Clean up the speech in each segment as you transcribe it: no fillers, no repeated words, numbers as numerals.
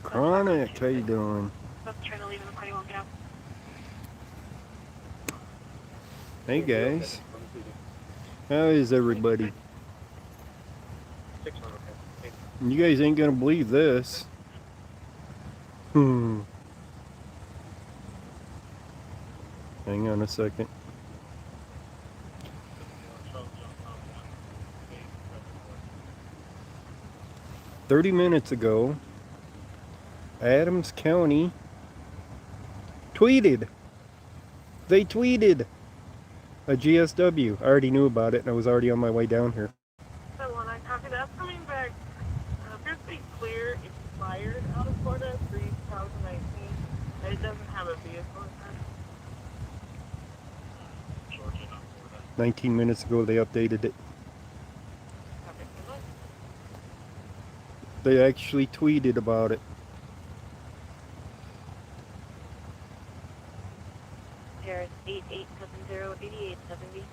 Chronic, how you doing? Hey guys, how is everybody? You guys ain't gonna believe this. Hang on a second. "30 minutes ago, Adams County tweeted. They tweeted a GSW. I already knew about it, and I was already on my way down here. So when I copy that's coming back, appears to be clear, expired out of Florida, 2019. It doesn't have a vehicle in 19 minutes ago, they updated it. They actually tweeted about it. Paris 8870-8870.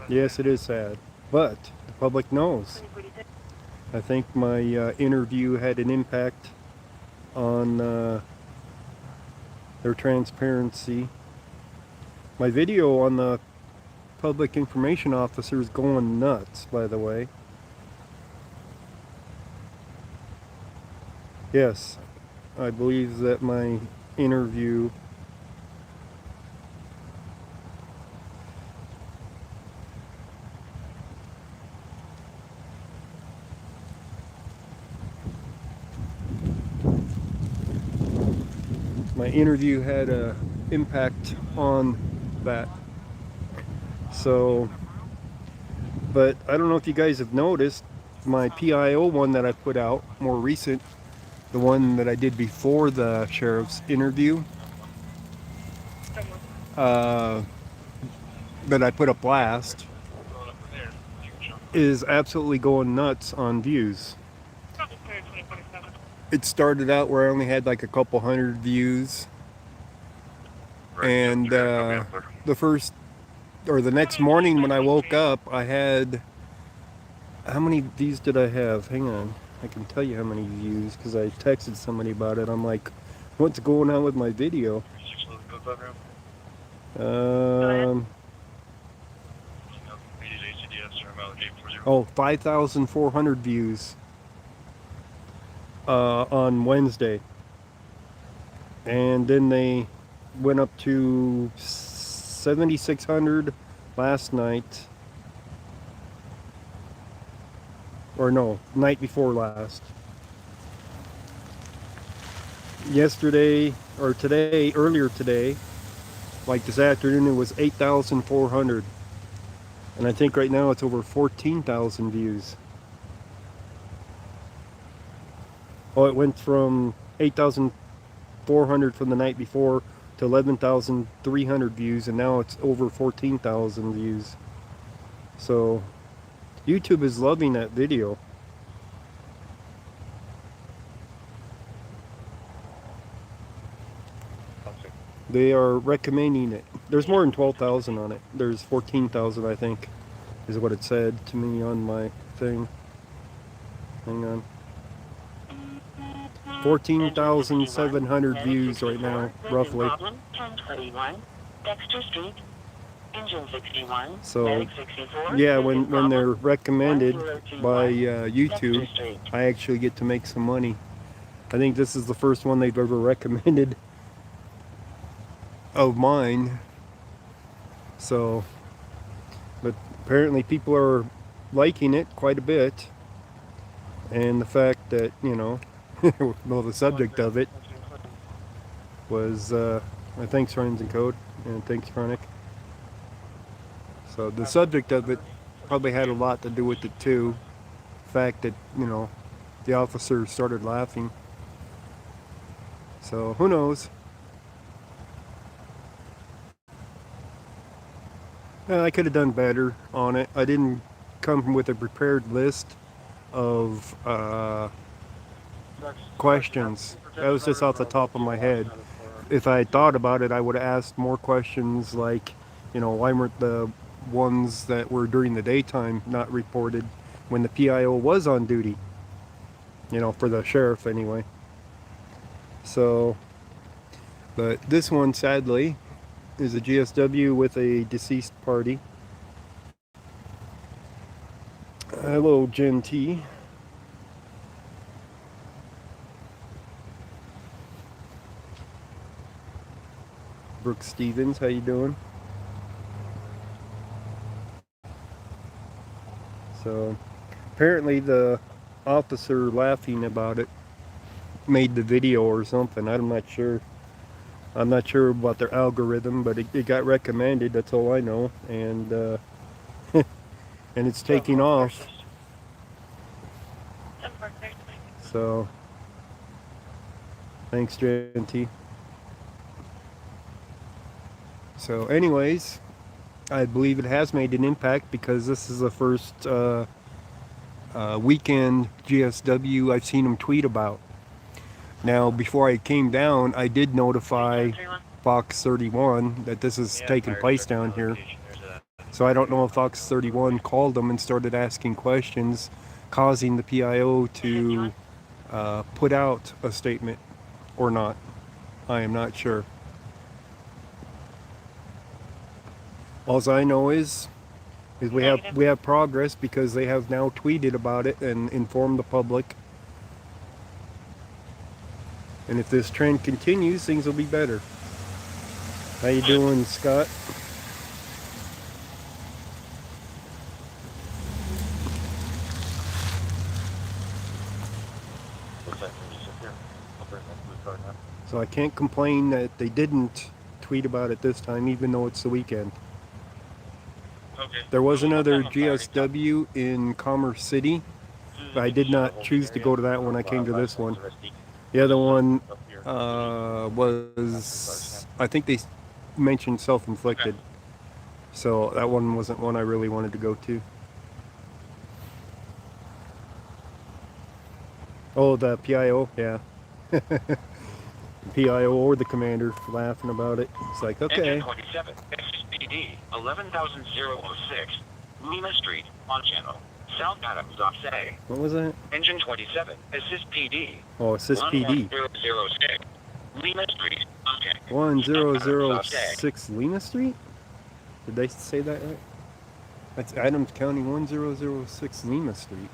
Yes, it is sad, but the public knows. I think my interview had an impact on their transparency. My video on the public information officer is going nuts, by the way. Yes, I believe that my interview had an impact on that. So, but I don't know if you guys have noticed my PIO one that I put out, more recent, the one that I did before the sheriff's interview, that I put up last, is absolutely going nuts on views. It started out where I only had like a couple hundred views, and the next morning when I woke up, I had, how many views did I have? Hang on, I can tell you how many views because I texted somebody about it. I'm like, what's going on with my video? Oh, 5,400 views on Wednesday, and then they went up to 7,600 last night, or no, night before last. Yesterday, or today, earlier today, like this afternoon, it was 8,400, and I think right now it's over 14,000 views. Oh, it went from 8,400 from the night before to 11,300 views, and now it's over 14,000 views. So YouTube is loving that video. They are recommending it. There's more than 12,000 on it. There's 14,000, I think, is what it said to me on my thing. Hang on. 14,700 views right now, roughly. So, yeah, when they're recommended by YouTube, I actually get to make some money. I think this is the first one they've ever recommended of mine. So, but apparently people are liking it quite a bit. And the fact that, you know, well, the subject of it was, thanks Friends and Code, and thanks Chronic. So the subject of it probably had a lot to do with it too. The fact that, you know, the officer started laughing. So who knows? I could have done better on it. I didn't come with a prepared list of questions. That was just off the top of my head. If I had thought about it, I would have asked more questions like, you know, why weren't the ones that were during the daytime not reported? when the PIO was on duty. You know, for the sheriff anyway. So, but this one sadly is a GSW with a deceased party. Hello, Gen T. Brooke Stevens, how you doing? So, apparently the officer laughing about it made the video or something. I'm not sure. I'm not sure about their algorithm, but it got recommended. That's all I know, and and it's taking off. So, thanks, Genty. So, anyways, I believe it has made an impact because this is the first weekend GSW I've seen them tweet about. Now, before I came down, I did notify Fox 31 that this is taking place down here. So I don't know if Fox 31 called them and started asking questions, causing the PIO to put out a statement or not. I am not sure. All I know is we have progress because they have now tweeted about it and informed the public. And if this trend continues, things will be better. How you doing, Scott? So I can't complain that they didn't tweet about it this time, even though it's the weekend. Okay. There was another GSW in Commerce City, but I did not choose to go to that one. I came to this one. The other one was, I think they mentioned self-inflicted. So that one wasn't one I really wanted to go to. Oh, the PIO, yeah. PIO or the commander laughing about it. It's like, okay. Engine 27, XPD, 11,006, Lima Street, on channel. South Adams, Offset. What was that? Engine 27, Assist PD. Oh, Assist PD. 1006, Lima Street, on channel. 1006 Lima Street? Did they say that right? That's Adams County 1006 Lima Street.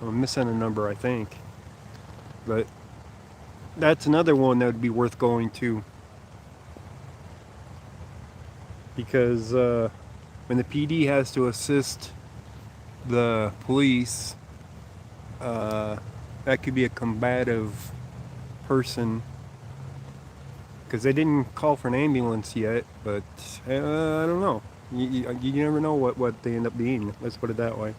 I'm missing a number, I think. But that's another one that would be worth going to. Because when the PD has to assist the police, that could be a combative person. Because they didn't call for an ambulance yet, but I don't know. You never know what they end up being. Let's put it that way.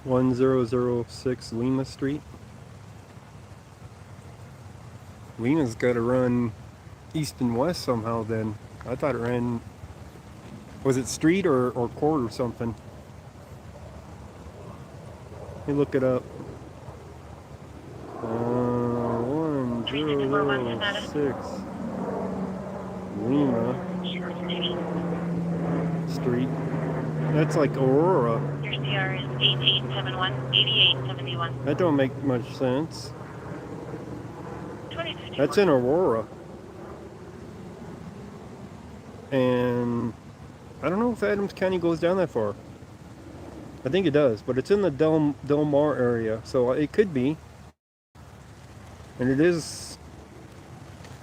(1006) Lima Street. Lima's got to run east and west somehow. Then I thought it ran. Was it street or court or something? Let me look it up. 1006 Lima Street. That's like Aurora. Your CR is 8871, 8871. That don't make much sense. 2051. That's in Aurora. And I don't know if Adams County goes down that far. I think it does, but it's in the Del Mar area, so it could be. And it is,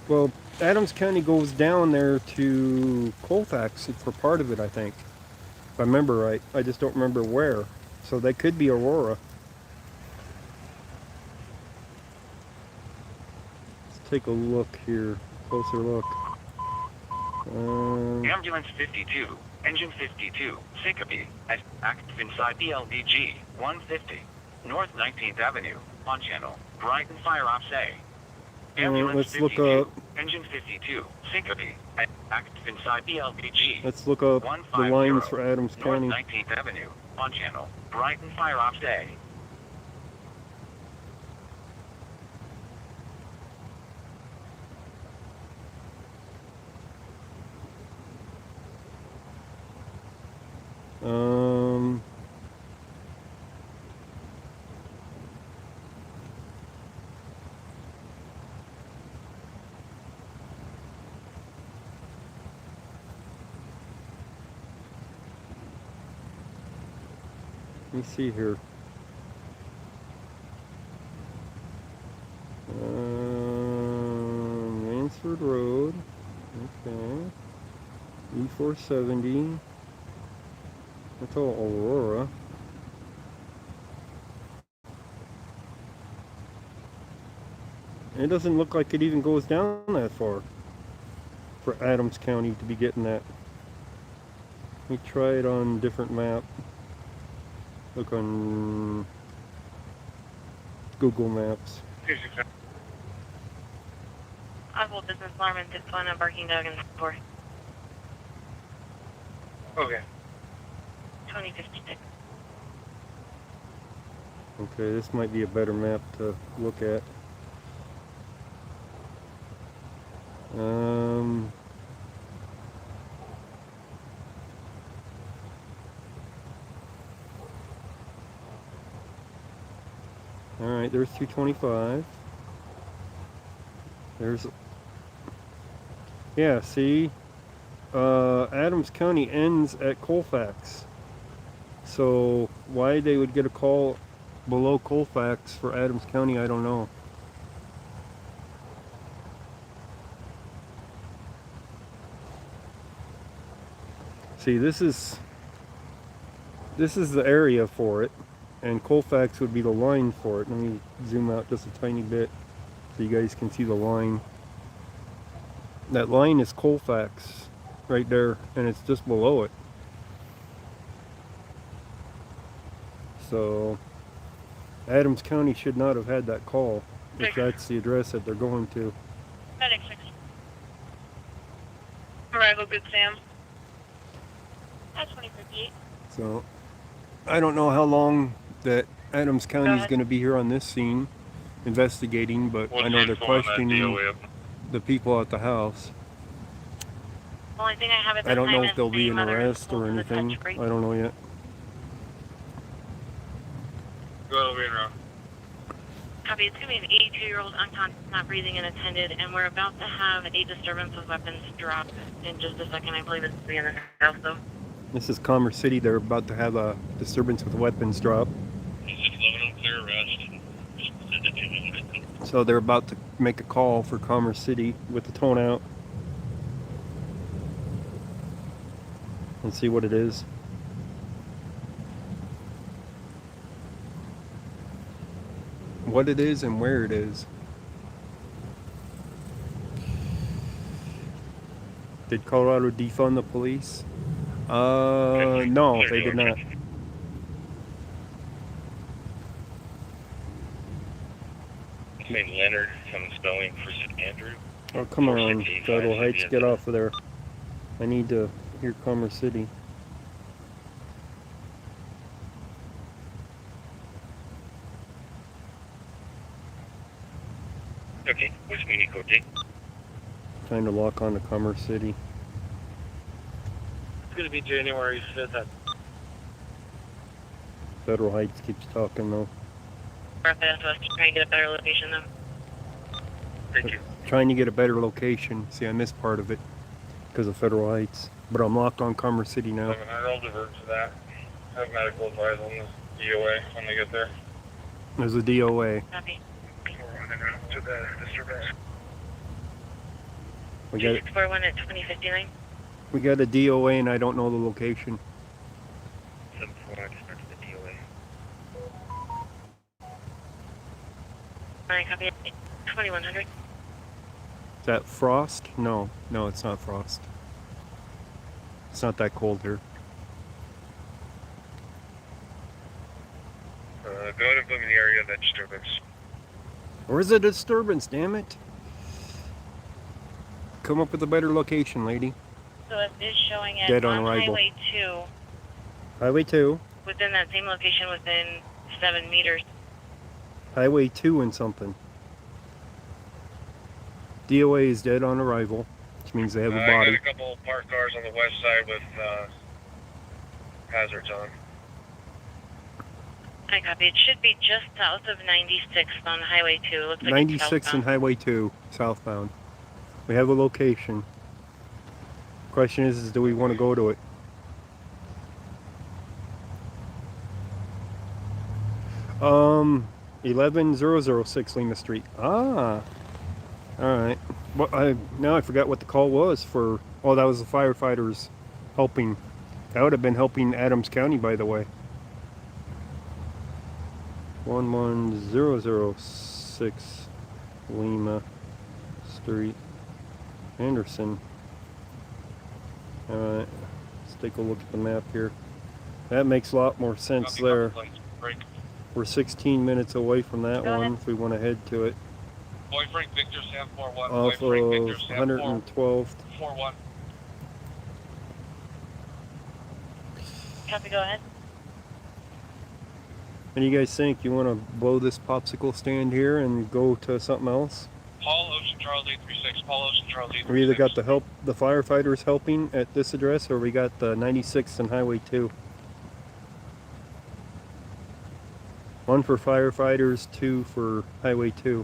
well, Adams County goes down there to Colfax for part of it, I think. If I remember right. I just don't remember where. So that could be Aurora. Let's take a look here. Closer look. Ambulance 52, Engine 52, Syncope, active inside BLDG 150, North 19th Avenue, on channel, Brighton Fire Ops A. Ambulance let's 52, look up. Engine 52, Syncope, active inside BLDG. Let's look up the lines for Adams County. North 19th Avenue, on channel, Brighton Fire Ops A. Um, let me see here. Mansford Road. Okay. E470. That's all Aurora. It doesn't look like it even goes down that far for Adams County to be getting that. Let me try it on a different map. Look on Google Maps. Oswald Business Alarm and Zip Phone and Barking Dog and 4. Okay. 2056. Okay, this might be a better map to look at. All right, there's 225. There's, yeah, see, Adams County ends at Colfax. So why they would get a call below Colfax for Adams County, I don't know. See, this is the area for it, and Colfax would be the line for it. Let me zoom out just a tiny bit so you guys can see the line. That line is Colfax right there, and it's just below it. So Adams County should not have had that call if that's the address that they're going to. Medic 6. Arrival, Good Sam. That's 2058. So I don't know how long that Adams County is ahead. going to be here on this scene investigating, but I know they're questioning the people at the house. The only thing I have at this I don't time know is if there'll be the an mother arrest pulled or to the anything. touch break. I don't know yet. Go to around. Copy. It's going to be an 82-year-old unconscious, not breathing, and attended, and we're about to have a disturbance of weapons drop in just a second. I believe it's the end of the house, though. This is Commerce City. They're about to have a disturbance with weapons drop. Clear arrest. So they're about to make a call for Commerce City with the tone out and see what it is. What it is and where it is. Did Colorado defund the police? No, they did not. I mean, Leonard from spelling for St. Andrew. Oh, come on, 465, Federal Heights, yeah. get off of there. I need to hear Commerce City. Okay, what's Mini Code D? Trying to lock on to Commerce City. It's going to be January 5th at Federal Heights keeps talking though. Northwest West, trying to get a better location, though. Thank you. Trying to get a better location. See, I missed part of it because of Federal Heights. But I'm locked on Commerce City now. 700, I'll divert to that. Have medical advice on the DOA when they get there. There's a DOA. Copy. We're running out to the disturbance. We got 2641 at 2059. we got a DOA and I don't know the location. 741, I just started the DOA. 9 copy. 2100. Is that Frost? No, it's not Frost. It's not that cold here. Go to boom in the area of that disturbance. Where's the disturbance, damn it? Come up with a better location, lady. So it is showing at Dead on arrival. Highway 2, Highway 2. within that same location, within 7 meters. Highway 2 and something. DOA is dead on arrival, which means they have a I got body. a couple parked cars on the west side with hazards on. I copy. It should be just south of 96 on Highway 2. It looks like 96 it's and southbound. Highway 2, southbound. We have a location. Question is do we want to go to it? Um, 11006 Lima Street. Ah, all right. Well, now I forgot what the call was for. Oh, that was the firefighters helping. That would have been helping Adams County, by the way. 11006 Lima Street, Anderson. All right, let's take a look at the map here. That makes a lot more sense Copy, there. copy, lights, break. We're 16 minutes away from that Go one ahead. if we want to head to it. Boy Frank Victor, Sam 41. Boy Off Frank Victor, of Sam 112th. 41. Copy, go ahead. And you guys think you want to blow this popsicle stand here and go to something else? Paul Ocean Charles 836. Paul Ocean Charles 836. We either got the firefighters helping at this address, or we got the 96 and Highway 2. One for firefighters, 2 for Highway 2.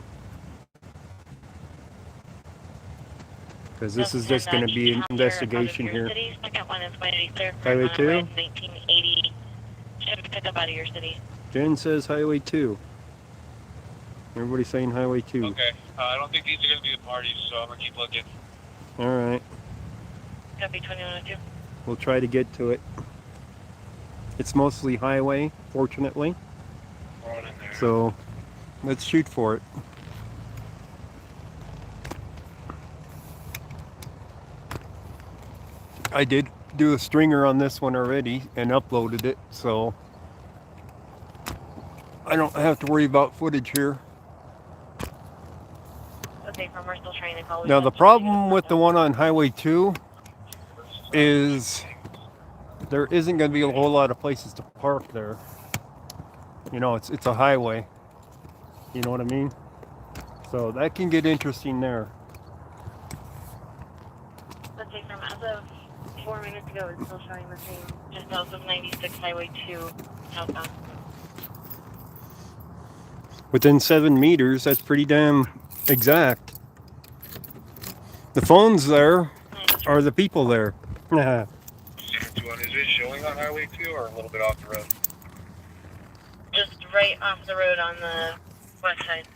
Because this is just going to be an investigation here. City. Second one is going to be clear for Highway 2? 1980. Should be picked up out of your city. Jen says Highway 2. Everybody's saying Highway 2. Okay. I don't think these are going to be the parties, so I'm going to keep looking. All right. Copy 2102. We'll try to get to it. It's mostly highway, fortunately. Throw it in there. So let's shoot for it. I did do a stringer on this one already and uploaded it, so I don't have to worry about footage here. Okay, from we're still trying to call. Now the problem with the one on Highway 2 is there isn't going to be a whole lot of places to park there. You know, it's a highway. You know what I mean? So that can get interesting there. Let's say from as of 4 minutes ago, it's still showing the same. Just south of 96 Highway 2, southbound. Within 7 meters, that's pretty damn exact. The phones there are the people there. 721. Is it showing on Highway 2 or a little bit off the road? Just right off the road on the west side.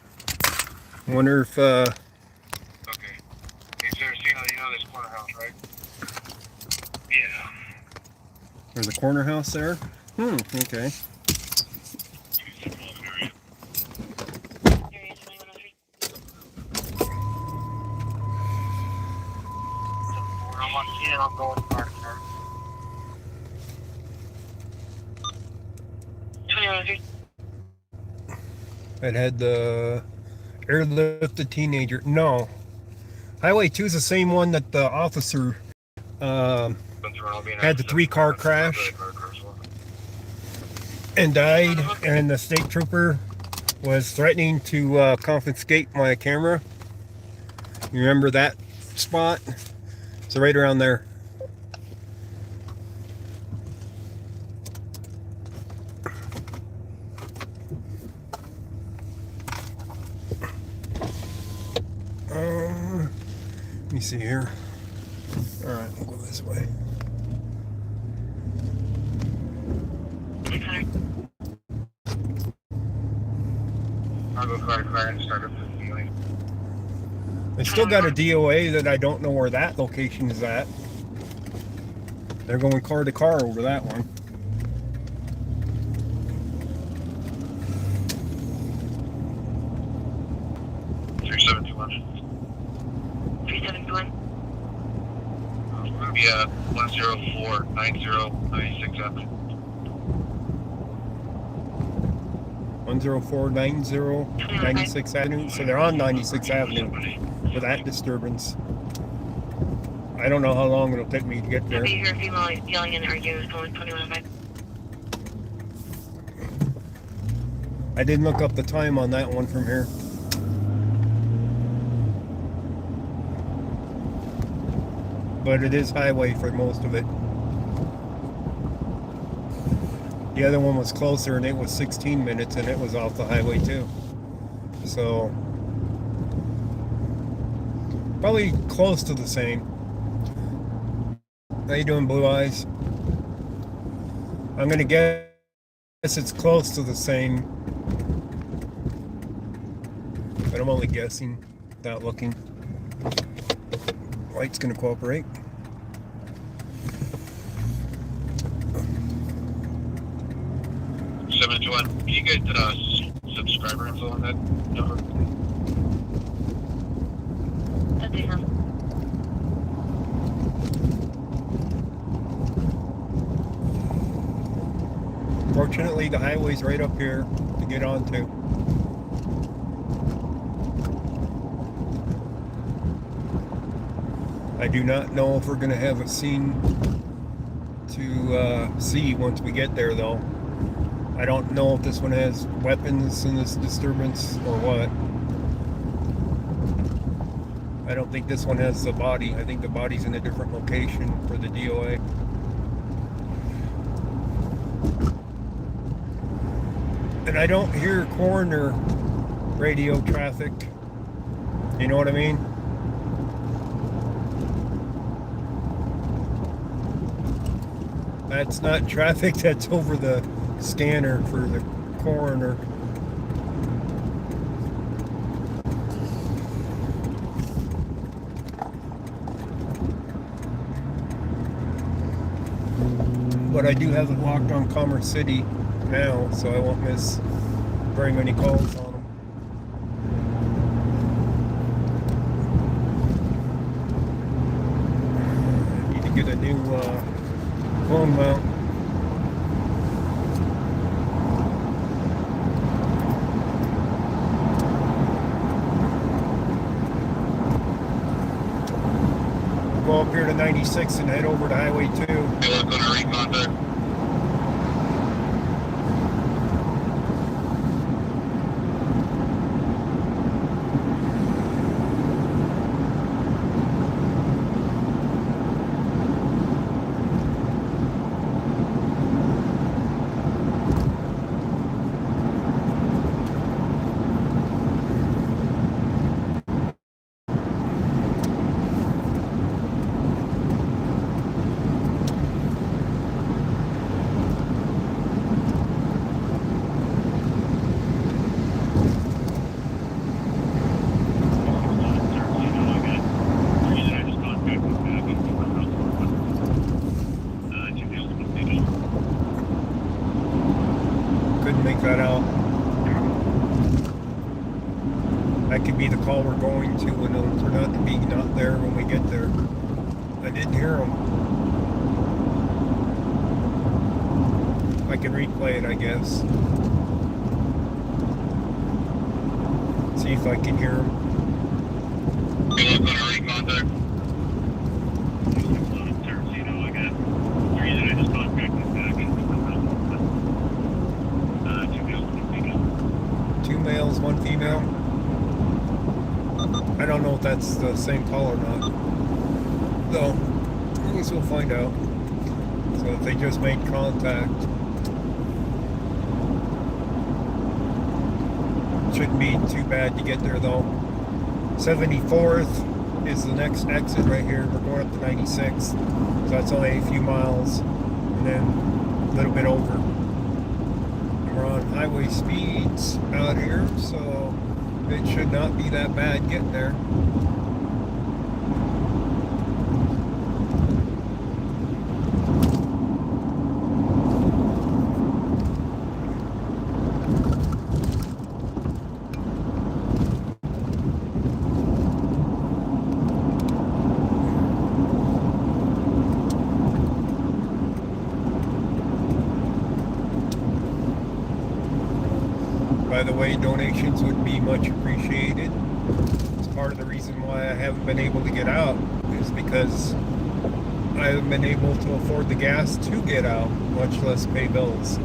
Wonder if Okay. Is there, you know this corner house, right? Yeah. there's a corner house there. Okay. Area 2103. I'm on 10, I'm going car to car. 2103. It had the airlifted teenager. No. Highway 2 is the same one that the officer had the 3-car crash and died, and the state trooper was threatening to confiscate my camera. You remember that spot? So right around there. Let me see here. All right, we'll go this way. 600. I'll go car to car and start up the feeling. I still got a DOA that I don't know where that location is at. They're going car to car over that one. Three 721. 3721. We're gonna be at 1049096 Avenue. 10490 96 Avenue. So they're on 96 Avenue for that disturbance. I don't know how long it'll take me to get there. Copy, you hear a female yelling and arguing with calling 2105. I didn't look up the time on that one from here. But it is highway for most of it. The other one was closer and it was 16 minutes and it was off the highway too. So probably close to the same. How you doing, Blue Eyes? I'm gonna guess it's close to the same, but I'm only guessing, not looking. Light's gonna cooperate. Can you get subscriber info on that number? That's it. Fortunately, the highway's right up here to get onto. I do not know if we're going to have a scene to see once we get there, though. I don't know if this one has weapons in this disturbance or what. I don't think this one has the body. I think the body's in a different location for the DOA. And I don't hear coroner radio traffic. You know what I mean? That's not traffic that's over the scanner for the coroner. But I do have it locked on Commerce City now, so I won't miss very many calls on them. I need to get a new phone mount. Go up here to 96 and head over to Highway 2. Hey, look on our recon there. Couldn't make that out. That could be the call we're going to, and it'll turn out to be not there when we get there. I didn't hear them. I can replay it, I guess. See if I can hear them. Hey, look on our recon there. Two males, one female. I don't know if that's the same call or not. Though, I guess we'll find out. So if they just made contact. Shouldn't be too bad to get there though. 74th is the next exit right here. We're going up to 96. So that's only a few miles. And then a little bit over. We're on highway speeds out here, so it should not be that bad getting there. By the way, donations would be much appreciated. It's part of the reason why I haven't been able to get out, is because I haven't been able to afford the gas to get out, much less pay bills.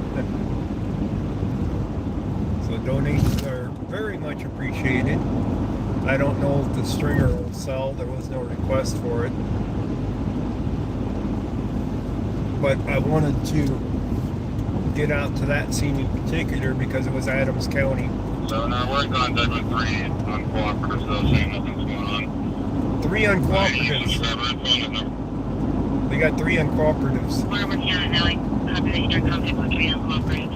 So donations are very much appreciated. I don't know if the stringer will sell. There was no request for it. But I wanted to get out to that scene in particular because it was Adams County. So now we're in contact with 3 on cooperatives, though, saying nothing's going on. 3 Any uncooperatives. subscriber info on this number? We got 3 uncooperatives. We're working on it now. I copy that you're in contact with 3 uncooperative.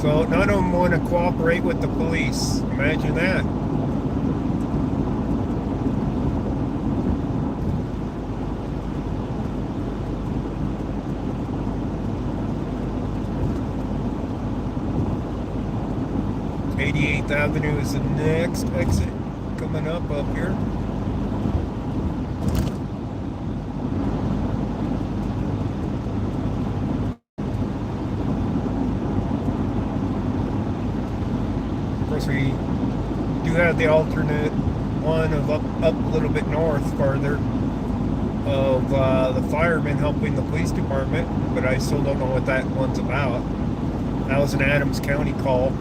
So none of them want to cooperate with the police. Imagine that. Eighty-eighth Avenue is the next exit coming up here. Of course, we do have the alternate one of up a little bit north farther of the firemen helping the police department, but I still don't know what that one's about. That was an Adams County call.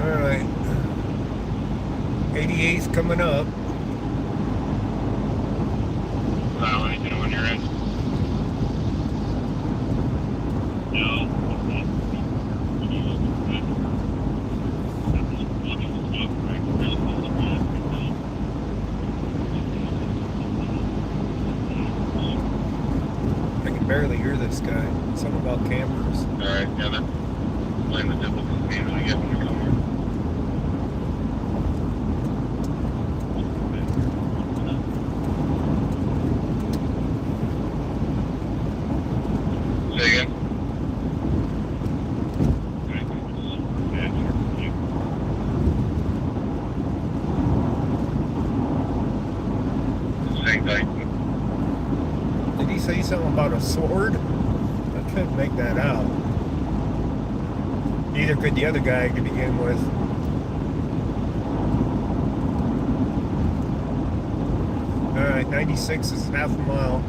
Alright. 88th coming up. Kyle, anything when you're in? No. I can barely hear this guy. Something about campers. Alright, yeah, they're playing the typical games we get when we come here. Say again? Same thing. Did he say something about a sword? I couldn't make that out. Neither could the other guy to begin with. Alright, 96 is half a mile.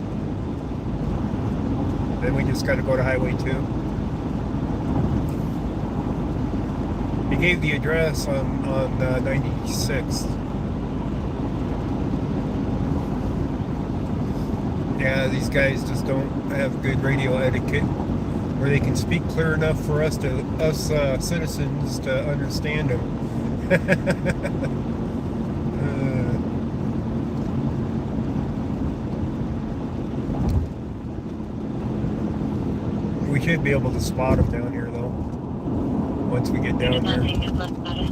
Then we just got to go to Highway 2. He gave the address on 96. Yeah, these guys just don't have good radio etiquette where they can speak clear enough for us citizens to understand them. We should be able to spot them down here, though. Once we get down there. Nothing is left about it.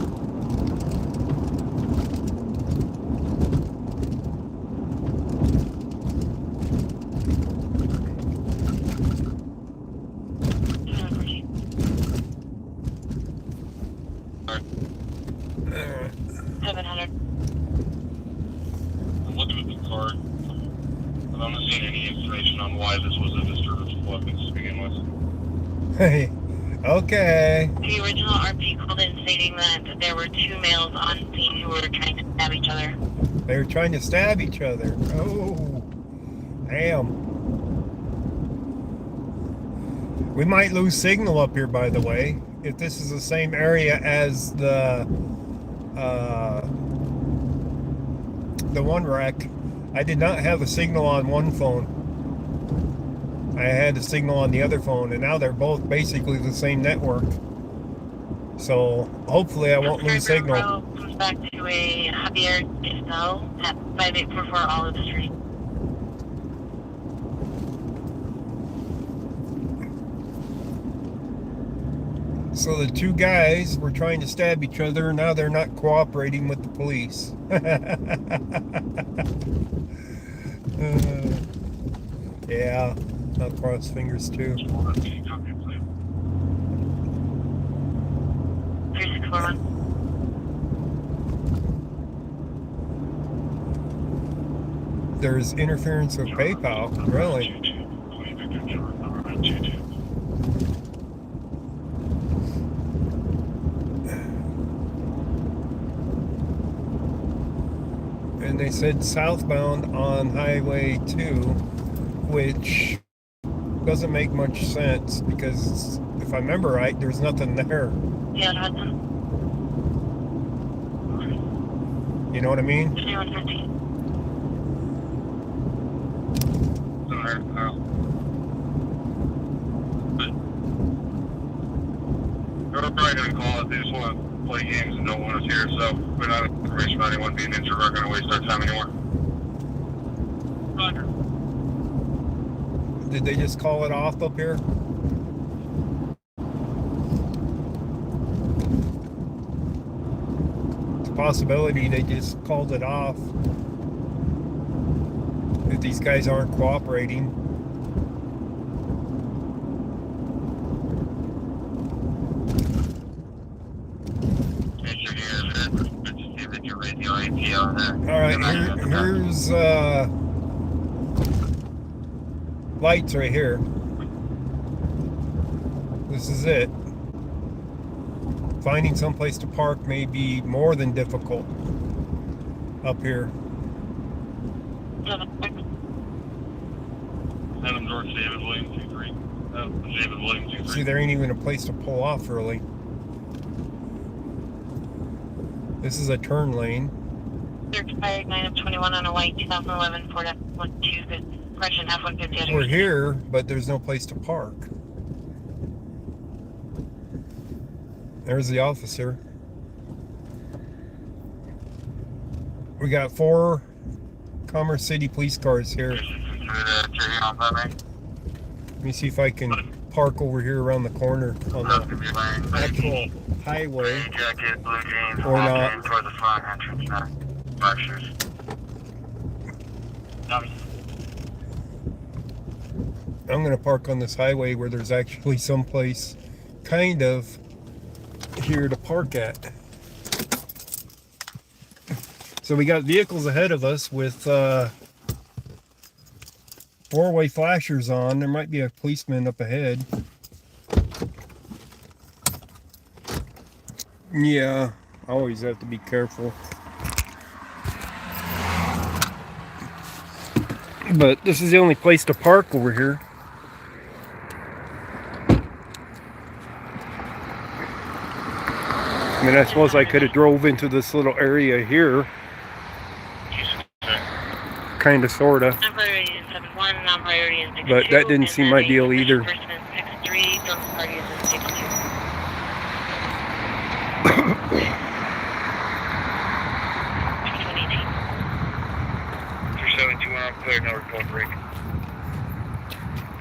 Alright, 700. I'm looking at the card, but I'm not seeing any information on why this was a disturbance of weapons to begin with. Hey, okay. The original RP called in stating that there were 2 males on scene who were trying to stab each other. They were trying to stab each other. Oh, damn. We might lose signal up here, by the way, if this is the same area as the one wreck. I did not have a signal on one phone. I had a signal on the other phone, and now they're both basically the same network. So hopefully I won't lose signal. Row comes back to a Javier Giselle at 5844 Olive Street. So the 2 guys were trying to stab each other, and now they're not cooperating with the police. Yeah, I'll cross fingers too. 3641. There's interference with PayPal, really. And they said southbound on Highway 2, which doesn't make much sense because if I remember right, there's nothing there. Yeah, Hudson. You know what I mean? 2150. They're probably going to call it. They just want to play games and don't want us here, so we're not information about anyone being injured. We're not going to waste our time anymore. Roger. Did they just call it off up here? It's a possibility they just called it off. If these guys aren't cooperating. Alright, here's lights right here. This is it. Finding someplace to park may be more than difficult up here. Adam George, David Williams, 23. David Williams, 23. See, there ain't even a place to pull off really. This is a turn lane. They're expired 9 of 21 on a white 2011 Ford F-12, correction, F-150. We're here, but there's no place to park. There's the officer. We got 4 Commerce City police cars here. Let me see if I can park over here around the corner on the actual highway. Or not. Toward the front entrance now. Marshers. I'm gonna park on this highway where there's actually some place kind of here to park at. So we got vehicles ahead of us with 4-way flashers on. There might be a policeman up ahead. Yeah, I always have to be careful. But this is the only place to park over here. I mean, I suppose I could have drove into this little area here. Kind of, sort of. Non-priority is 71, non-priority is 62. But that didn't seem ideal either. Person is 63, don't party is 62. 372 on clear, no report break.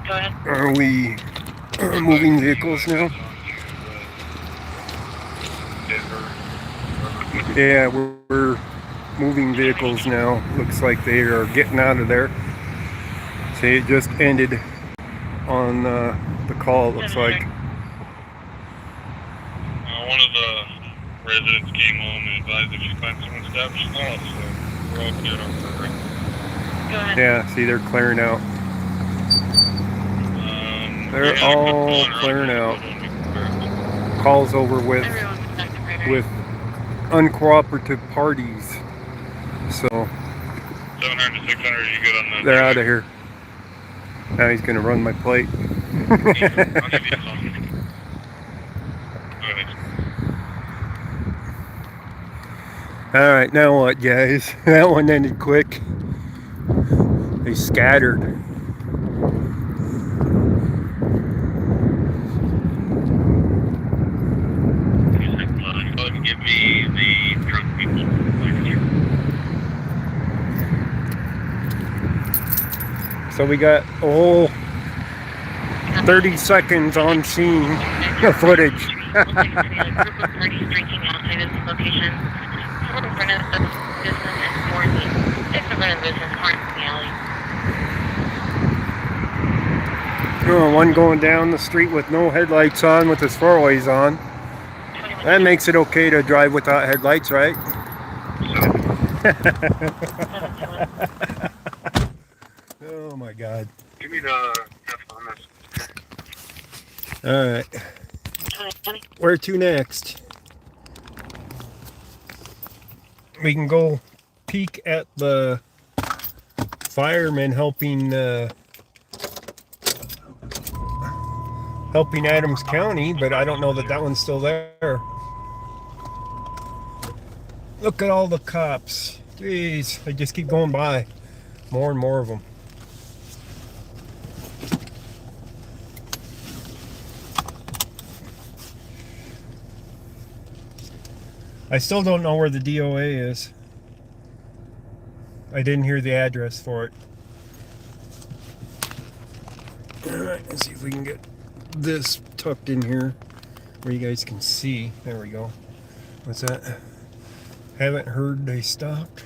Go ahead. Are we moving vehicles now? Yeah, we're moving vehicles now. Looks like they are getting out of there. See, it just ended on the call, it looks like. One of the residents came home and advised if she finds someone stabbed, she's lost, so we're all good on her. Go ahead. Yeah, see, they're clearing out. They're all clearing out. Call's over with uncooperative parties. So 700 to 600, are you good on that? they're out of here. Now he's gonna run my plate. I'll give you a call. Okay, thanks. Alright, now what, guys? That one ended quick. They scattered. Go ahead and give me the drunk people. So we got a whole 30 seconds on scene of footage. Group of parties drinking outside of the location. 4 in front of the business and 4 in the 6 in front of the business, 4 in the alley. One going down the street with no headlights on with his 4-ways on. That makes it okay to drive without headlights, right? Oh my God. Give me the F on this. Alright. 20. Where to next? We can go peek at the firemen helping Adams County, but I don't know that that one's still there. Look at all the cops. Jeez, they just keep going by. More and more of them. I still don't know where the DOA is. I didn't hear the address for it. Alright, let's see if we can get this tucked in here where you guys can see. There we go. What's that? Haven't heard they stopped.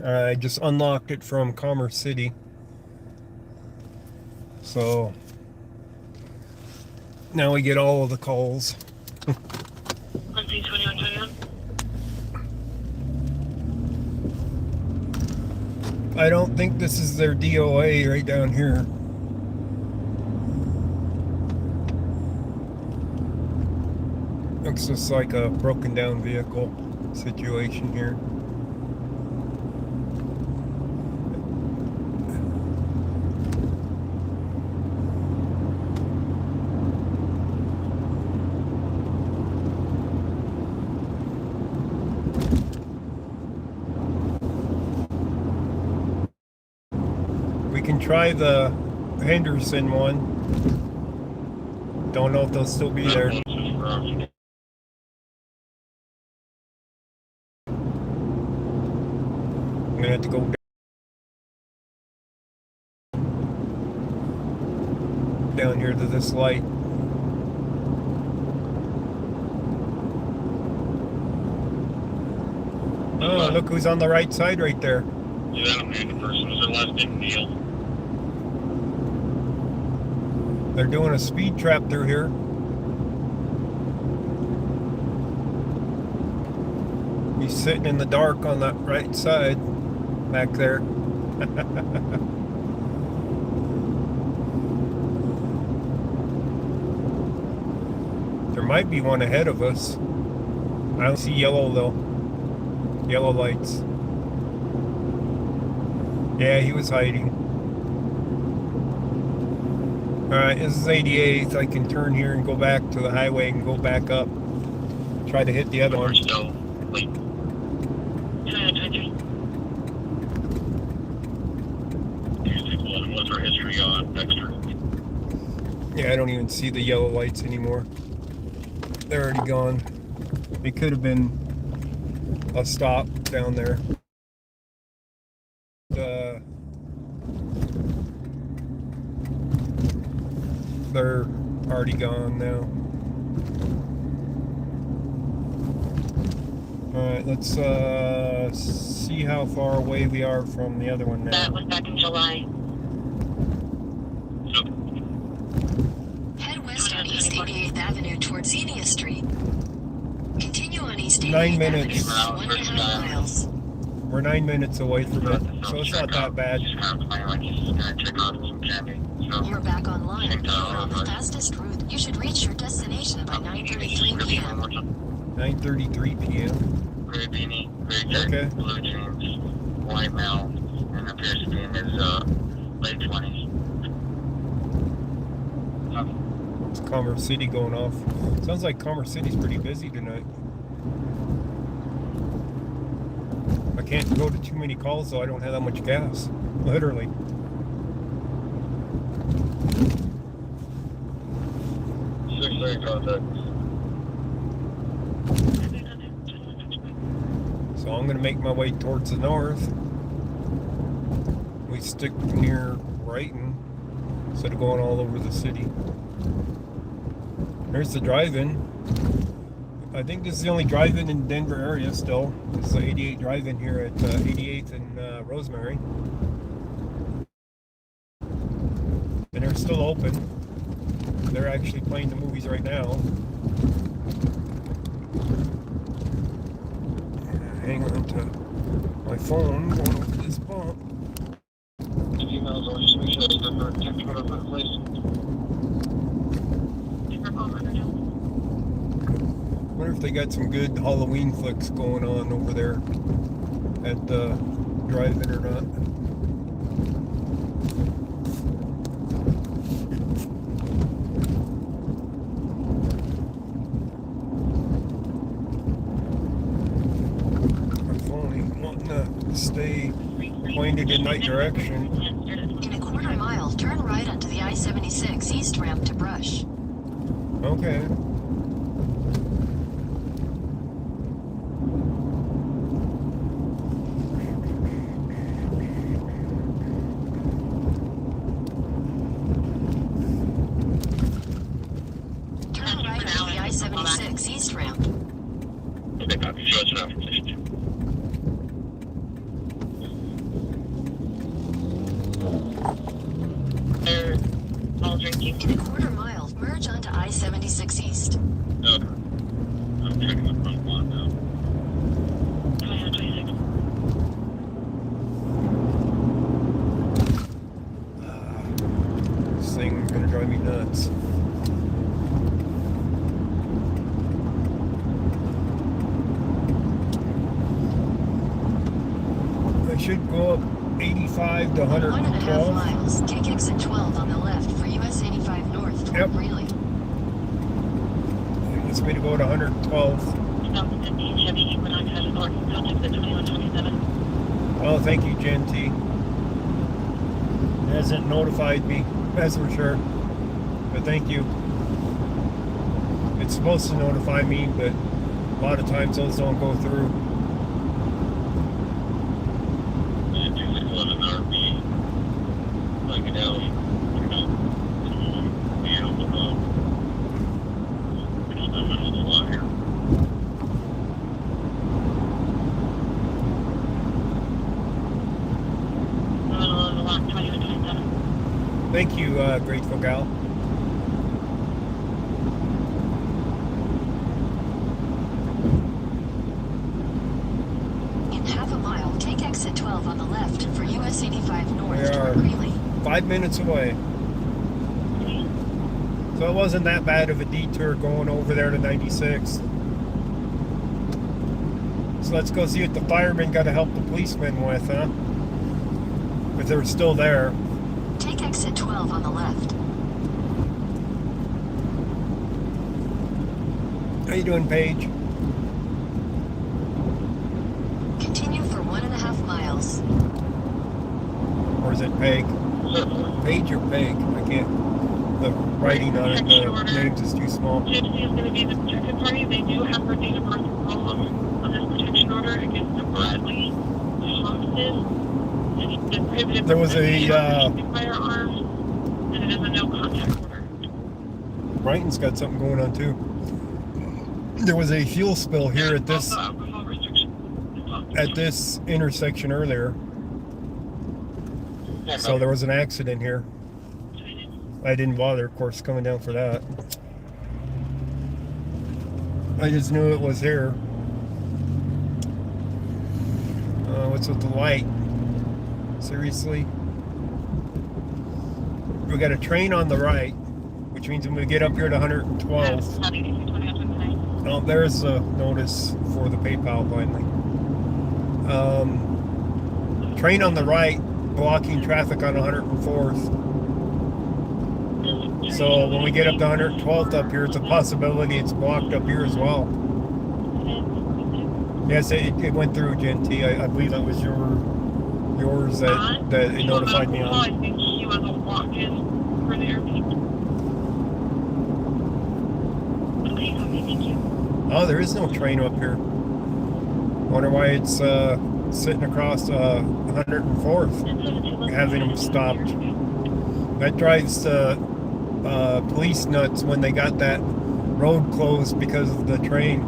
I just unlocked it from Commerce City. So now we get all of the calls. 12121. I don't think this is their DOA right down here. Looks just like a broken down vehicle situation here. We can try the Henderson one. Don't know if they'll still be there. I'm gonna have to go down here to this light. Oh, look who's on the right side right there. Yeah, I don't know the person. Was their last name Neil? They're doing a speed trap through here. He's sitting in the dark on that right side back there. There might be one ahead of us. I don't see yellow though. Yellow lights. Yeah, he was hiding. Alright, this is 88th. I can turn here and go back to the highway and go back up. Try to hit the other one. Still late. 2123. What's our history on Dexter? Yeah, I don't even see the yellow lights anymore. They're already gone. It could have been a stop down there. They're already gone now. Alright, let's see how far away we are from the other one That now. was back in July. Head west on East 88th Avenue towards Xenia Street. Continue on East 88th 9 minutes. Avenue for 1.5 miles. We're 9 minutes away from it, so it's not that bad. He's kind of playing like he's gonna check out some candy. So You're back online. You're on the fastest route. You should reach your destination by 9:33 p.m. 9:33 p.m. Gray beanie, gray jacket, Okay. blue jeans, white male, and appears to be in his late 20s. It's Commerce City going off. Sounds like Commerce City's pretty busy tonight. I can't go to too many calls, so I don't have that much gas. Literally. Contact. So I'm gonna make my way towards the north. We stick near Brighton instead of going all over the city. There's the drive-in. I think this is the only drive-in in Denver area still. This is the 88 drive-in here at 88th and Rosemary. And they're still open. They're actually playing the movies right now. Hang on to my phone going over this bump. The emails or just make sure that they're text whatever in place. Wonder if they got some good Halloween flicks going on over there at the drive-in or not. My phone ain't wanting to stay pointed in that direction. In a quarter mile, turn right onto the I-76 east ramp to Brush. Okay. Turn right onto the I-76 east ramp. Okay, copy. Show us enough position. They're all drinking. In a quarter mile, merge onto I-76 east. Okay. I'm checking the front one now. 26. This thing's gonna drive me nuts. I should go up 85 to 1.5 112. miles, take exit 12 on the left for US 85 north toward Yep. Greeley. It's me to go to 112. 2015 Chevy Equinox has authority. Contact the 2127. Oh, thank you, Gen T. It hasn't notified me, that's for sure. But thank you. It's supposed to notify me, but a lot of times those don't go through. Yeah, 2611 RB. Like an alley. Yeah, we don't have a whole lot here. Middle of the lot, 2127. Thank you, Grateful Gal. In half a mile, take exit 12 on the left for US 85 north We are. toward Greeley. 5 minutes away. So it wasn't that bad of a detour going over there to 96. So let's go see what the firemen got to help the policemen with, huh? If they're still there. Take exit 12 on the left. How you doing, Paige? Continue for 1.5 miles. Or is it Peg? Paige or Peg? I can't. The writing on it, the names is too small. Gypsy is going to be the protected party. They do have her date of birth on this protection order against the Bradley Thompson. And he's been prohibited There was from a, using firearms, and it is a no contact order. Brighton's got something going on too. There was a fuel spill here at this Also, alcohol restriction. at this intersection earlier. So there was an accident here. I didn't bother, of course, coming down for that. I just knew it was here. What's with the light? Seriously? We got a train on the right, which means when we get up here to 112. Oh, there's a notice for the PayPal finally. Train on the right, blocking traffic on 104th. So when we get up to 112th up here, it's a possibility it's blocked up here as well. Yes, it went through, Gen T. I believe that was yours that it notified me I on. think he was a walk-in for the airport. Okay, thank you. Oh, there is no train up here. Wonder why it's sitting across 104th, having them stopped. That drives the police nuts when they got that road closed because of the train.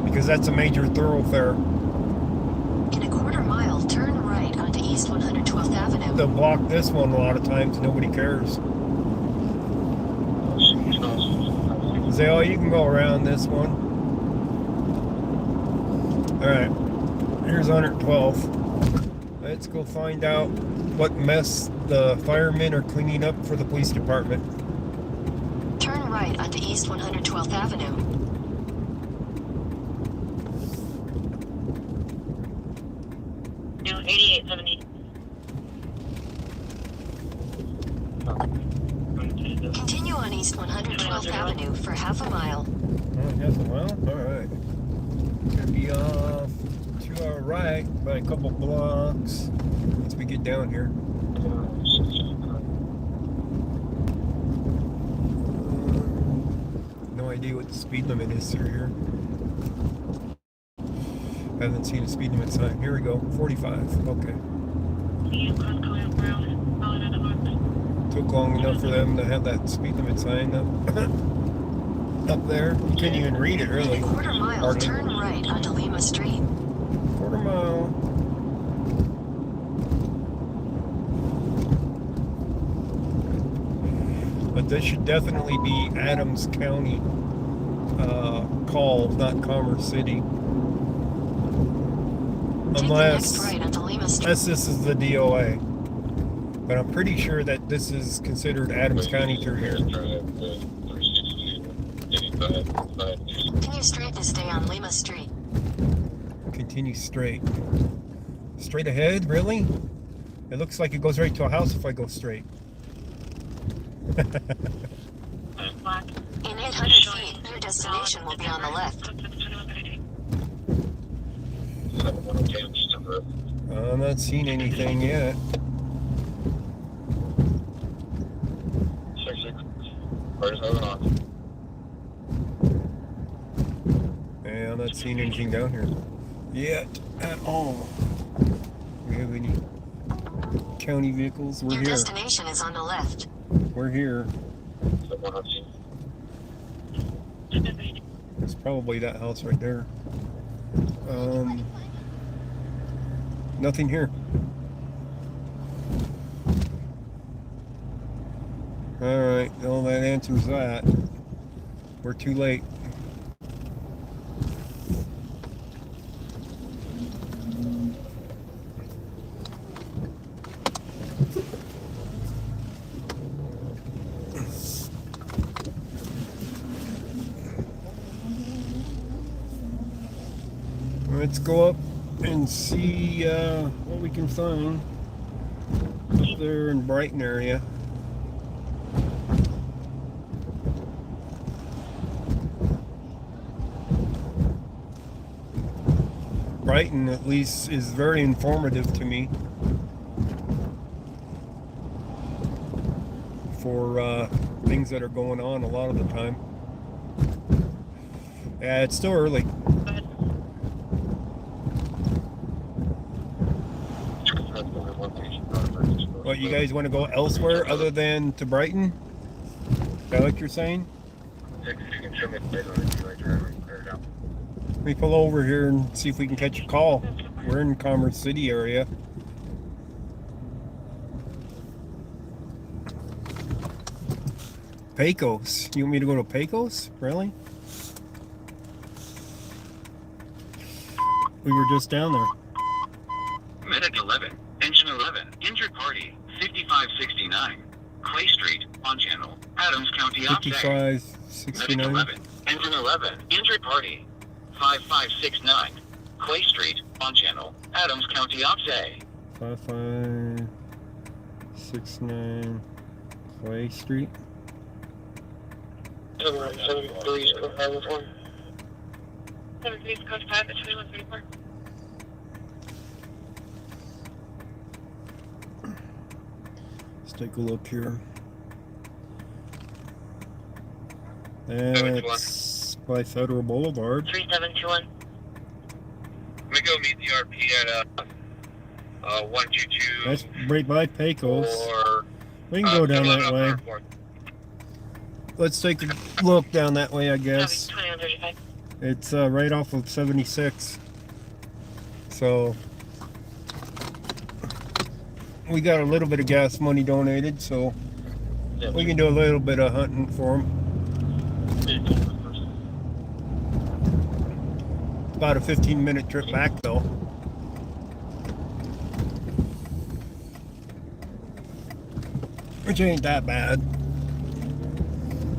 Because that's a major thoroughfare. In a quarter mile, turn right onto East 112th Avenue. They'll block this one a lot of times, nobody cares. Say, oh, you can go around this one. Alright, here's 112th. Let's go find out what mess the firemen are cleaning up for the police department. Turn right onto East 112th Avenue. No, 8870. Continue on East 112th Avenue for half a mile. Oh, half a mile? Alright. Gonna be off to our right by a couple blocks once we get down here. No idea what the speed limit is through here. Haven't seen a speed limit sign. Here we go. 45. Okay. Took long enough for them to have that speed limit sign up there. You couldn't even read it really. In a quarter mile, Hardly. turn right onto Lima Street. Quarter mile. But this should definitely be Adams County call, not Commerce City. Take the next right onto Lima Street. Unless this is the DOA. But I'm pretty sure that this is considered Adams County through here. Continue straight to stay on Lima Street. Continue straight. Straight ahead, really? It looks like it goes right to a house if I go straight. In 800 feet, your destination will be on the left. I'm not seeing anything yet. Yeah, I'm not seeing anything down here yet at all. Do we have any county vehicles? We're Your here. destination is on the left. We're here. It's probably that house right there. Nothing here. Alright, well that answers that. We're too late. Let's go up and see what we can find up there in Brighton area. Brighton, at least, is very informative to me for things that are going on a lot of the time. Yeah, it's still early. What, you guys want to go elsewhere other than to Brighton? Is that what you're saying? Let me pull over here and see if we can catch a call. We're in Commerce City area. Pecos. You want me to go to Pecos? Really? We were just down there. Medic 11, Engine 11, injured party, 5569, Clay Street, on channel, Adams County, Ops. Medic 5569. 11, Engine 11, injured party, 5569, Clay Street, on channel, Adams County, Ops. 5569 Clay Street. 73 code 5 at 2134. Let's take a look here. That's by Federal Boulevard. 3721. Let me go meet the RP at 122. That's right by Pecos. Or We can go down that way. Let's take a look down that way, I guess. 2135. It's right off of 76. So we got a little bit of gas money donated, so we can do a little bit of hunting for them. About a 15-minute trip back, though. which ain't that bad.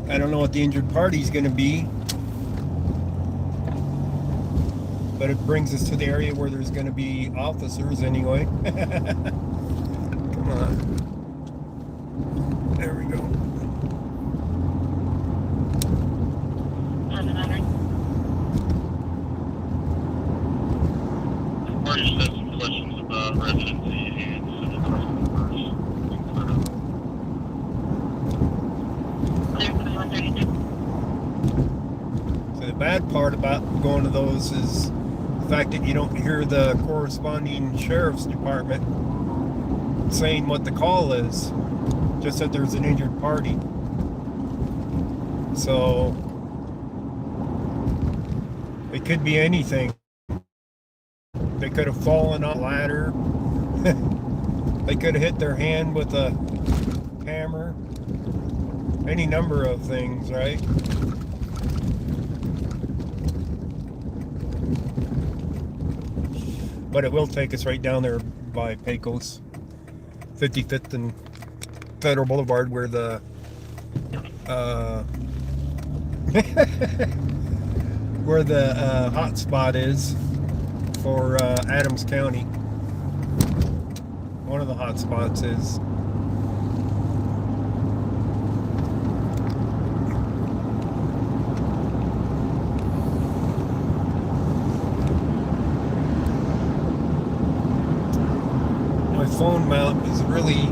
I don't know what the injured party's going to be, but it brings us to the area where there's going to be officers anyway. Come on. There we go. 700. Or just have some questions about residency and civil customers. Clear for 132. So the bad part about going to those is the fact that you don't hear the corresponding sheriff's department saying what the call is. Just that there's an injured party. So it could be anything. They could have fallen on a ladder. They could have hit their hand with a hammer. Any number of things, right? But it will take us right down there by Pecos, 55th and Federal Boulevard, where the where the hot spot is for Adams County. One of the hot spots is. My phone mount is really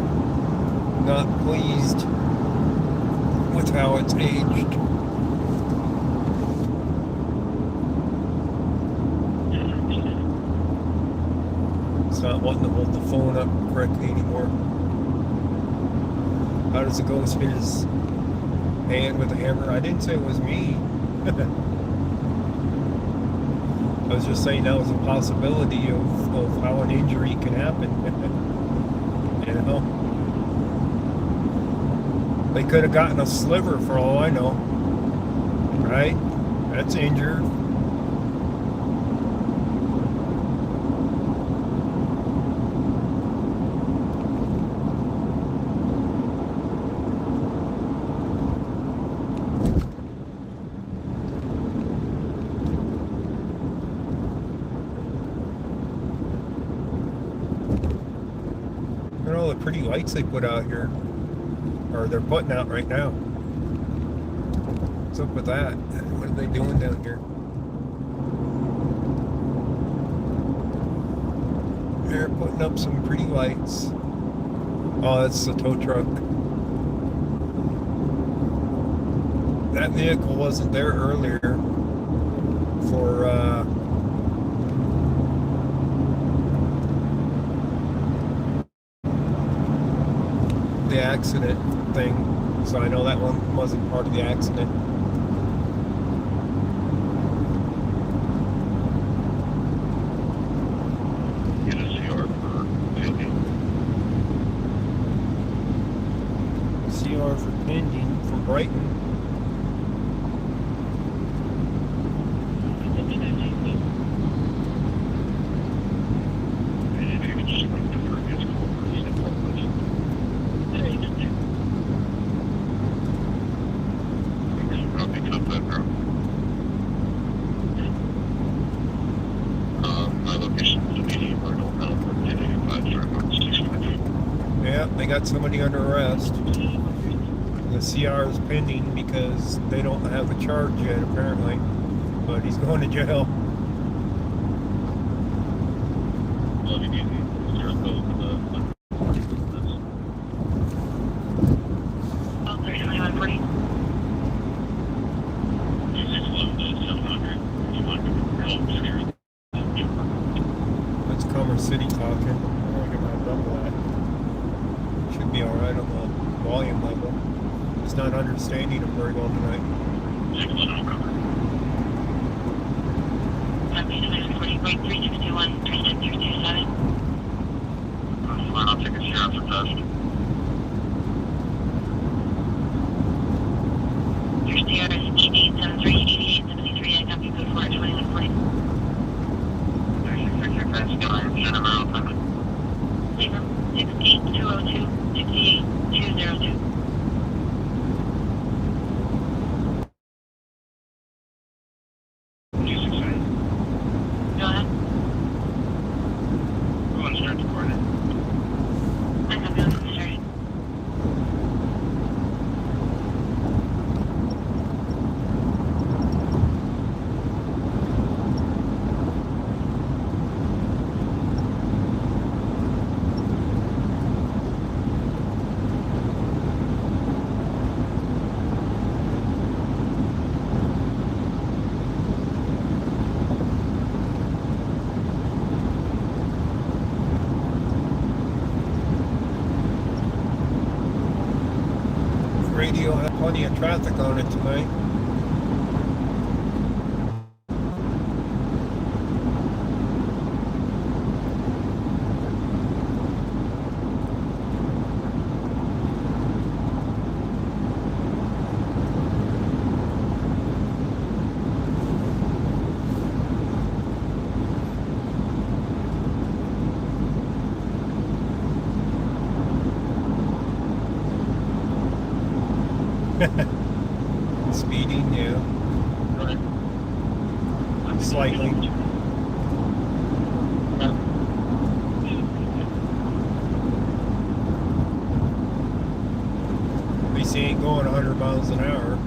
not pleased with how it's aged. It's not wanting to hold the phone up correctly anymore. How does it go? Hit his hand with a hammer? I didn't say it was me. I was just saying that was a possibility of how an injury can happen. You know? They could have gotten a sliver for all I know. Right? That's injured. Look at all the pretty lights they put out here. Or they're putting out right now. What's up with that? What are they doing down here? They're putting up some pretty lights. Oh, that's the tow truck. That vehicle wasn't there earlier for the accident thing, so I know that one wasn't part of the accident. Get a CR for fielding. CR for pending from Brighton. And if you could just run the previous call for the simple question. I'll pick up that girl. My location is immediate Myrtle, California, 1085, 65. Yeah, they got somebody under arrest. The CR is pending because they don't have a charge yet, apparently. But he's going to jail. Love you, easy. Zero code for the. Oh, 3140. This is low to 700. You want to help here? That's Commerce City talking. I'm gonna get my double that. Should be alright on the volume level. Just not understanding him very well tonight. 611 cover. 740, break 3621, 36327. I'll take a CR for test. Your CR is 8873, 8873, I copy code for 2140. 3665, still in Santa Maria, 68202, 68202. plenty of traffic on it tonight. Speeding, yeah. Slightly. At least he ain't going 100 miles an hour.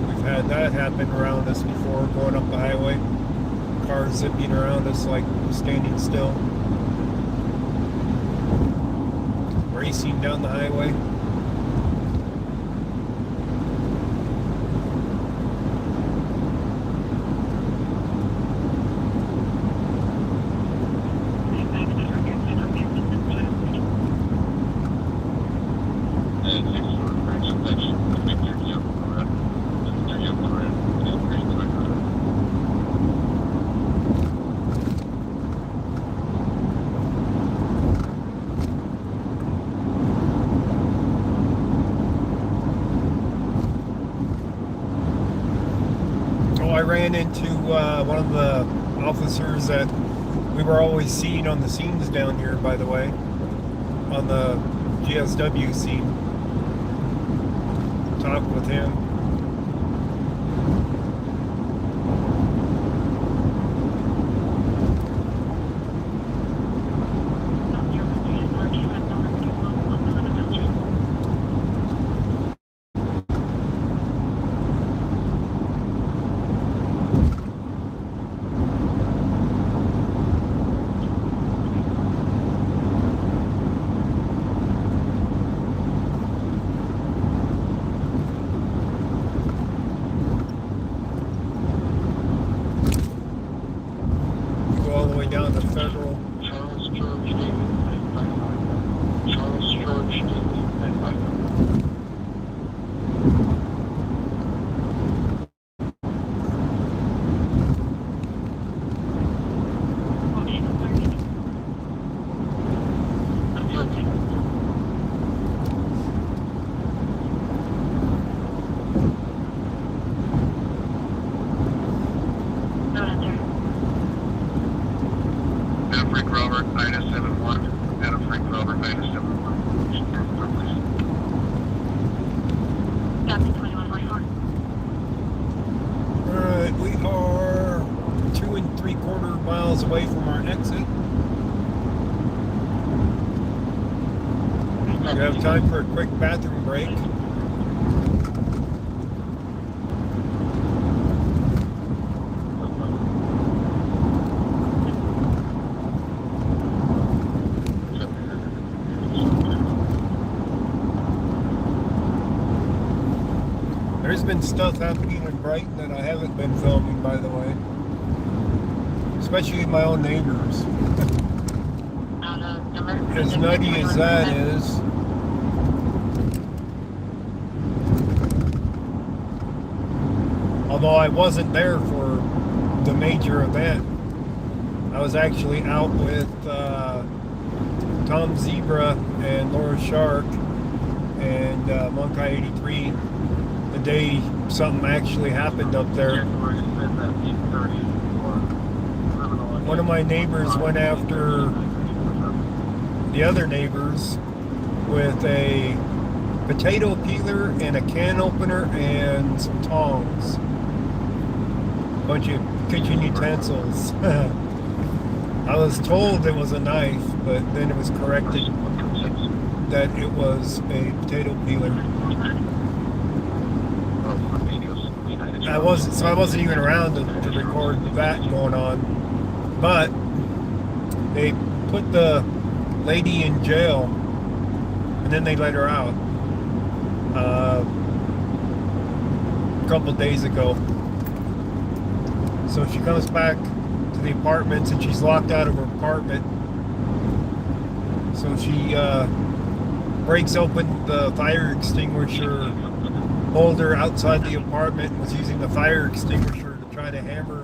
We've had that happen around us before, going up the highway. Cars zipping around us like standing still. Racing down the highway. I ran into one of the officers that we were always seeing on the scenes down here, by the way, on the GSW scene. Talked with him. All the way down to Federal. Charles George David, Charles George David, Frank Robert, Ida 71, Adam Frank Robert, Ida 71. Copy 2144. Alright, we are 2 3/4 miles away from our exit. We have time for a quick bathroom break. There's been stuff happening in Brighton that I haven't been filming, by the way. Especially my own neighbors. As nutty as that is. Although I wasn't there for the major event. I was actually out with Tom Zebra and Laura Shark and Monk I-83 the day something actually happened up there. One of my neighbors went after the other neighbors with a potato peeler and a can opener and some tongs. A bunch of kitchen utensils. I was told it was a knife, but then it was corrected that it was a potato peeler. I wasn't even around to record that going on. But they put the lady in jail and then they let her out a couple of days ago. So she comes back to the apartments, and she's locked out of her apartment. So she breaks open the fire extinguisher holder outside the apartment and was using the fire extinguisher to try to hammer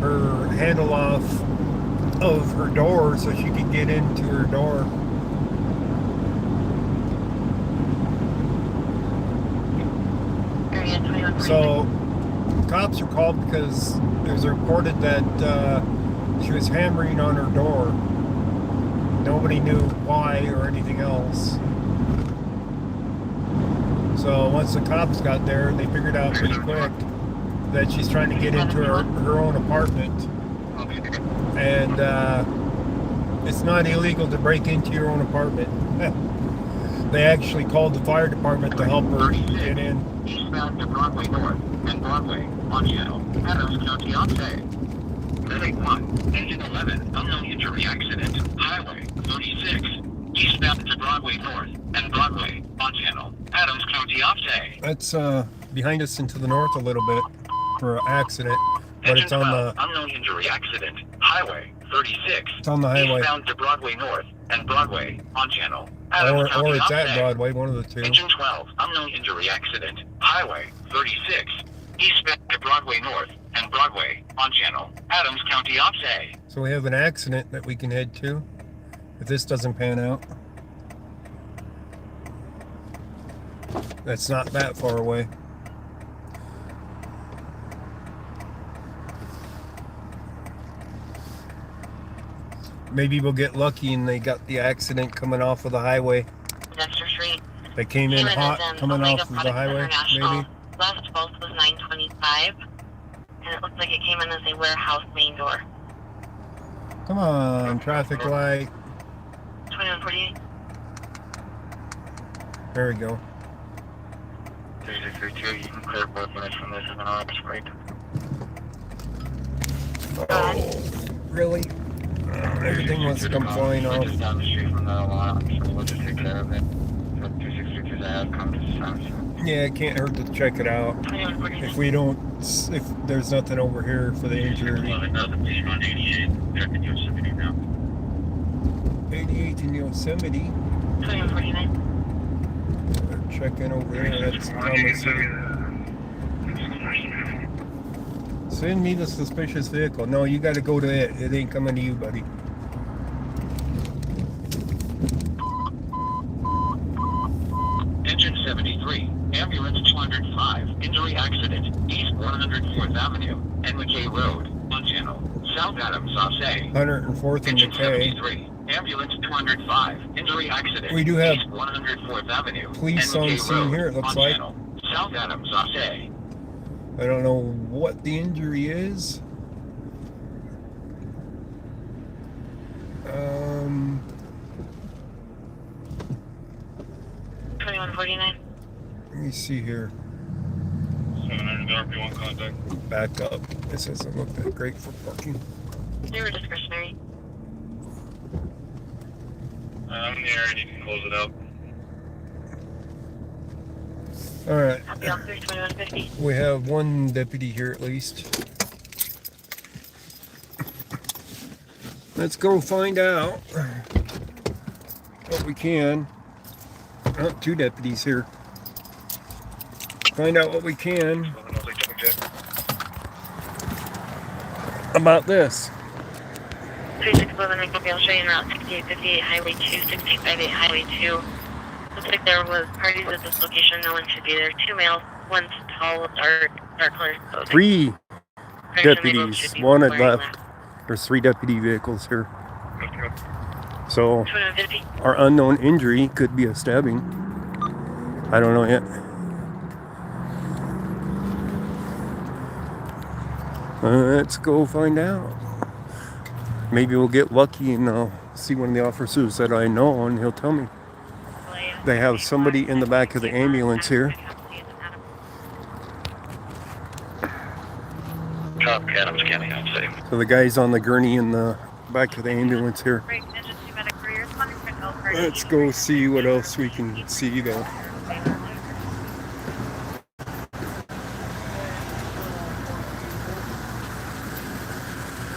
her handle off of her door so she could get into her door. Area 2149. So cops are called because it was reported that she was hammering on her door. Nobody knew why or anything else. So once the cops got there, they figured out pretty quick that she's trying to get into her own apartment. And it's not illegal to break into your own apartment. They actually called the fire department to help her get in. Eastbound to Broadway North and Broadway on channel Adams County Offsay. Medic 1, engine 11, unknown injury accident, Highway 36, eastbound to Broadway North and Broadway on channel Adams County Offsay. That's behind us and to the north a little bit for an accident, but Engine it's on 12, the unknown injury accident, Highway 36, it's on the highway, eastbound to Broadway North and Broadway on channel Adams County or it's at Offsay. Broadway, one of the two. Engine 12, unknown injury accident, Highway 36, eastbound to Broadway North and Broadway on channel Adams County Offsay. So we have an accident that we can head to if this doesn't pan out. That's not that far away. Maybe we'll get lucky and they got the accident coming off of the highway. Dexter Street. They came in hot coming Omega off of the Products highway, International. maybe. Last pulse was 925, and it looks like it came in as a warehouse main door. Come on, traffic light. 2148. There we go. 3632, you can clear both units from this as an ops break. Oh, really? Everything wants to come flying off. Just down the street from the lot, so we'll just take care of it. So 2662 is out, come to the south. Yeah, it can't hurt to check it out. 2149. If we don't, if there's nothing over here for the injury. 88, they're in Yosemite now. 88 in Yosemite. 2149. They're checking over there. That's Thomas City. Send me the suspicious vehicle. No, you got to go to it. It ain't coming to you, buddy. Engine 73, ambulance 205, injury accident, East 104th Avenue, and McKay Road, on channel, South Adams, Offsay. 104th and Engine McKay. 73, ambulance 205, injury accident, We do have East 104th Avenue, police and on McKay scene Road, here, it looks on like. channel, South Adams, Offsay. I don't know what the injury is. 2149. Let me see here. 700 RP1 contact. Back up. This doesn't look that great for parking. They were discretionary. I'm in the area and you can close it out. All right. Copy officer 2150. We have one deputy here at least. Let's go find out what we can. Oh, two deputies here. Find out what we can about this. 3611, copy. I'll show you en route 6858 Highway 2, 6858 Highway 2. Looks like there was parties at this location. No one should be there. Two males, one's tall, dark color clothing. Three Correction, deputies labels should be wanted wearing left. There's 3 deputy vehicles here. So 2150. our unknown injury could be a stabbing. I don't know yet. Let's go find out. Maybe we'll get lucky and I'll see one of the officers that I know and he'll tell me. They have somebody in the back of the ambulance here. Top Adams County, I'd say. So the guy's on the gurney in the back of the ambulance here. Let's go see what else we can see though.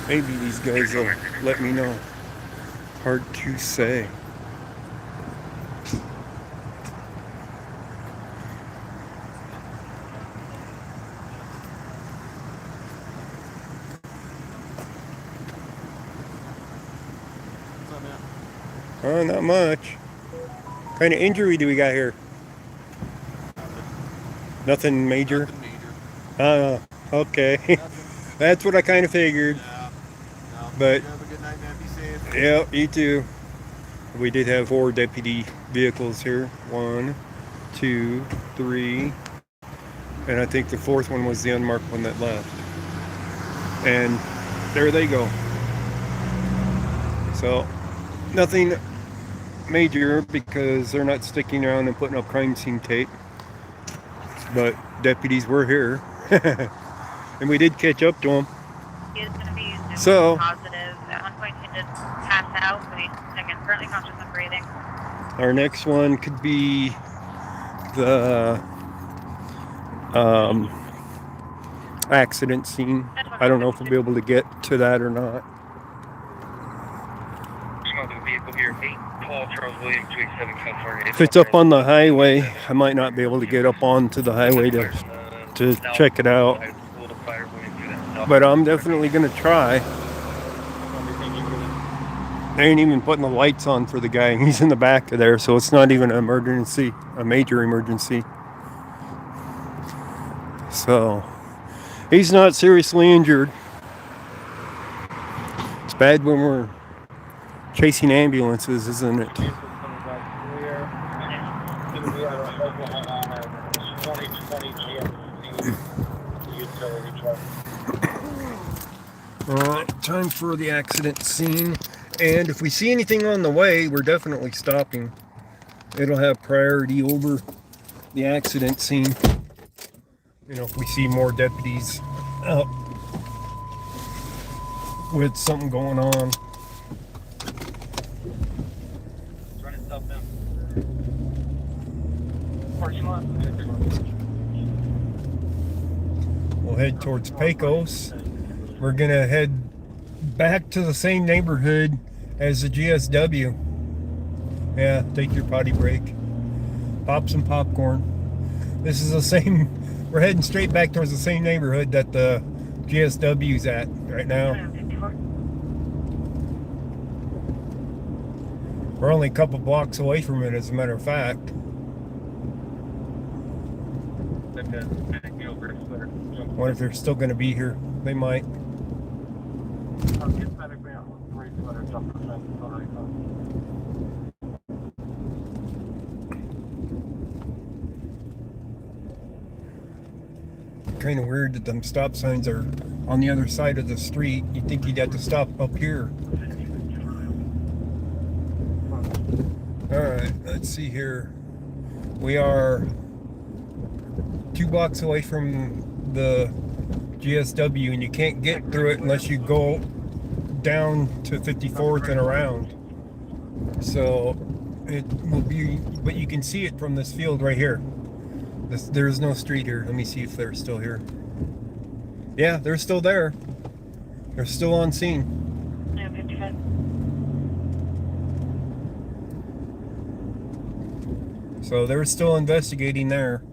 Maybe these guys will let me know. Hard to say. Oh, not much. What kind of injury do we got here? Nothing major? Oh, okay. That's what I kind of figured. But have a good night, man. Be safe. yeah, you too. We did have 4 deputy vehicles here. 1, 2, 3, and I think the 4th one was the unmarked one that left. And there they go. So nothing major because they're not sticking around and putting up crime scene tape. But deputies were here, and we did catch up to them. He is going to be So- positive. At one point, he did pass out, but he's again currently conscious and breathing. Our next one could be the accident scene. I don't know if we'll be able to get to that or not. Vehicle here, 8 Paul Charles Williams, 287 California. If it's up on the highway, I might not be able to get up onto the highway to check it out. But I'm definitely gonna try. They ain't even putting the lights on for the guy. He's in the back of there, so it's not even an emergency, a major emergency. So he's not seriously injured. It's bad when we're chasing ambulances, isn't it? Alright, time for the accident scene. And if we see anything on the way, we're definitely stopping. It'll have priority over the accident scene. You know, if we see more deputies out with something going on. Run itself down. Parking lot. We'll head towards Pecos. We're gonna head back to the same neighborhood as the GSW. Yeah, take your potty break. Pop some popcorn. This is the same, we're heading straight back towards the same neighborhood that the GSW's at right now. We're only a couple blocks away from it, as a matter of fact. What if they're still gonna be here? They might. Kind of weird that them stop signs are on the other side of the street. You'd think you'd have to stop up here. Alright, let's see here. We are 2 blocks away from the GSW, and you can't get through it unless you go down to 54th and around. So it will be, but you can see it from this field right here. There's no street here. Let me see if they're still here. Yeah, they're still there. They're still on scene. Yeah, 55. So they're still investigating there.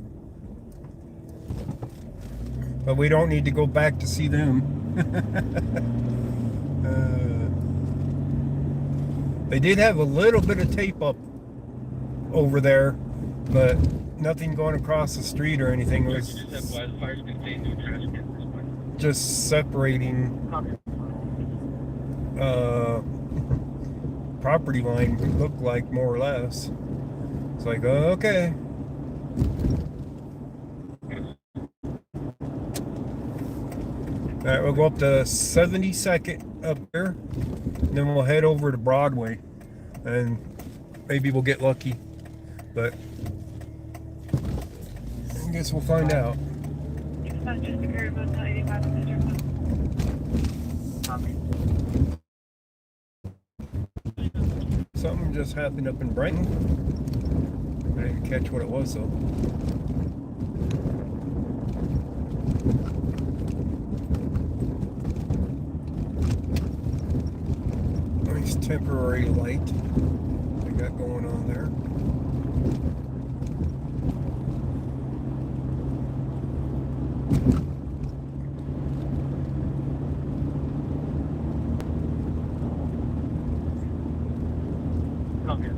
But we don't need to go back to see them. They did have a little bit of tape up over there, but nothing going across the street or anything. It was just separating property line, it looked like, more or less. It's like, oh, okay. Alright, we'll go up to 72nd up there, and then we'll head over to Broadway, and maybe we'll get lucky, but I guess we'll find out. Something just happened up in Brighton. I didn't catch what it was though. temporary light they got going on there. Copy it,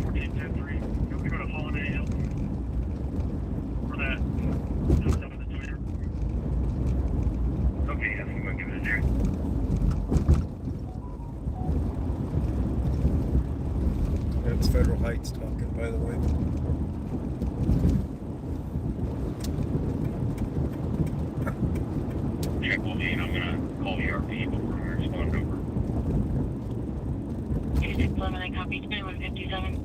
14-10-3. You want to go to Holiday Hill? For that, stuff with the Twitter. Okay, yes, I'm going to give it a check. That's Federal Heights talking, by the way. Check will be, and I'm going to call the RP before I respond over. 8611, copy 2157.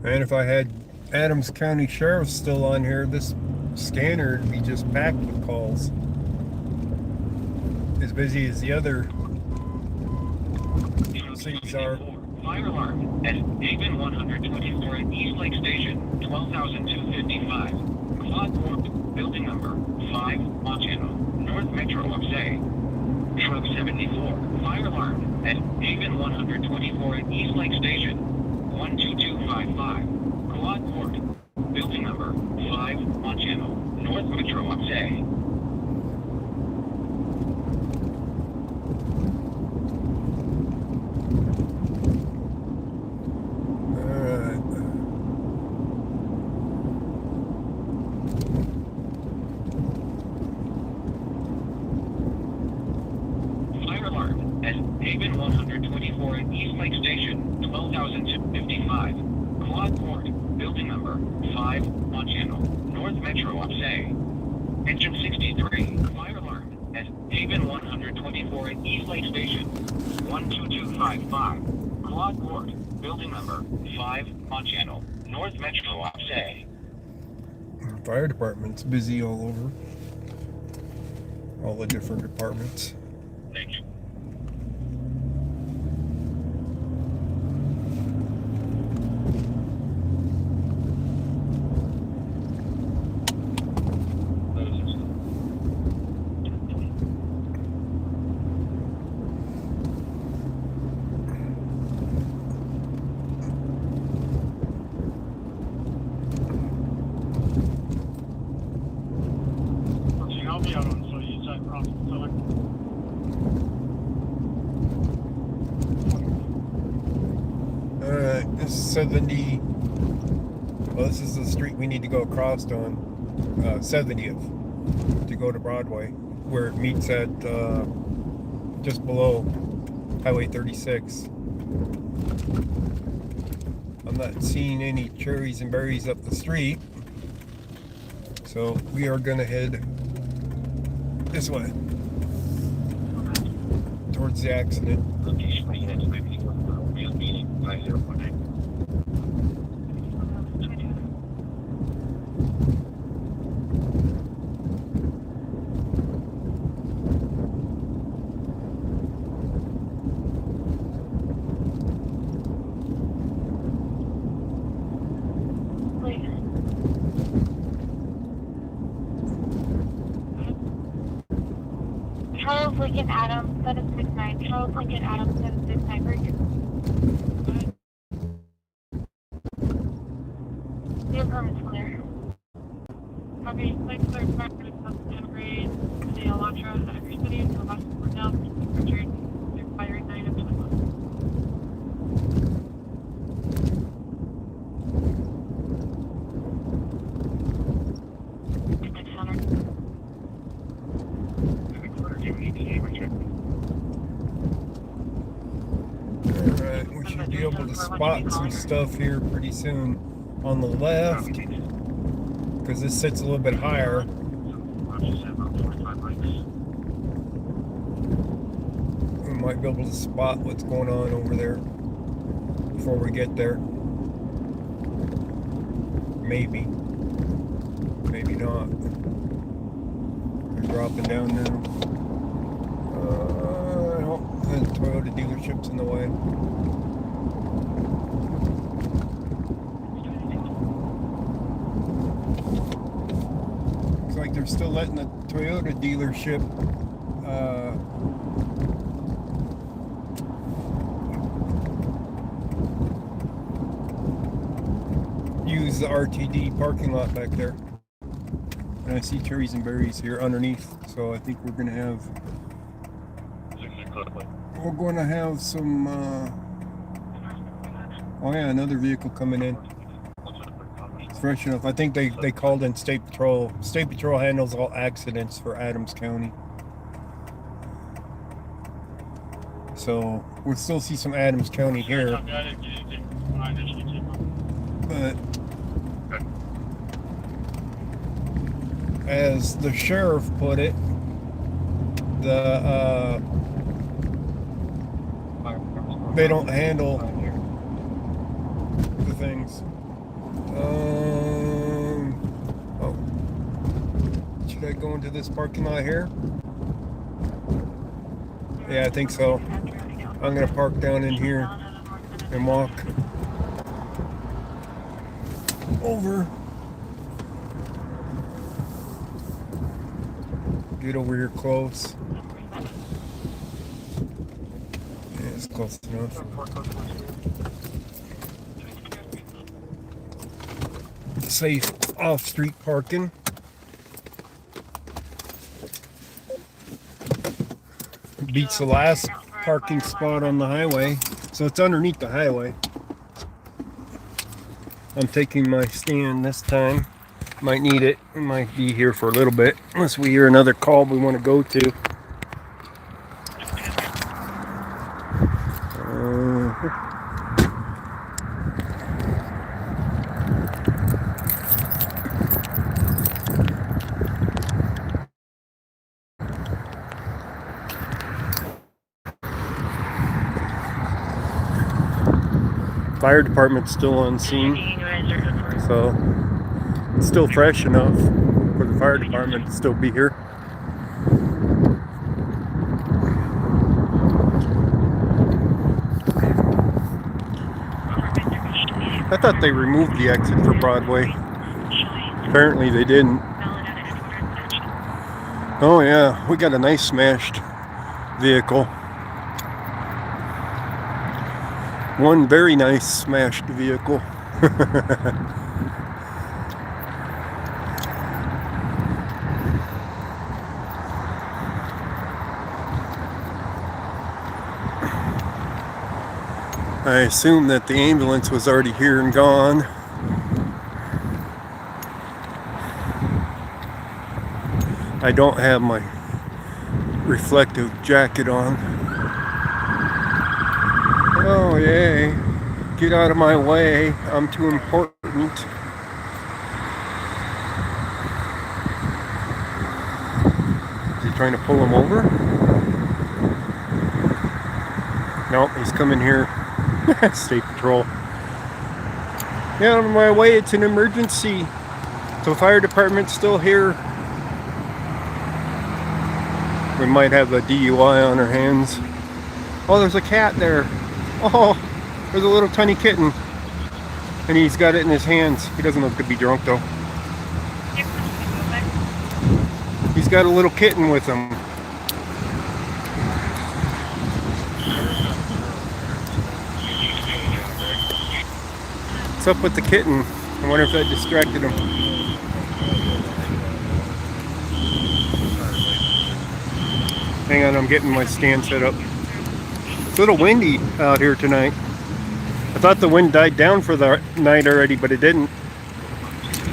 And if I had Adams County Sheriff still on here, this scanner would be just packed with calls. As busy as the other cities are. Fire alarm at Haven 124 at East Lake Station, 12,255. Quad Court, building number 5, on channel, North Metro Upsay. Truck 74, fire alarm at Haven 124 at East Lake Station, 12255. Quad Court, building number 5, on channel, North Metro Upsay. Fire alarm at Haven 124 at East Lake Station, 12,255. Quad Court, building number 5, on channel, North Metro Upsay. Engine 63, fire alarm at Haven 124 at East Lake Station, 12255. Quad Court, building number 5, on channel, North Metro Upsay. Fire department's busy all over. All the different departments. Thank you. I'll be out on, so you said crossing select. Alright, this is 70. Well, this is the street we need to go across on 70th to go to Broadway, where it meets at just below Highway 36. I'm not seeing any cherries and berries up the street, so we are gonna head this way towards the accident. Location ready, real meeting, 5019. Charles Lincoln Adams 769. Charles Lincoln Adams 769. Bridge. The permit's clear. Copy, like clear practice of the grade, the Elantra, at every city until last report down, Richard, expiring 9 of 21. Alright, we should be able to spot some stuff here pretty soon on the left, because this sits a little bit higher. We might be able to spot what's going on over there before we get there. Maybe. Maybe not. They're dropping down now. The Toyota dealership's in the way. Looks like there's still letting the Toyota dealership use the RTD parking lot back there. And I see cherries and berries here underneath, so I think we're gonna have some oh yeah, another vehicle coming in. It's fresh enough. I think they called in State Patrol. State Patrol handles all accidents for Adams County. So we'll still see some Adams County here. But as the sheriff put it, they don't handle the things. Oh, should I go into this parking lot here? Yeah, I think so. I'm gonna park down in here and walk over. Get over here close. Yeah, it's close enough. Safe off-street parking. Beats the last parking spot on the highway. So it's underneath the highway. I'm taking my stand this time. Might need it. We might be here for a little bit unless we hear another call we want to go to. Fire department's still on scene, so it's still fresh enough for the fire department to still be here. I thought they removed the exit for Broadway. Apparently they didn't. Oh yeah, we got a nice smashed vehicle. One very nice smashed vehicle. I assume that the ambulance was already here and gone. I don't have my reflective jacket on. Oh yay, get out of my way, I'm too important. Is he trying to pull him over? Nope, he's coming here. State Patrol. Get out of my way, it's an emergency. So fire department's still here. We might have a DUI on our hands. Oh, there's a cat there. Oh, there's a little tiny kitten. And he's got it in his hands. He doesn't look to be drunk though. He's got a little kitten with him. What's up with the kitten? I wonder if that distracted him. Hang on, I'm getting my stand set up. It's a little windy out here tonight. I thought the wind died down for the night already, but it didn't.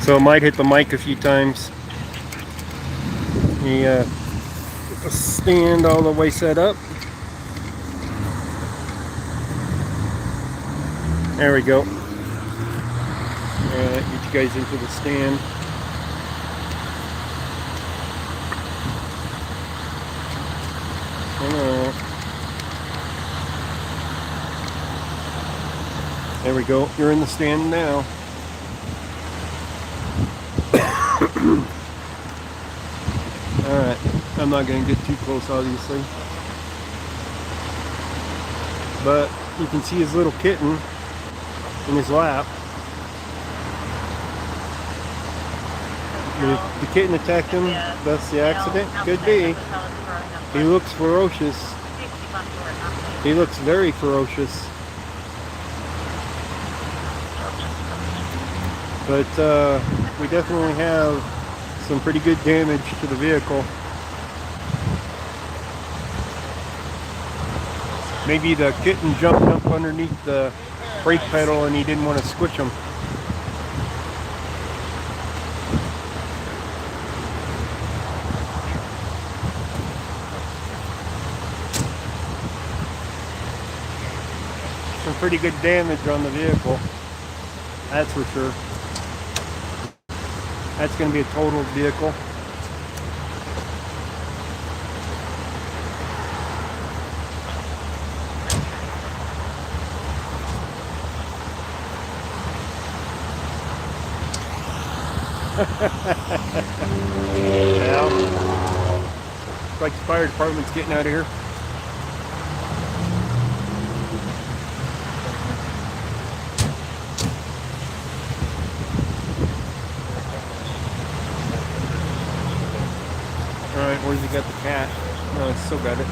So it might hit the mic a few times. The stand all the way set up. There we go. Get you guys into the stand. Hello. There we go. You're in the stand now. Alright. I'm not going to get too close, obviously. But you can see his little kitten in his lap. The kitten attacked him, thus the accident? Could be. He looks ferocious. He looks very ferocious. But we definitely have some pretty good damage to the vehicle. Maybe the kitten jumped up underneath the brake pedal and he didn't want to squish him. Some pretty good damage on the vehicle, that's for sure. That's going to be a totaled vehicle. Yeah. Looks like the fire department's getting out of here. Alright, where's he got the cat? No, it's still got it.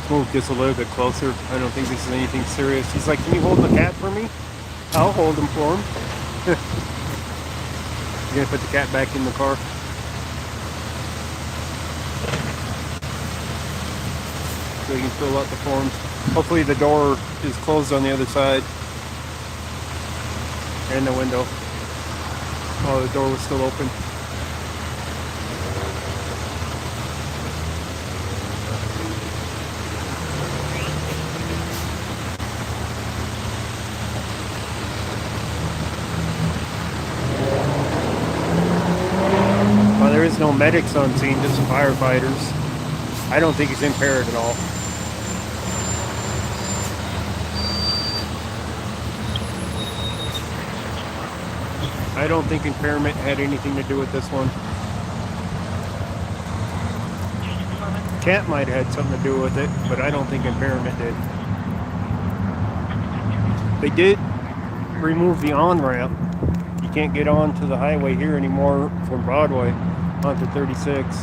Move just a little bit closer. I don't think this is anything serious. He's like, can you hold the cat for me? I'll hold him for him. You're gonna put the cat back in the car. So you can fill out the forms. Hopefully the door is closed on the other side. And the window. Oh, the door was still open. Well, there is no medics on scene, just firefighters. I don't think he's impaired at all. I don't think impairment had anything to do with this one. Cat might have had something to do with it, but I don't think impairment did. They did remove the on-ramp. You can't get onto the highway here anymore from Broadway onto 36.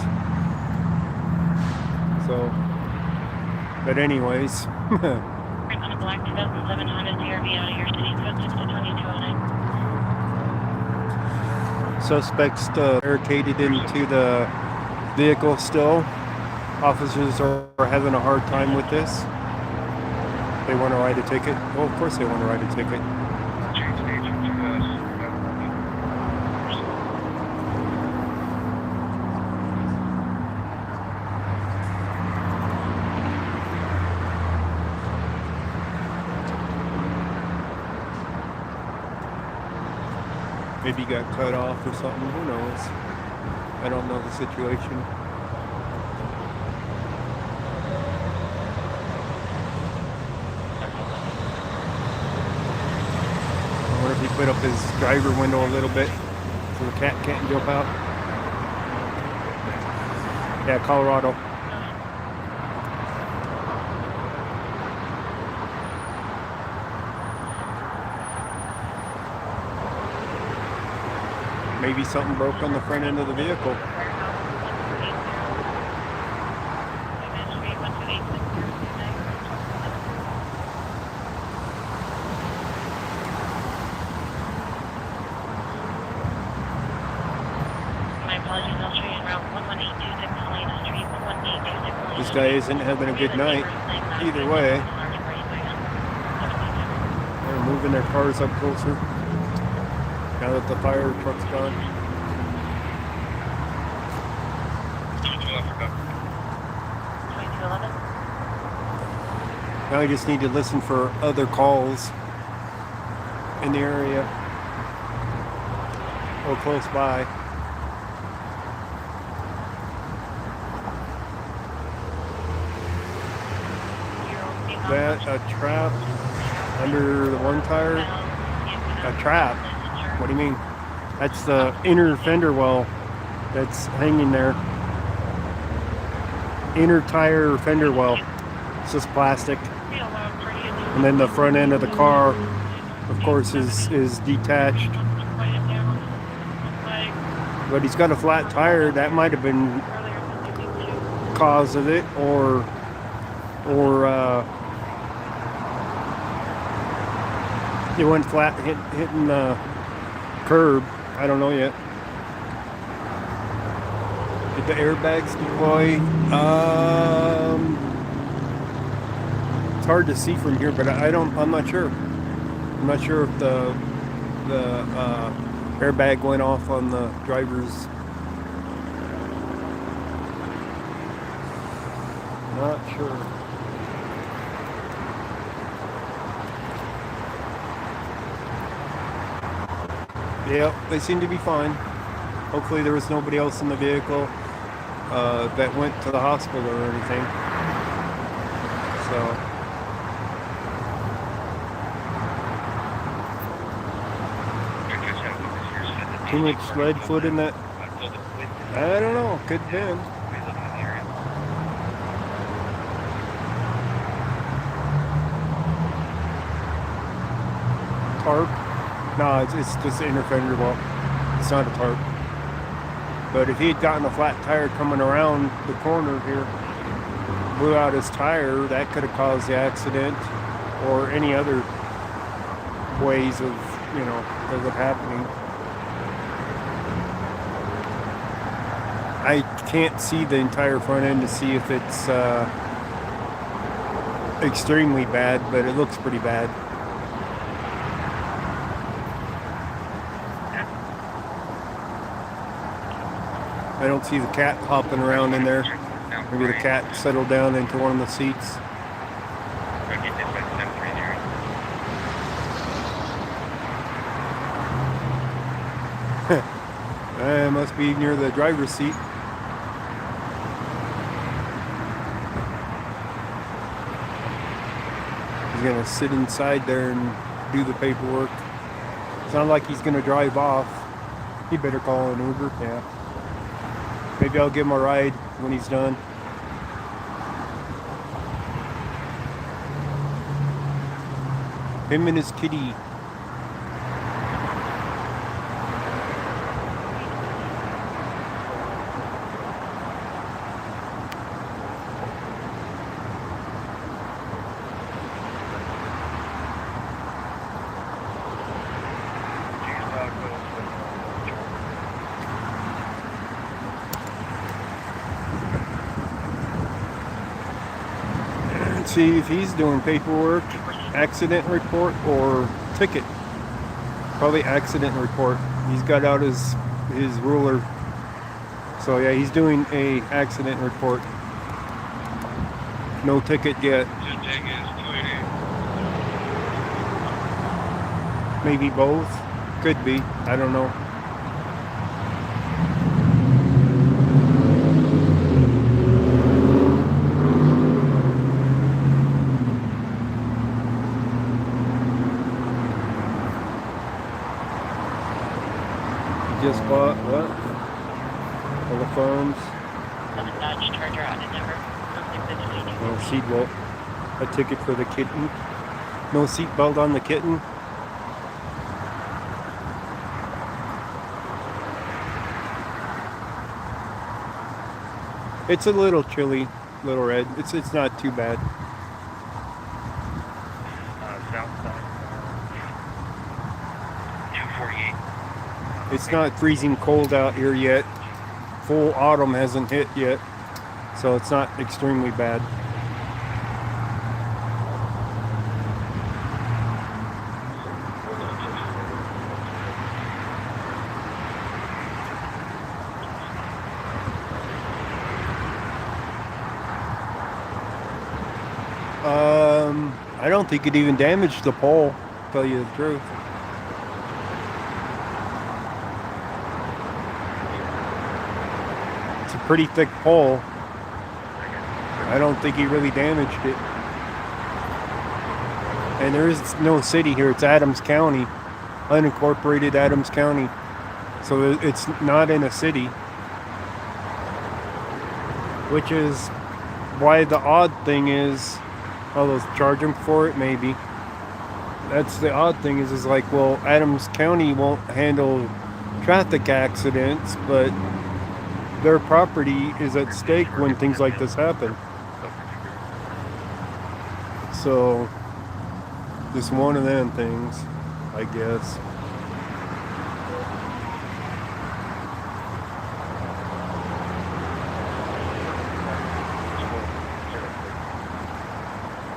So, but anyways. On a black 2007 Honda CR-V out of your city code 62209. Suspects barricaded into the vehicle still. Officers are having a hard time with this. They want to write a ticket. Well, of course they want to write a ticket. Maybe he got cut off or something. Who knows? I don't know the situation. I wonder if he put up his driver window a little bit so the cat can't jump out. Yeah, Colorado. Maybe something broke on the front end of the vehicle. My apologies, I'll show you in route 11826 Helena Street, 11826 This guy isn't having a good night. Either way, they're moving their cars up closer. Now that the fire truck's gone. Now I just need to listen for other calls in the area or close by. That a trap under the one tire? A trap? What do you mean? That's the inner fender well that's hanging there. inner tire fender well. It's just plastic. And then the front end of the car, of course, is detached. But he's got a flat tire. That might have been cause of it, or it went flat hitting the curb. I don't know yet. Did the airbags deploy? It's hard to see from here, but I'm not sure. I'm not sure if the airbag went off on the driver's. Not sure. Yeah, they seem to be fine. Hopefully there was nobody else in the vehicle that went to the hospital or anything. So. Too much lead foot in that? I don't know. Could have been. Tarp? No, it's just an inner fender well. It's not a tarp. But if he had gotten a flat tire coming around the corner here, blew out his tire, that could have caused the accident, or any other ways of it happening. I can't see the entire front end to see if it's extremely bad, but it looks pretty bad. I don't see the cat hopping around in there. Maybe the cat settled down into one of the seats. It must be near the driver's seat. He's gonna sit inside there and do the paperwork. It's not like he's gonna drive off. He better call an Uber. Yeah. Maybe I'll give him a ride when he's done. Him and his kitty. See if he's doing paperwork, accident report, or ticket. Probably accident report. He's got out his ruler. So yeah, he's doing a accident report. No ticket yet. Maybe both. Could be. I don't know. Just bought what? All the phones. A Dodge Charger out of Denver. No seatbelt. A ticket for the kitten. No seatbelt on the kitten. It's a little chilly, Little Red. It's not too bad. South side. 248. It's not freezing cold out here yet. Full autumn hasn't hit yet, so it's not extremely bad. I don't think it even damaged the pole, to tell you the truth. It's a pretty thick pole. I don't think he really damaged it. And there is no city here. It's Adams County, unincorporated Adams County. So it's not in a city, which is why the odd thing is, oh, they'll charge them for it, maybe. That's the odd thing is like, well, Adams County won't handle traffic accidents, but their property is at stake when things like this happen. So, just one of them things, I guess.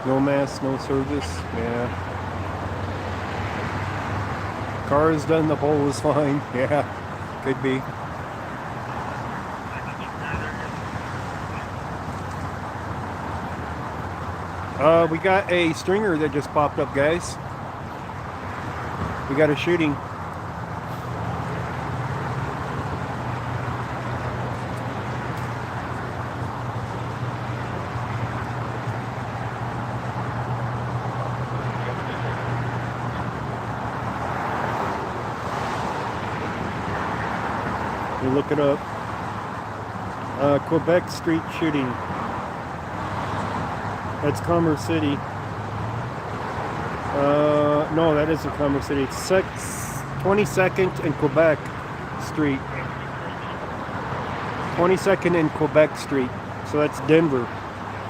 No mask, no service. Yeah. Car is done, the hole is fine. Yeah, could be. We got a stringer that just popped up, guys. We got a shooting. You look it up. Quebec Street shooting. That's Commerce City. No, that isn't Commerce City. It's 22nd and Quebec Street. 22nd and Quebec Street. So that's Denver.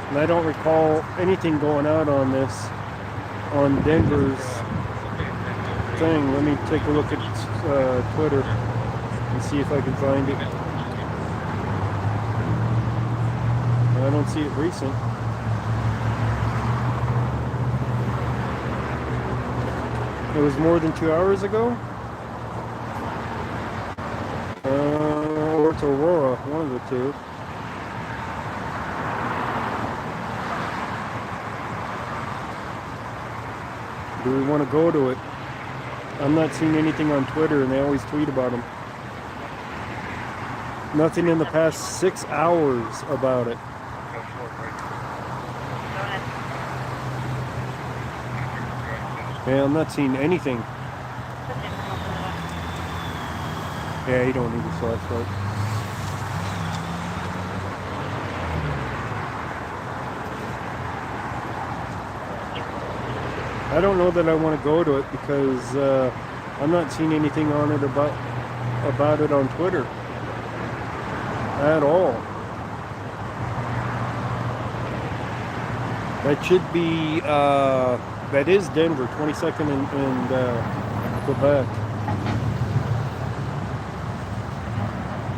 And I don't recall anything going out on this, on Denver's thing. Let me take a look at Twitter and see if I can find it. I don't see it recent. It was more than 2 hours ago? Or it's Aurora, one of the two. Do we want to go to it? I'm not seeing anything on Twitter, and they always tweet about them. Nothing in the past 6 hours about it. Yeah, I'm not seeing anything. Yeah, you don't need a flashlight. I don't know that I want to go to it because I'm not seeing anything on it about it on Twitter at all. That should be that is Denver, 22nd and Quebec.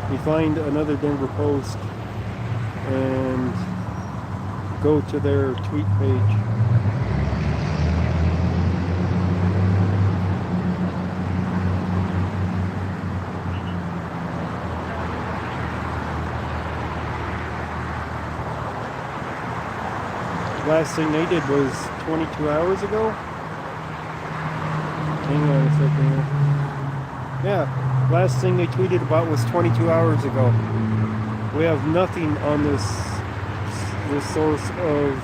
You find another Denver post and go to their tweet page. Last thing they did was 22 hours ago. Hang on a second here. Yeah, last thing they tweeted about was 22 hours ago. We have nothing on this source of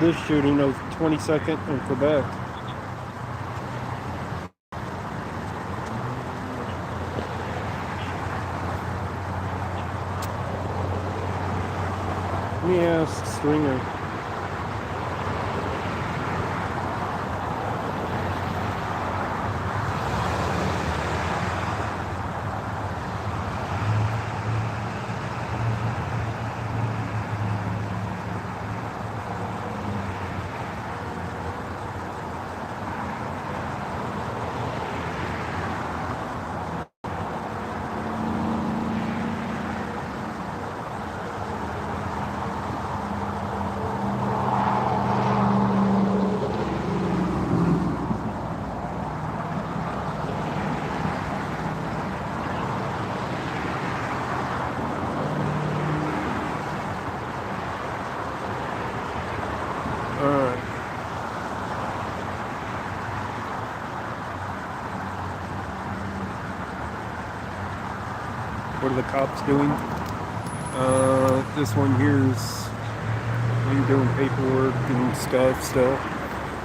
this shooting of 22nd and Quebec. Let me ask Stringer. What are the cops doing? This one here's doing paperwork and stuff still.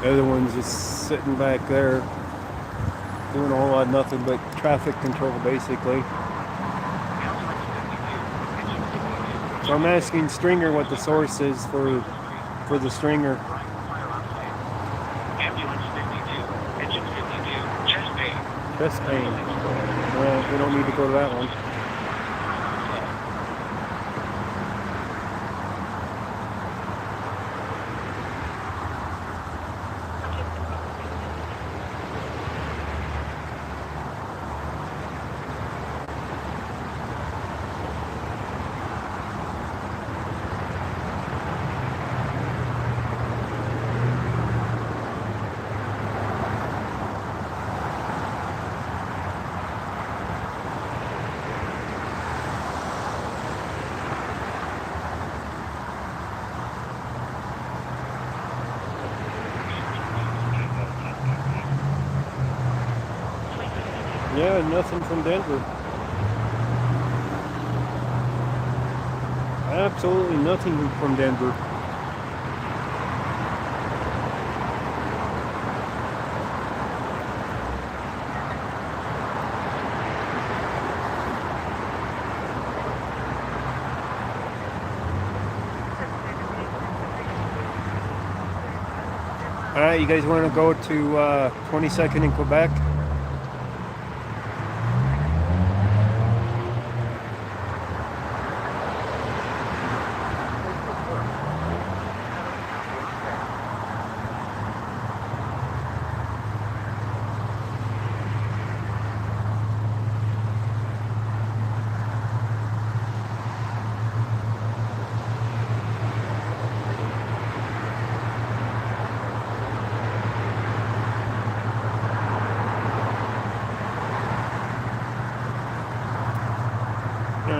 The other one's just sitting back there doing a whole lot of nothing but traffic control basically. So I'm asking Stringer what the source is for the Stringer. Ambulance 52, engine 52, chest pain. Chest pain. Well, we don't need to go to that one. Yeah, nothing from Denver. Absolutely nothing from Denver. Alright, you guys want to go to 22nd in Quebec?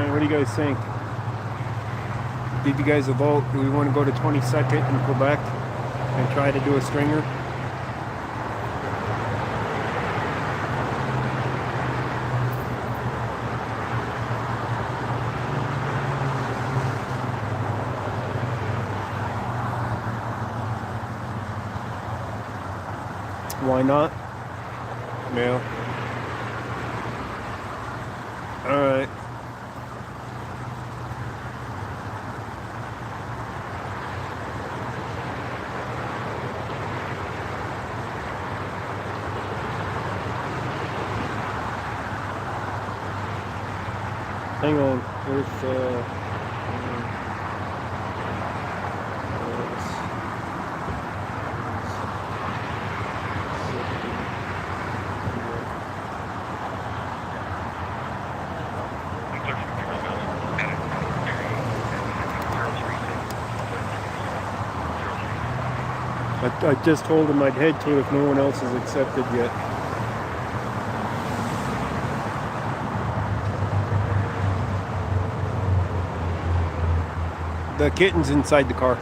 What do you guys think? Give you guys a vote. Do we want to go to 22nd in Quebec and try to do a Stringer? Why not? Yeah. Alright. Hang on, there's I just told him I'd head to it if no one else has accepted yet. The kitten's inside the car.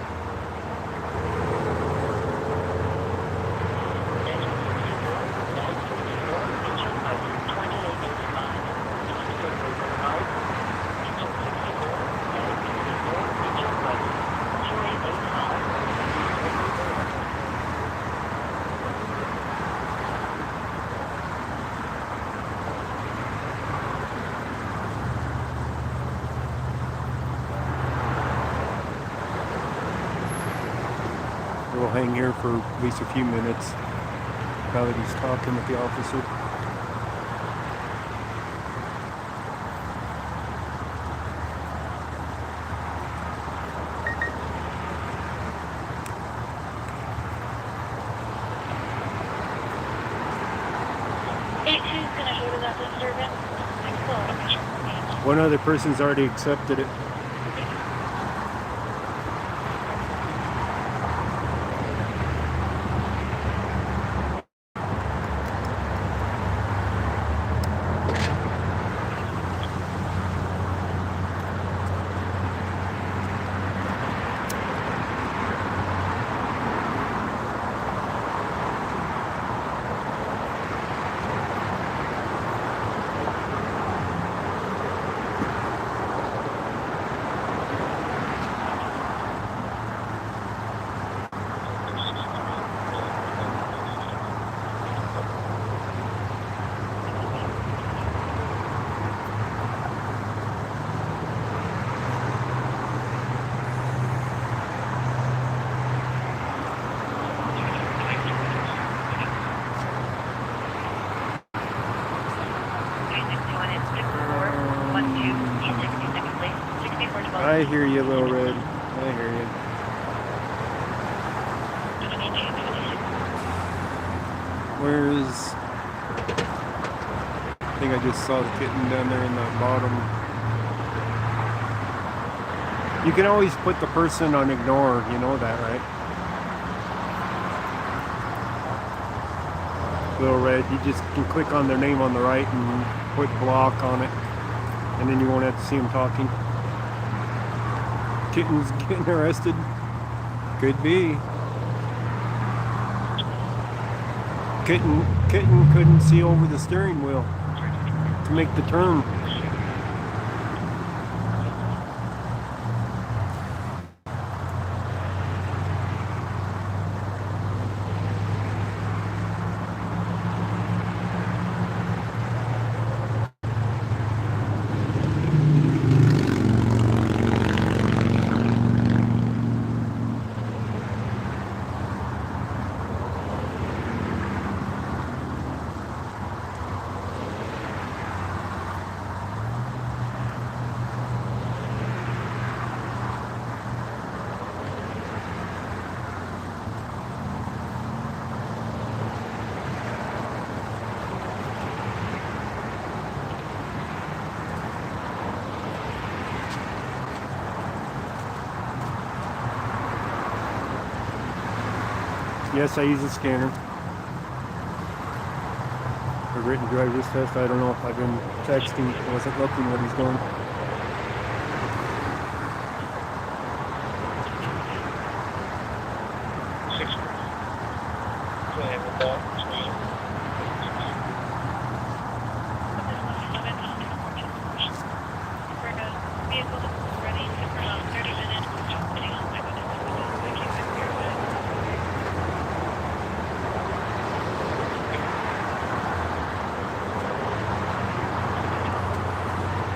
We'll hang here for at least a few minutes now that he's talking with the officer. A2's gonna go to that disturbance. One other person's already accepted it. I hear you, Little Red. I hear you. 2226. Where's... I think I just saw the kitten down there in the bottom. You can always put the person on ignore, you know that, right? Little Red, you just can click on their name on the right and put block on it, and then you won't have to see them talking. Kitten's getting arrested. Could be. Kitten couldn't see over the steering wheel to make the turn. Yes, I use a scanner. For written driver's test, I don't know if I've been texting. I wasn't looking what he's doing.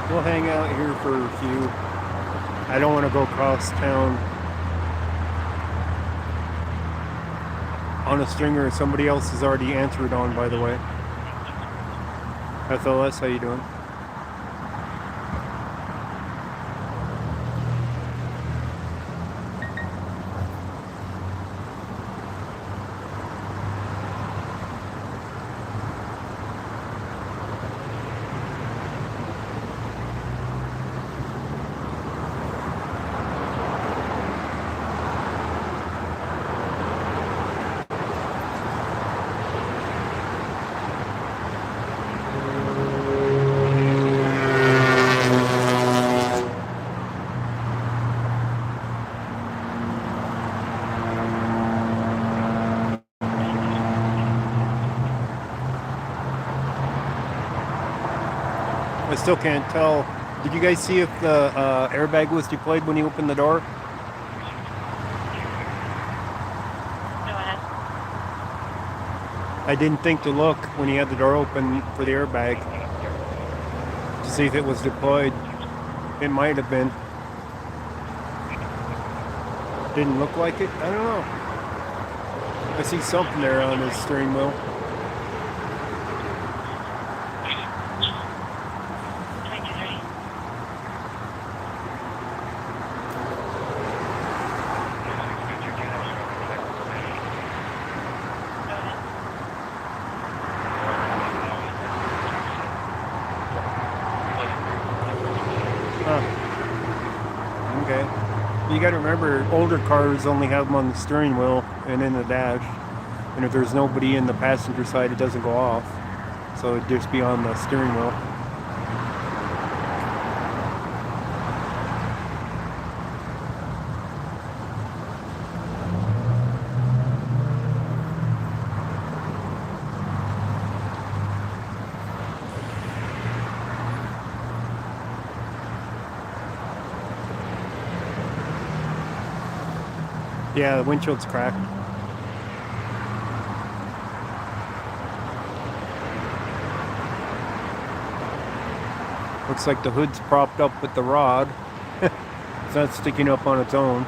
We'll hang out here for a few. I don't want to go across town on a stringer somebody else has already answered on, by the way. FLS, how you doing? I still can't tell. Did you guys see if the airbag was deployed when you opened the door? Go ahead. I didn't think to look when he had the door open for the airbag to see if it was deployed. It might have been. Didn't look like it. I don't know. I see something there on his steering wheel. 2230. Go ahead. Huh. Okay. You got to remember, older cars only have them on the steering wheel and in the dash. And if there's nobody in the passenger side, it doesn't go off. So it'd just be on the steering wheel. Yeah, the windshield's cracked. Looks like the hood's propped up with the rod. It's not sticking up on its own.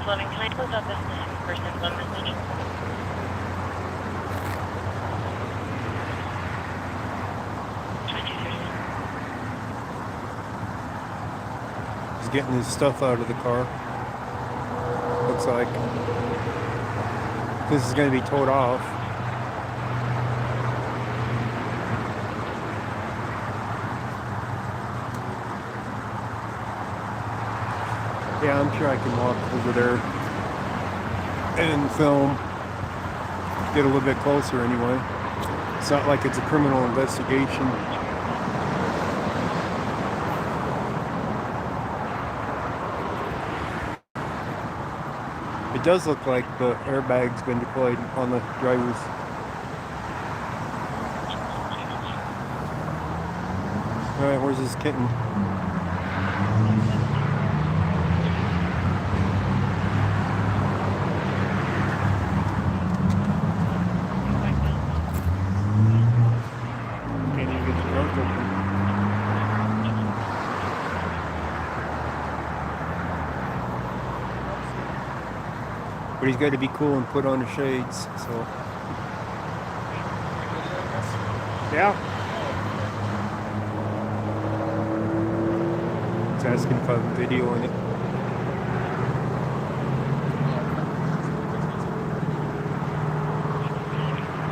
Can I close out this missing person one message? He's getting his stuff out of the car. Looks like this is going to be towed off. Yeah, I'm sure I can walk over there and film. Get a little bit closer anyway. It's not like it's a criminal investigation. It does look like the airbag's been deployed on the drivers. Alright, where's this kitten? Can't even get the trunk open. But he's got to be cool and put on the shades, so. Yeah. It's asking if I'm videoing it.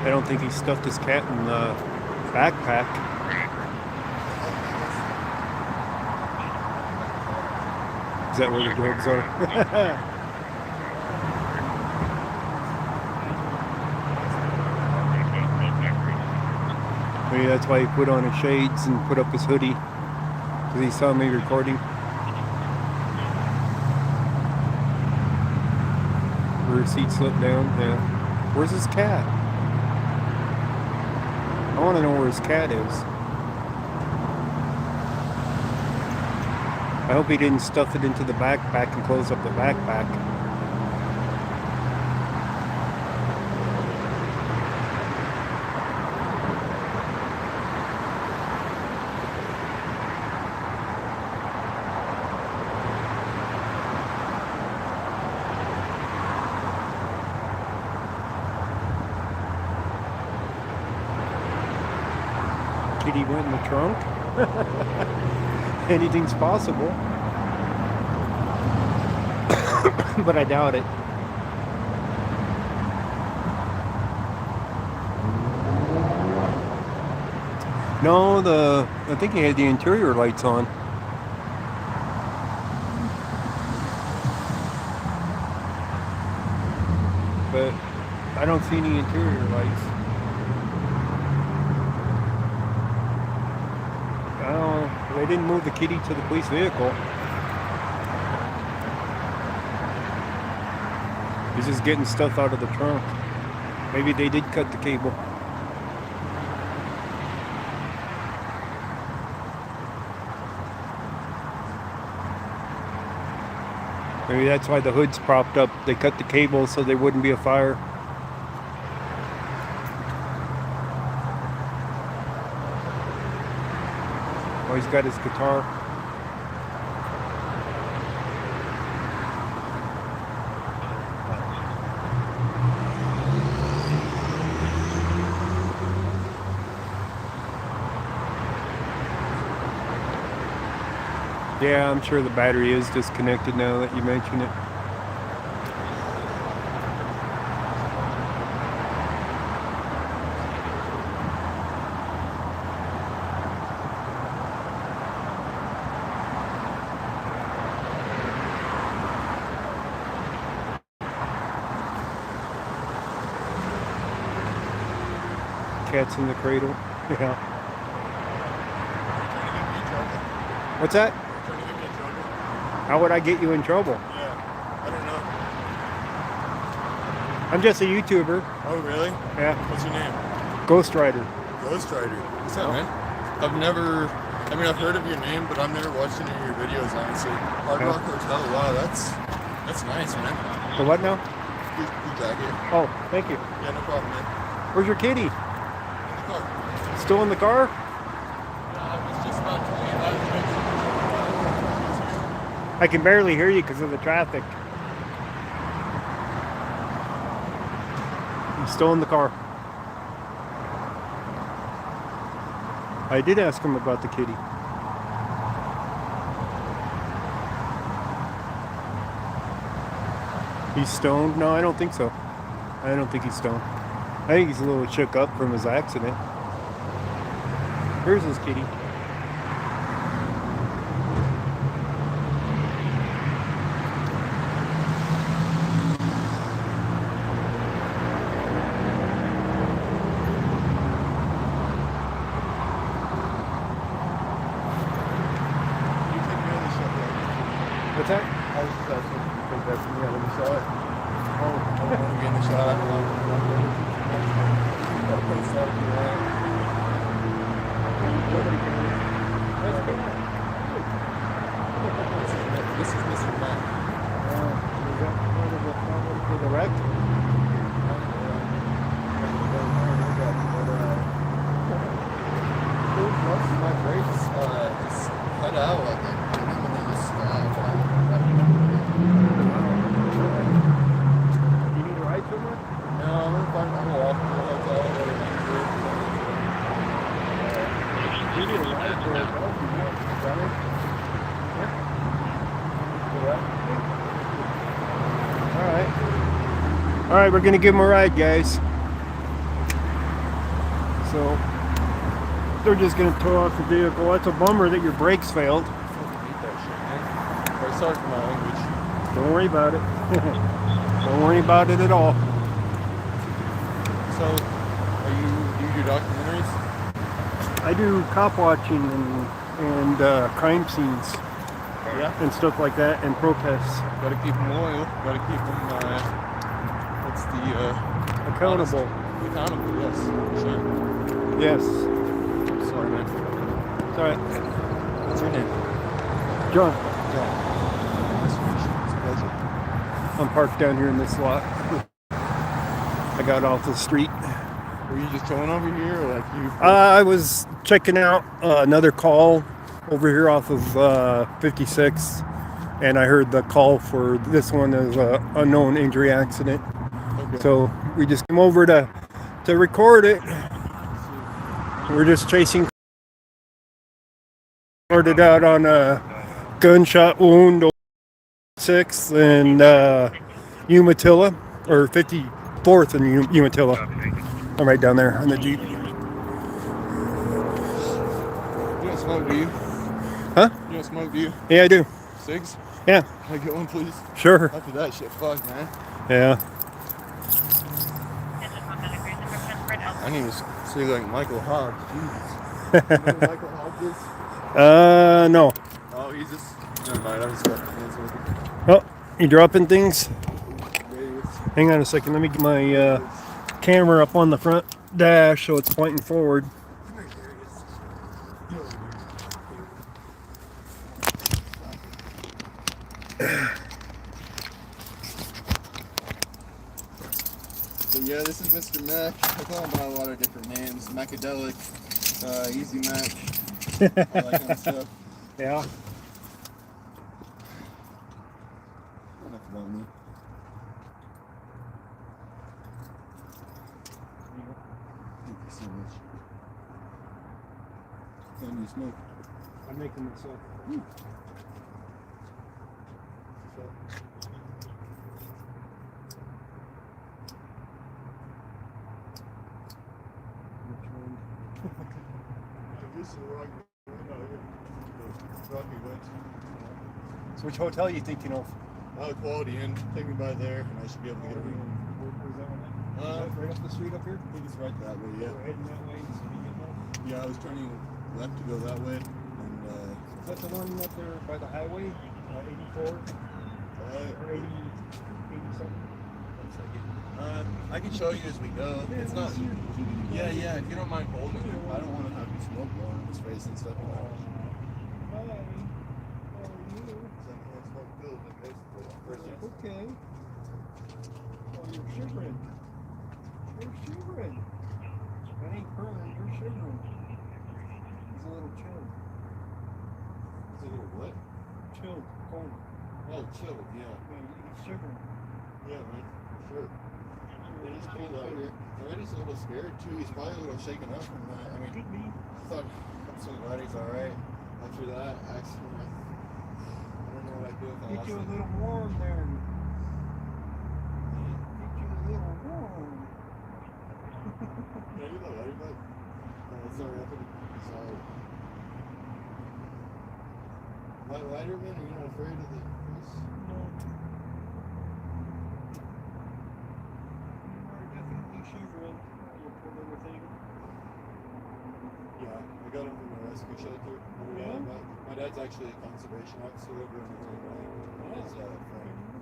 I don't think he stuffed his cat in the backpack. Is that where the drugs are? Maybe that's why he put on his shades and put up his hoodie, because he saw me recording. Rear seat slipped down, yeah. Where's his cat? I want to know where his cat is. I hope he didn't stuff it into the backpack and close up the backpack. Kitty went in the trunk? Anything's possible. But I doubt it. No, I think he had the interior lights on. But I don't see any interior lights. They didn't move the kitty to the police vehicle. He's just getting stuff out of the trunk. Maybe they did cut the cable. Maybe that's why the hood's propped up. They cut the cable so there wouldn't be a fire. Oh, he's got his guitar. Yeah, I'm sure the battery is disconnected now that you mention it. Cat's in the cradle. Yeah. What's that? How would I get you in trouble? Yeah, I don't know. I'm just a YouTuber. Oh, really? Yeah. What's your name? Ghost Rider. Ghost Rider. What's up, man? I've heard of your name, but I've never watched any of your videos, honestly. Hard Rock Hotel, wow, that's nice, man. The what now? Good jacket. Oh, thank you. Yeah, no problem, man. Where's your kitty? In the car. Still in the car? I was just about to leave. I can barely hear you because of the traffic. He's still in the car. I did ask him about the kitty. He's stoned? No, I don't think so. I don't think he's stoned. I think he's a little shook up from his accident. Here's his kitty. You take me on the show, right? What's that? I was just asking if you take that from me. I never saw it. Oh, I want to get in the shot. Gotta put a shot in your hand. This is Mr. Mac. is that part of the problem for the wreck? Most of my brakes is cut out, I think. And then they just You need a ride somewhere? no, I'm gonna walk to the hotel. You need a ride for a golf, you want, brother? All right, we're gonna give him a ride, guys. So they're just gonna tow off the vehicle. That's a bummer that your brakes failed. I hate that shit, man. Or sorry for my language. Don't worry about it. Don't worry about it at all. So, do you do documentaries? I do cop watching and crime scenes Yeah. and stuff like that, and protests. Gotta keep them loyal. Gotta keep them, what's the, Accountable. accountable, yes. Sure. Yes. Sorry, man. It's all right. What's your name? John, Nice to meet you. It's a pleasure. I'm parked down here in this lot. I got off the street. Were you just chilling over here, or like you? I was checking out another call over here off of 56, and I heard the call for this one as a unknown injury accident. Okay. So we just came over to record it. We're just chasing. Started out on a gunshot wound, 6th and Umatilla, or 54th and Umatilla. I'm right down there on the Jeep. You don't smoke, do you? Huh? You don't smoke, do you? Yeah, I do. Cigs? Yeah, Can I get one, please? sure. After that shit, fuck, man. Yeah. I need to say like Michael Hobbs. Jesus. You know who Michael Hobbs is? No. Oh, he's just. Never mind. I'm just fucking dancing with him. Oh, you dropping things? Vegas. Hang on a second. Let me get my camera up on the front dash so it's pointing forward. Come here, Vegas. Get over here. So yeah, this is Mr. Mac. I call him by a lot of different names. Macadelic, Easy Mac, all that kind of stuff. Yeah. Enough about me. Thank you so much. Don't you smoke? I'm making myself. So which hotel are you thinking of? Quality Inn. Take me by there, and I should be able to get a room. Where's that one at? Right up the street up here? I think it's right that way, yeah. We're heading that way so we get home. Yeah, I was turning left to go that way, and Is that the one up there by the highway? 84 or 80 something? I can show you as we go. It's not. Yeah, if you don't mind holding it, I don't want to have you smoke blowing in his face and stuff. Okay. Oh, you're shivering. You're shivering. That ain't burning, you're shivering. He's a little chilled. Is it a what? Chilled, cold. Oh, chilled, yeah. He's shivering. Yeah, man, for sure. It's cold out here. Already's a little scared too. He's probably a little shaken up from that. I mean, I thought I'm so glad he's alright. After that accident, I don't know what I'd do if I Get lost you a him. little warm there. Yeah, you know, everybody. Sorry, I think. Sorry. Lighterman, are you not afraid of the police? Yeah, I got him from the rescue shelter. Yeah? My dad's actually a conservation officer over in the town. His friend.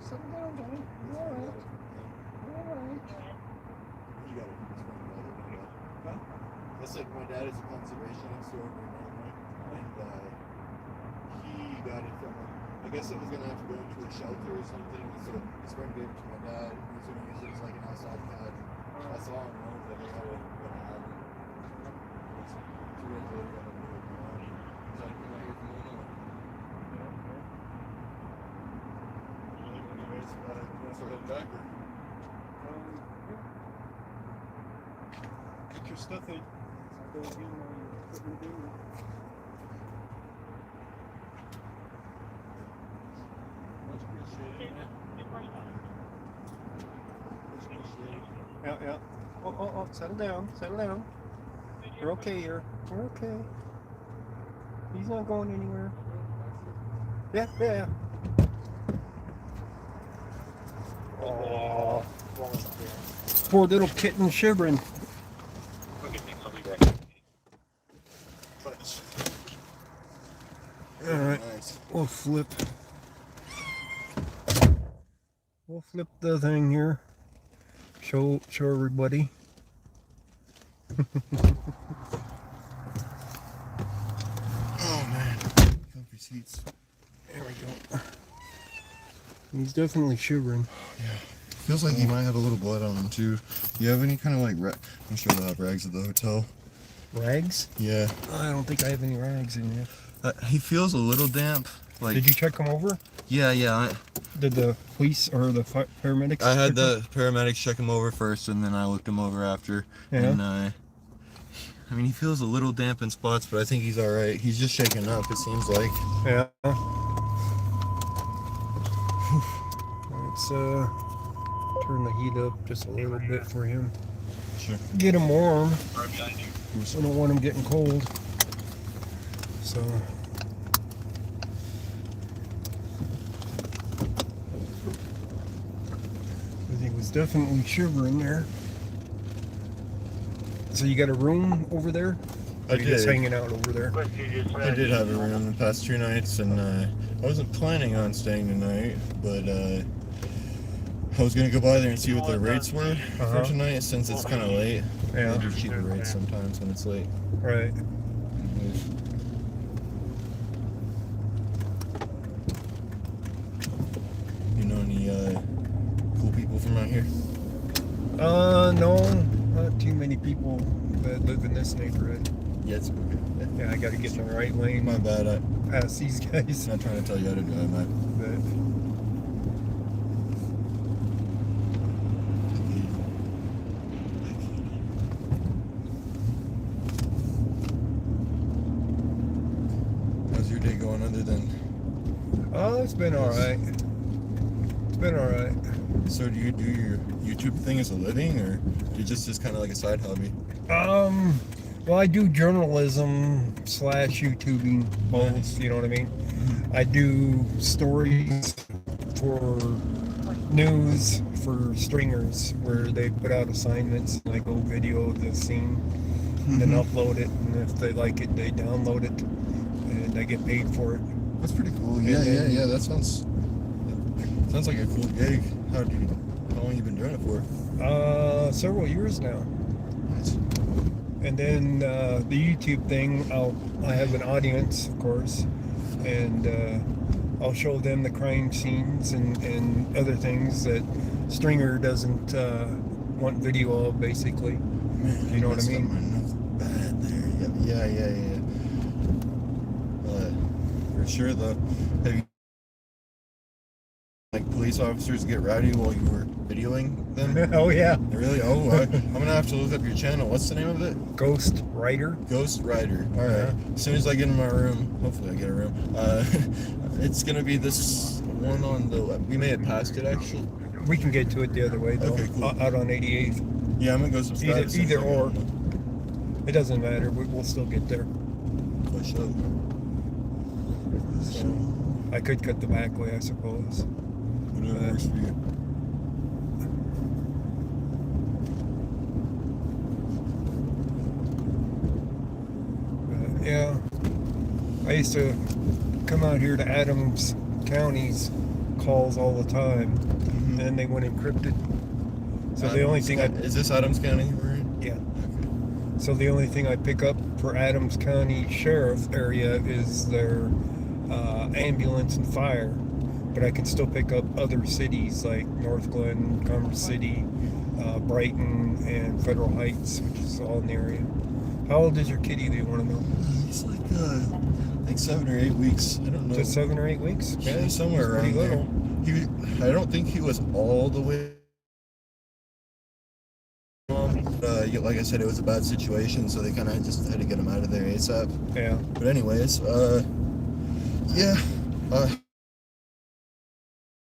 Settle down, Johnny. You're all right. You're all right. You got it from his friend, brother. Huh? I said my dad is a conservation officer over in Illinois, and he got it from him. I guess it was gonna have to go into a shelter or something, so his friend gave it to my dad. He was gonna use it as like an outside pad. I saw him and I was like, I gotta have it. 2 days later, I got him to it. He's like, "Come out here from Illinois." Anyways, you want to start heading back or? Get your stuff in. Go again while you're putting it in. Much appreciated. Much appreciated. Yeah, yeah. Oh, settle down, settle down. We're okay here. We're okay. He's not going anywhere. Yeah. Oh, poor little kitten shivering. All right, Nice. we'll flip the thing here. Show everybody. Oh man, comfy seats. There we go. He's definitely shivering. Feels like he might have a little blood on him too. You have any kind of like I'm sure they'll have rags at the hotel. Rags? Yeah. I don't think I have any rags in here. He feels a little damp. Like Did you check him over? yeah. Did the police or the paramedics? I had check him? the paramedics check him over first, and then I looked him over after. Yeah. And I mean, he feels a little damp in spots, but I think he's all right. He's just shaking up. It seems like. Yeah. Let's turn the heat up just a little bit for him. Sure. Get him warm. I don't want him getting cold. So. He was definitely shivering there. So you got a room over there? I Or you just did. hanging out over there? I did have a room the past 2 nights, and I wasn't planning on staying tonight, but I was gonna go by there and see what the rates were Uh-huh. for tonight, since it's kind of late. Yeah. They do cheaper rates sometimes when it's late. Right. You know any cool people from out here? No, not too many people that live in this neighborhood. Yeah, it's okay. Yeah, I gotta get in the right lane My bad. I'm past these guys. not trying to tell you how to drive, man. But How's your day going other than... it's been alright. It's been alright. So do you do your YouTube thing as a living, or you just kind of like a side hobby? Well, I do journalism / YouTubing, both, you know what I mean? I do stories for news for stringers where they put out assignments and I go video the scene and then upload it, and if they like it, they download it and I get paid for it. That's pretty cool. And then- Yeah. That sounds like a cool gig. How long you been doing it for? Several years now. Nice. And then the YouTube thing, I have an audience, of course, and I'll show them the crime scenes and other things that Stringer doesn't want video of, basically. Man, You know what I messed up mean? my nose bad there. Yeah. For sure, though. Have you like police officers get rowdy while you were videoing them? Oh yeah, Really? Oh, I'm gonna have to look up your channel. What's the name of it? Ghost Rider. Ghost Rider. All right. Yeah. As soon as I get in my room, hopefully I get a room. It's gonna be this one on the left. We may have passed it actually. We can get to it the other way though. Okay, cool. Out on 88th. Yeah, I'm gonna go subscribe. Either or. It doesn't matter. We'll still get there. For sure. So I could cut the back way, I suppose. Whatever works for you. Yeah, I used to come out here to Adams County's calls all the time, and then they went encrypted. So the only thing is this Adams County we're in? Yeah. So the only thing I pick up for Adams County Sheriff area is their ambulance and fire, but I can still pick up other cities like North Glen, Commerce City, Brighton, and Federal Heights, which is all in the area. How old is your kitty? Do you want to know? He's like, I think 7 or 8 weeks. I don't know. Just 7 or 8 weeks? Yeah, somewhere He's pretty around there. little. I don't think he was all the way. Like I said, it was a bad situation, so they kind of just had to get him out of there ASAP. Yeah. But anyways, yeah,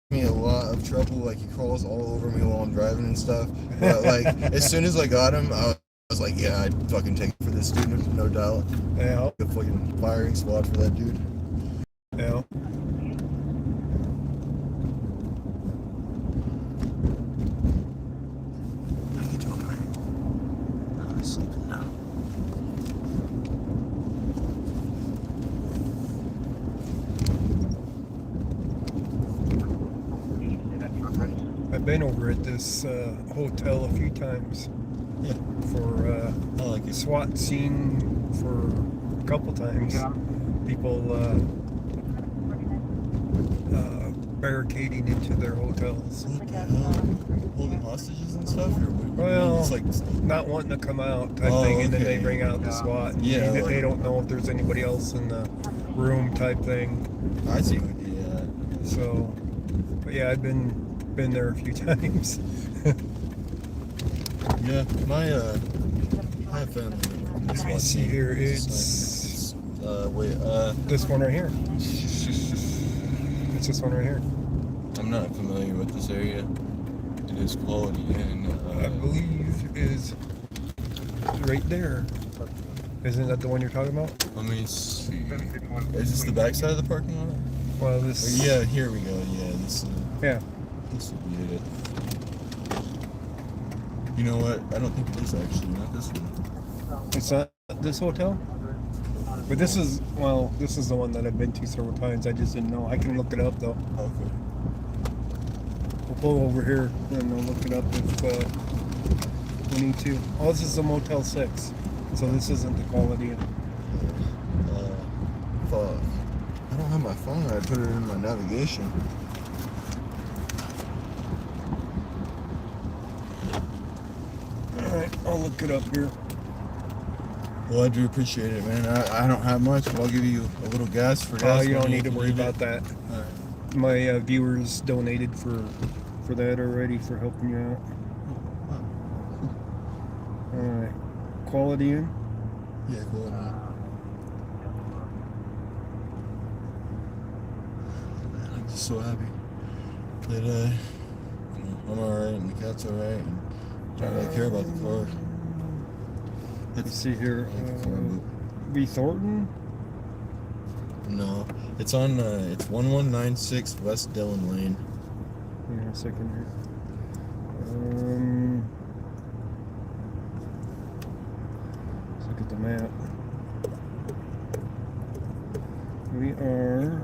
me a lot of trouble. Like he crawls all over me while I'm driving and stuff. But like as soon as I got him, I was like, yeah, I'd fucking take it for this dude, no doubt. Yeah. The fucking firing squad for that dude. Yeah. How you doing, man? I'm sleeping now. I've been over at this hotel a few times. Yeah. For I like it. SWAT scene for a couple times. People barricading into their hotels. What the hell? Holding hostages and stuff? Or what? Well, It's like, not wanting to come out type Oh, thing, and then they okay. bring out the SWAT. Yeah, They like- don't know if there's anybody else in the room type thing. I see. Yeah. So, but yeah, I've been there a few times. Yeah, my I have family member in this Let me SWAT see team. here. It's It's wait, this one right here. It's this one right here. I'm not familiar with this area. It is Quality Inn. I believe is right there. Isn't that the one you're talking about? Let me see. Is this the backside of the parking lot? Well, this. Yeah, here we go. Yeah, this Yeah. this will be it. You know what? I don't think it is actually. Not this one. It's not this hotel. But this is the one that I've been to several times. I just didn't know. I can look it up though. Okay. We'll pull over here and we'll look it up if we need to. Oh, this is a Motel 6. So this isn't the Quality Inn. Fuck. I don't have my phone. I put it in my navigation. Alright, I'll look it up here. Well, I do appreciate it, man. I don't have much, but I'll give you a little gas for gas. Oh, you don't money need to if you worry need it. about that. Alright. My viewers donated for that already for helping you out. Alright. Quality Inn? Yeah, cool. Man, I'm just so happy that you know, I'm alright and the cat's alright and I don't really care about the car. Let's see here. I like the car, B. Thornton? but no, it's on. It's 1196 West Dillon Lane. Hang on a second here. Let's look at the map. We are.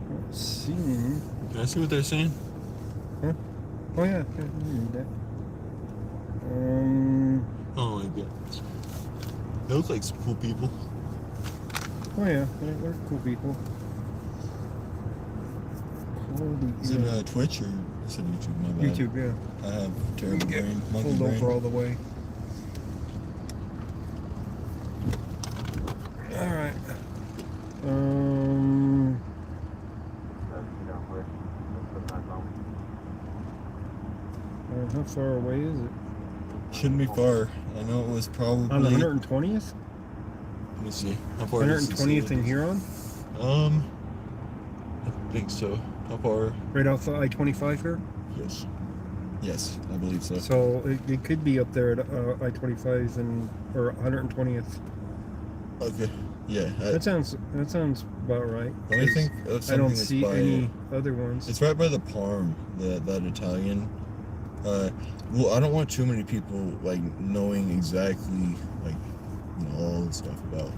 Let's see. Can I see what they're saying? Huh? Oh yeah, I read that. Oh my god. They look like some cool people. Oh yeah, they're cool people. Is it Twitch or is it YouTube? My bad. YouTube, yeah. I have terrible Get brain. Monkey pulled brain. over all the way. All right. How far away is it? Shouldn't be far. I know it was probably On the 120th? Let me see. How far is this 120th in city? Huron? I think so. How far? Right off the I-25 here. Yes. Yes, I believe so. So it could be up there at I-25 and or 120th. Okay. Yeah. That sounds about right. Let me 'cause think of I something don't that's see by, any other ones. It's right by the Parm, that Italian. Well, I don't want too many people like knowing exactly like all the stuff about.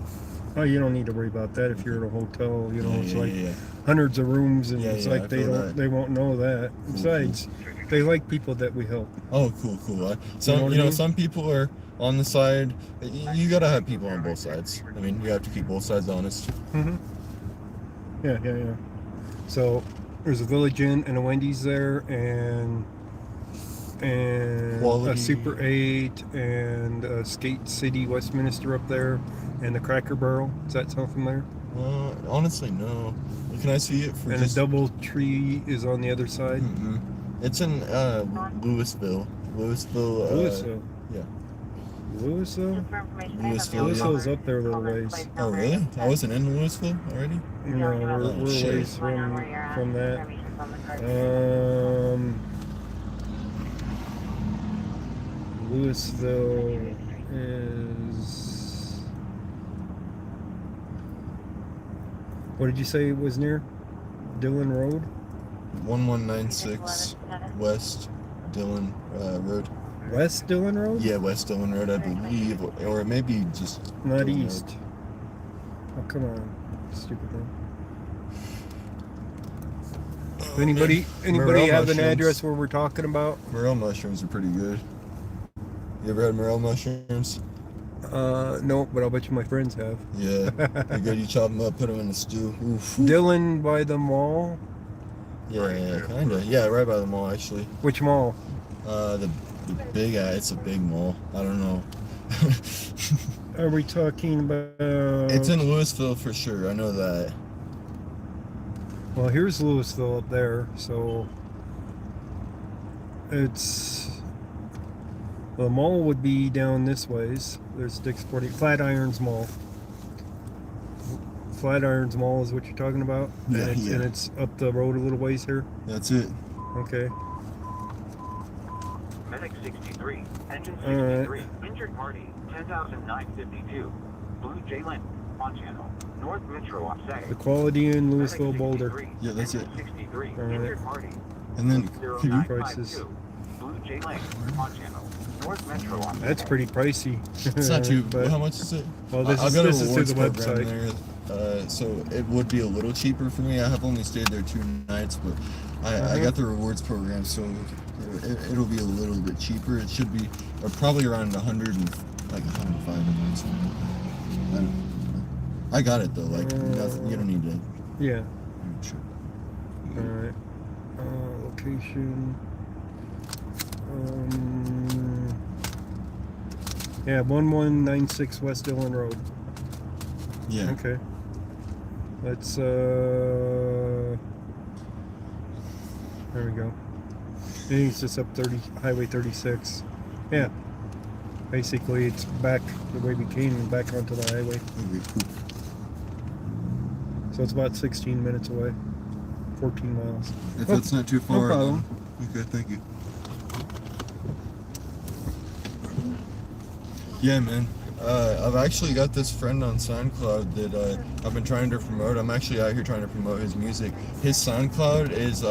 Oh, you don't need to worry about that if you're at a hotel. You know, Yeah, it's yeah, like yeah. hundreds of rooms, and Yeah, it's yeah, like I they feel don't, that. they won't know that. Besides, they like people that we help. Oh, cool. You know Some what I mean? some people are on the side. You gotta have people on both sides. I mean, you have to keep both sides honest. Mm-hmm. Yeah. So there's a Village Inn and a Wendy's there, and Quality. a Super 8 and a Skate City Westminster up there, and the Cracker Barrel. Does that sound familiar? Honestly, no. Can I see it for And just? a Double Tree is on the other side. Mm-mm. It's in Louisville. Louisville. Yeah. Louisville? Just for information, Louisville, Louisville's up there a little ways. Oh, really? I wasn't in Louisville already. You know, we're shit. ways from that. Louisville is. What did you say it was near? Dillon Road? 1196 West Dillon Road. West Dillon Road? Yeah, West Dillon Road, I believe, or maybe just Not Dillon east. Road. Oh, come on. Stupid thing. Anybody Morel have an mushrooms. address where we're talking about? Morel mushrooms are pretty good. You ever had morel mushrooms? No, but I'll bet you my friends have. Yeah, they're good. You chop them up, put them in a stew. Oof. Dillon by the mall? Yeah, kinda. Yeah, right by the mall actually. Which mall? The big it's a big mall. I don't know. Are we talking about... It's in Louisville for sure. I know that. Well, here's Louisville up there, so it's the mall would be down this ways. There's Dick's Sporting Flatirons Mall. Flatirons Mall is what you're talking about? Yeah, And it's up the road a little ways here. That's it. Okay. Medic 63, engine All right. 63, injured party 10,952, Blue J Lane, on channel, North Metro Opsay. The Quality Inn, Louisville, Medic Boulder. 63, Yeah, that's engine it. 63, All right. injured party And then could you? Prices. 0952, Blue J Lane, on channel, North Metro Opsay. That's pretty pricey. It's not too. But, How much is it? well, this I've is, got this a is through rewards the program website. there, so it would be a little cheaper for me. I have only stayed there 2 nights, but I got the rewards program, so it'll be a little bit cheaper. It should be probably around 100 and like 105 a month. I got it though. Like nothing, you don't need to. Yeah. Sure. Alright. Location. Yeah, 1196 West Dillon Road. Yeah. Okay. Let's there we go. I think it's just up Highway 36. Yeah. Basically it's back the way we came, back onto the highway. Okay, cool. So it's about 16 minutes away. 14 miles. If that's not too far. problem. Okay, thank you. Yeah, man. I've actually got this friend on SoundCloud that I've been trying to promote. I'm actually out here trying to promote his music. His SoundCloud is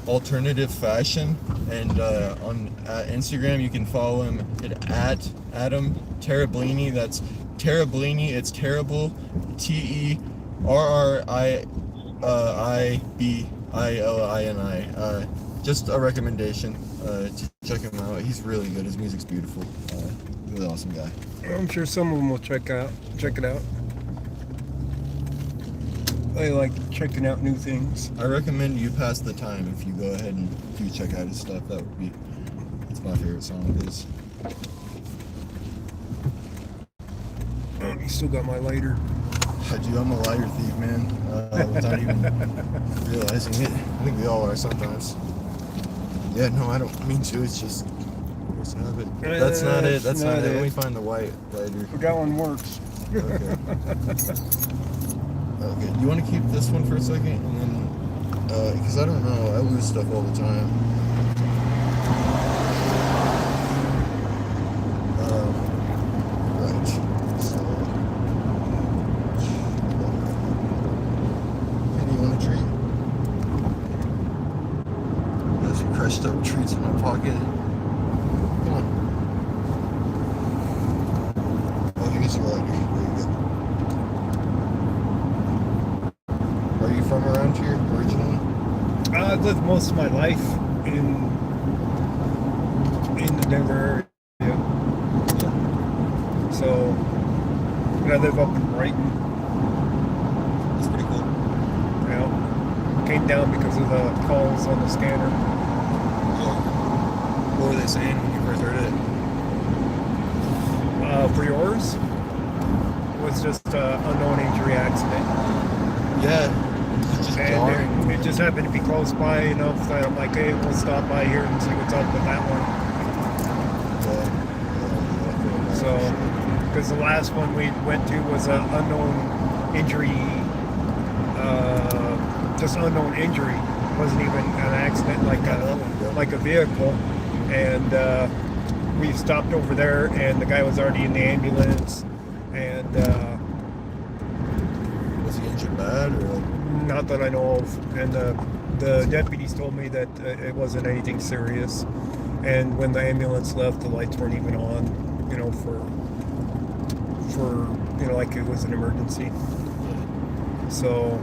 Alternative Fashion, and on Instagram you can follow him at Adam Terriblini. That's Terriblini. It's terrible. TERRIBILINI. Just a recommendation. Check him out. He's really good. His music's beautiful. Really awesome guy. I'm sure some of them will check it out. I like checking out new things. I recommend You Pass the Time if you go ahead and do check out his stuff. That would be, it's my favorite song of his. Oh, you still got my lighter. I'm a lighter thief, man. Without even realizing it. I think we all are sometimes. Yeah, no, I don't mean to. It's just, what's habit. That's not it. That's not it. Let me find the white lighter. That one works. Okay. Okay, you want to keep this one for a second, and then, because I don't know, I lose stuff all the time. Right. So, hey, do you want a treat? There's some crushed up treats in my pocket. Come on. Oh, here's your lighter. There you go. Are you from around here originally? I've lived most of my life in the Denver area. So I live up in Brighton. That's pretty cool. You know, came down because of the calls on the scanner. What were they saying when you first heard it? For yours, it was just an unknown injury accident. Yeah, it's just jarring. And it just happened to be close by enough that I'm like, hey, we'll stop by here and see what's up with that one. So, because the last one we went to was an unknown injury, just unknown injury. It wasn't even an accident like a vehicle. And we stopped over there, and the guy was already in the ambulance. And Was he injured bad or? not that I know of. And the deputies told me that it wasn't anything serious. And when the ambulance left, the lights weren't even on, you know, for you know, like it was an emergency. So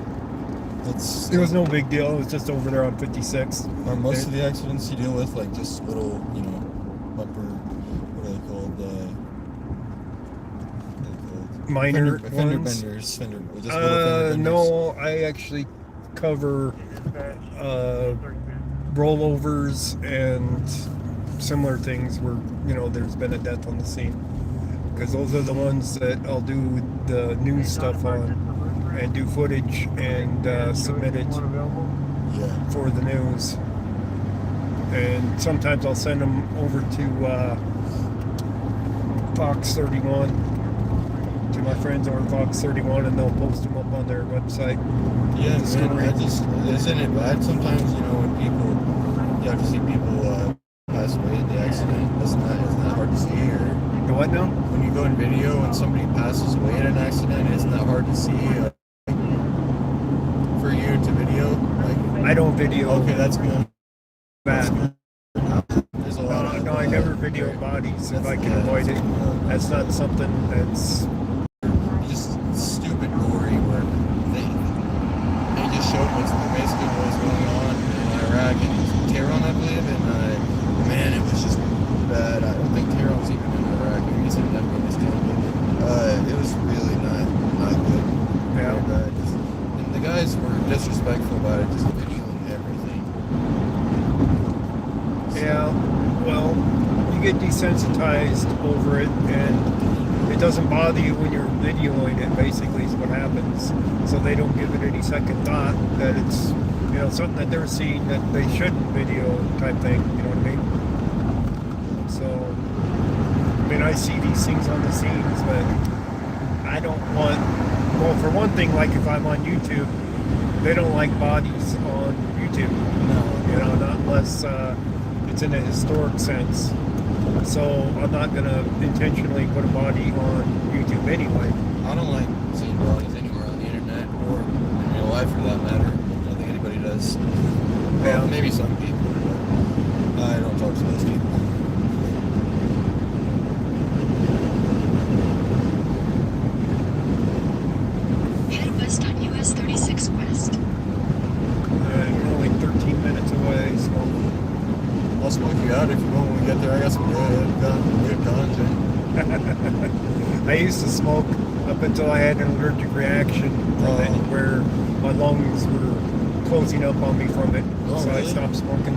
It's it was no big deal. It was just over there on 56. Are most of the accidents you deal with like just little, you know, bumper? What are they called? Minor fender ones? benders. Just little fender benders. No, I actually cover rollovers and similar things where, you know, there's been a death on the scene. Because those are the ones that I'll do the news stuff on and do footage and submit it Yeah. for the news. And sometimes I'll send them over to Fox 31, to my friends over at Fox 31, and they'll post them up on their website. Yeah, The man. story. Isn't it bad sometimes? You know, when you have to see people pass away in the accident. Isn't that hard to see? Or The what now? when you go in video and somebody passes away in an accident, isn't that hard to see? For you to video, like I don't video okay, that's good. That's that. good. There's a lot of No, I never video bodies if I can yeah, avoid it. That's not something that's. just stupid gory where they just showed basically what was going on in Iraq and Tehran, I believe, and man, it was just bad. I don't think Tehran was even in Iraq. Maybe he's in Afghanistan. But it was really not good. Yeah. Very bad. And the guys were disrespectful about it, just videoing everything. Yeah, well, you get desensitized over it, and it doesn't bother you when you're videoing it, basically, is what happens. So they don't give it any second thought that it's, you know, something that they're seeing that they shouldn't video type thing, you know what I mean? So, I mean, I see these things on the scenes, but I don't want, well, for one thing, like if I'm on YouTube, they don't like bodies on YouTube. No. You know, not unless it's in a historic sense. So I'm not going to intentionally put a body on YouTube anyway. I don't like seeing bodies anywhere on the internet or in real life for that matter. I don't think anybody does. Yeah. Well, maybe some people, but I don't talk to those people. Head west on US 36 West. You're only 13 minutes away, so I'll smoke you out if you want when we get there. I got some good guns. I used to smoke up until I had an allergic reaction from it, where my lungs were closing up on me from it. Oh, So I really? stopped smoking.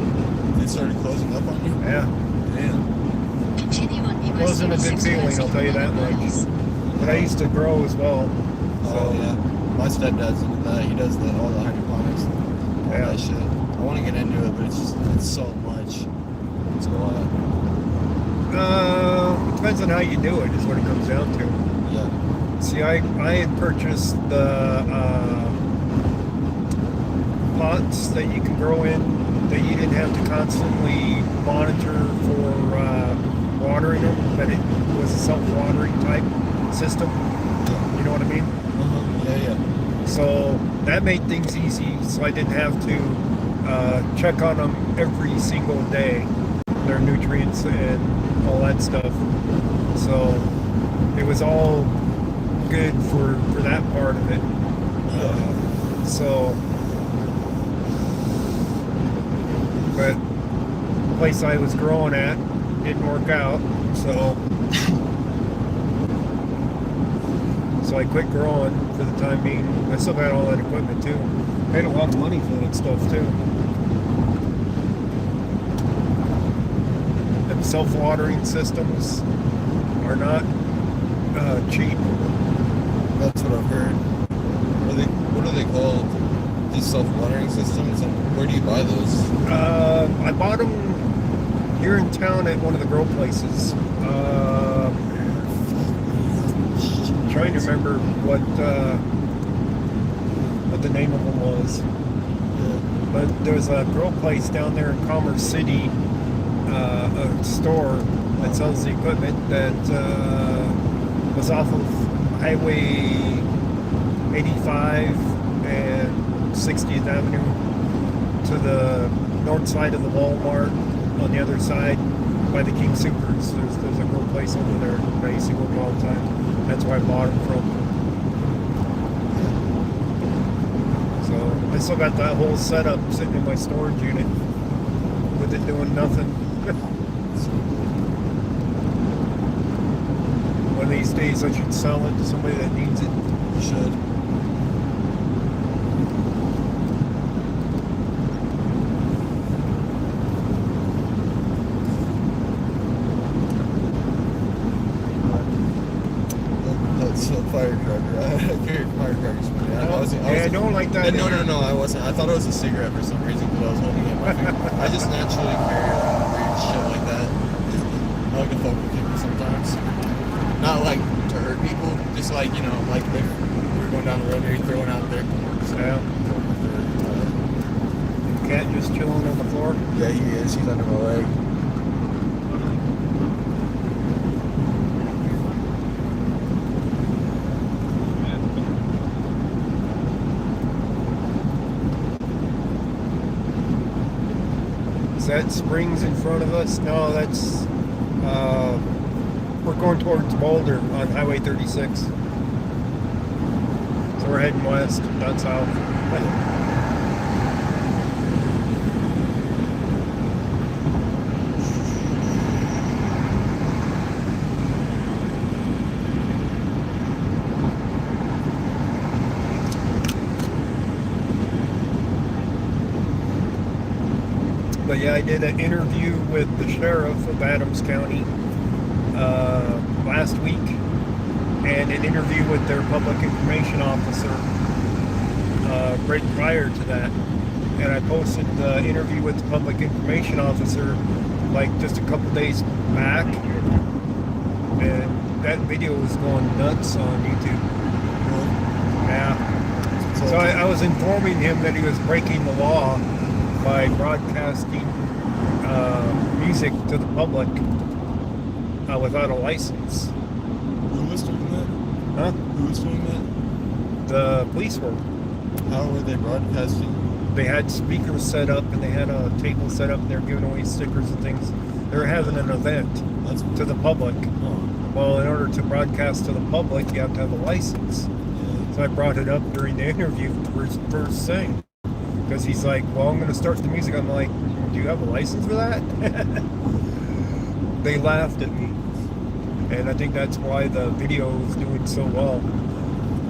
It started closing up on you? Yeah. Damn. Continue on US It wasn't a good 36 feeling, West I'll tell you that much. miles. But I used to grow as well. Oh, yeah. My stepdad's into that. He does all the hydroponics, all Yeah. that shit. I want to get into it, but it's so much. It's a lot. It depends on how you do it, is what it comes down to. Yeah. See, I had purchased the pots that you can grow in that you didn't have to constantly monitor for watering them, that it was a self-watering type system. You know what I mean? Yeah. So that made things easy, so I didn't have to check on them every single day, their nutrients and all that stuff. So it was all good for that part of it. But the place I was growing at didn't work out, so I quit growing for the time being. I still got all that equipment too. I paid a lot of money for that stuff too. And self-watering systems are not cheap. That's what I've heard. What are they called? These self-watering systems? And where do you buy those? I bought them here in town at one of the grow places. Trying to remember what the name of them was. But there's a grow place down there in Commerce City, a store that sells the equipment that was off of Highway 85 and 60th Avenue to the north side of the Walmart. On the other side, by the King Supers, there's a grow place over there that I used to go to all the time. That's where I bought them from. So I still got that whole setup sitting in my storage unit with it doing nothing. One of these days I should sell it to somebody that needs it. You should. That's a firecracker. I carried firecrackers. I don't like that. No, I wasn't. I thought it was a cigarette for some reason because I was holding it in my finger. I just naturally carry around weird shit like that. I like to fuck with people sometimes. Not like to hurt people, just like, you know, like if we were going down the road and you're throwing out there. Yeah. Cat just chilling on the floor. Yeah, he is. He's under my leg. Is that Springs in front of us? No, that's we're going towards Boulder on Highway 36. So we're heading west, not south. But yeah, I did an interview with the sheriff of Adams County last week, and an interview with their public information officer right prior to that. And I posted the interview with the public information officer like just a couple days back, and that video was going nuts on YouTube. Yeah. So I was informing him that he was breaking the law by broadcasting music to the public without a license. Who was doing that? Huh? Who was doing that? The police were. How were they broadcasting? They had speakers set up and they had a table set up and they were giving away stickers and things. They were having an event to the public. Oh. Well, in order to broadcast to the public, you have to have a license. Yeah. So I brought it up during the interview first thing. Because he's like, well, I'm going to start the music. I'm like, do you have a license for that? They laughed at me. And I think that's why the video is doing so well.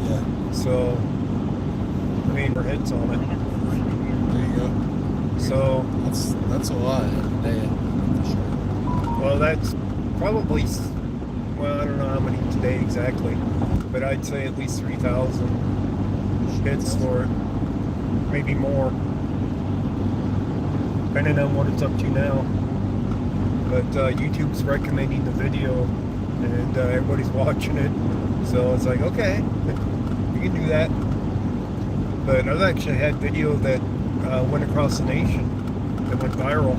Yeah. So, I mean, we're hits on it. There you go. So, That's a lot in a day. For sure. well, that's probably, well, I don't know how many today exactly. But I'd say at least 3,000 hits for it. Maybe more, depending on what it's up to now. But YouTube's recommending the video, and everybody's watching it. So it's like, okay, you can do that. But I've actually had video that went across the nation, that went viral,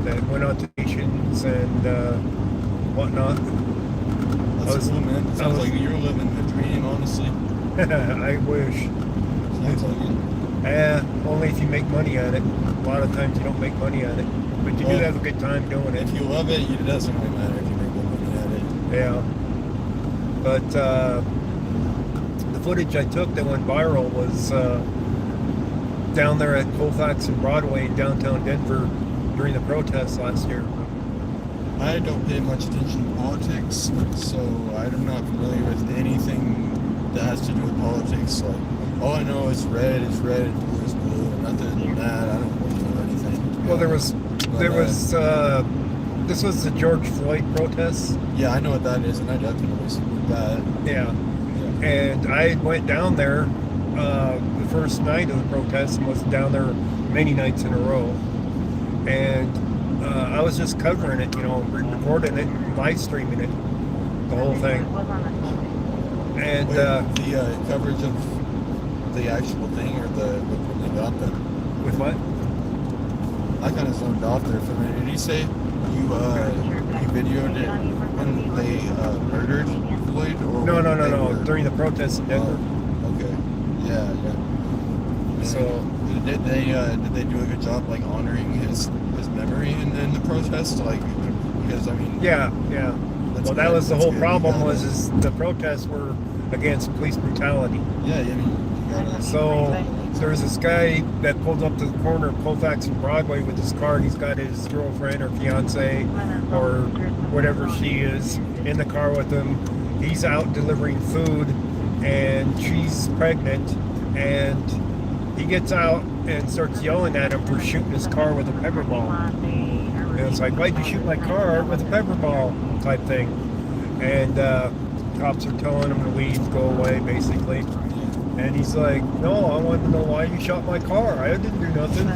that went out to nations and whatnot. That's cool, man. Sounds like you're living the dream, honestly. I wish. Sounds like it. Only if you make money at it. A lot of times you don't make money at it. But you do Well, have a good time doing it. If you love it, it doesn't really matter if you make money at it. Yeah. But the footage I took that went viral was down there at Colfax and Broadway in downtown Denver during the protests last year. I don't pay much attention to politics, so I'm not familiar with anything that has to do with politics. Like, all I know is red is red and blue is blue, and other than that, I don't really know anything. to be Well, honest. this was the George Floyd protests. Yeah, I know what that is, and I definitely support that. Yeah. Yeah. And I went down there the first night of the protest and was down there many nights in a row. And I was just covering it, recording it, live streaming it, the whole thing. And Wait, the coverage of the actual thing, or when they got them? with what? I kind of zoned off there for a minute. Did you say you videoed it when they murdered Floyd? Or No, when no, they no, no. were- During the protests in Denver. Oh, okay. Yeah, yeah. So Did they do a good job like honoring his memory in the protest? Like, because I mean, yeah. that's Well, that good. was the That's whole good. problem. You Was gotta- is the protests were against police brutality. Yeah, I mean, you gotta. So there was this guy that pulled up to the corner of Colfax and Broadway with his car, and he's got his girlfriend or fiance or whatever she is in the car with him. He's out delivering food, and she's pregnant, and he gets out and starts yelling at him for shooting his car with a pepper ball. And it's like, why'd you shoot my car with a pepper ball type thing? And cops are telling him to leave, go away, basically. And he's like, no, I want to know why you shot my car. I didn't do nothing.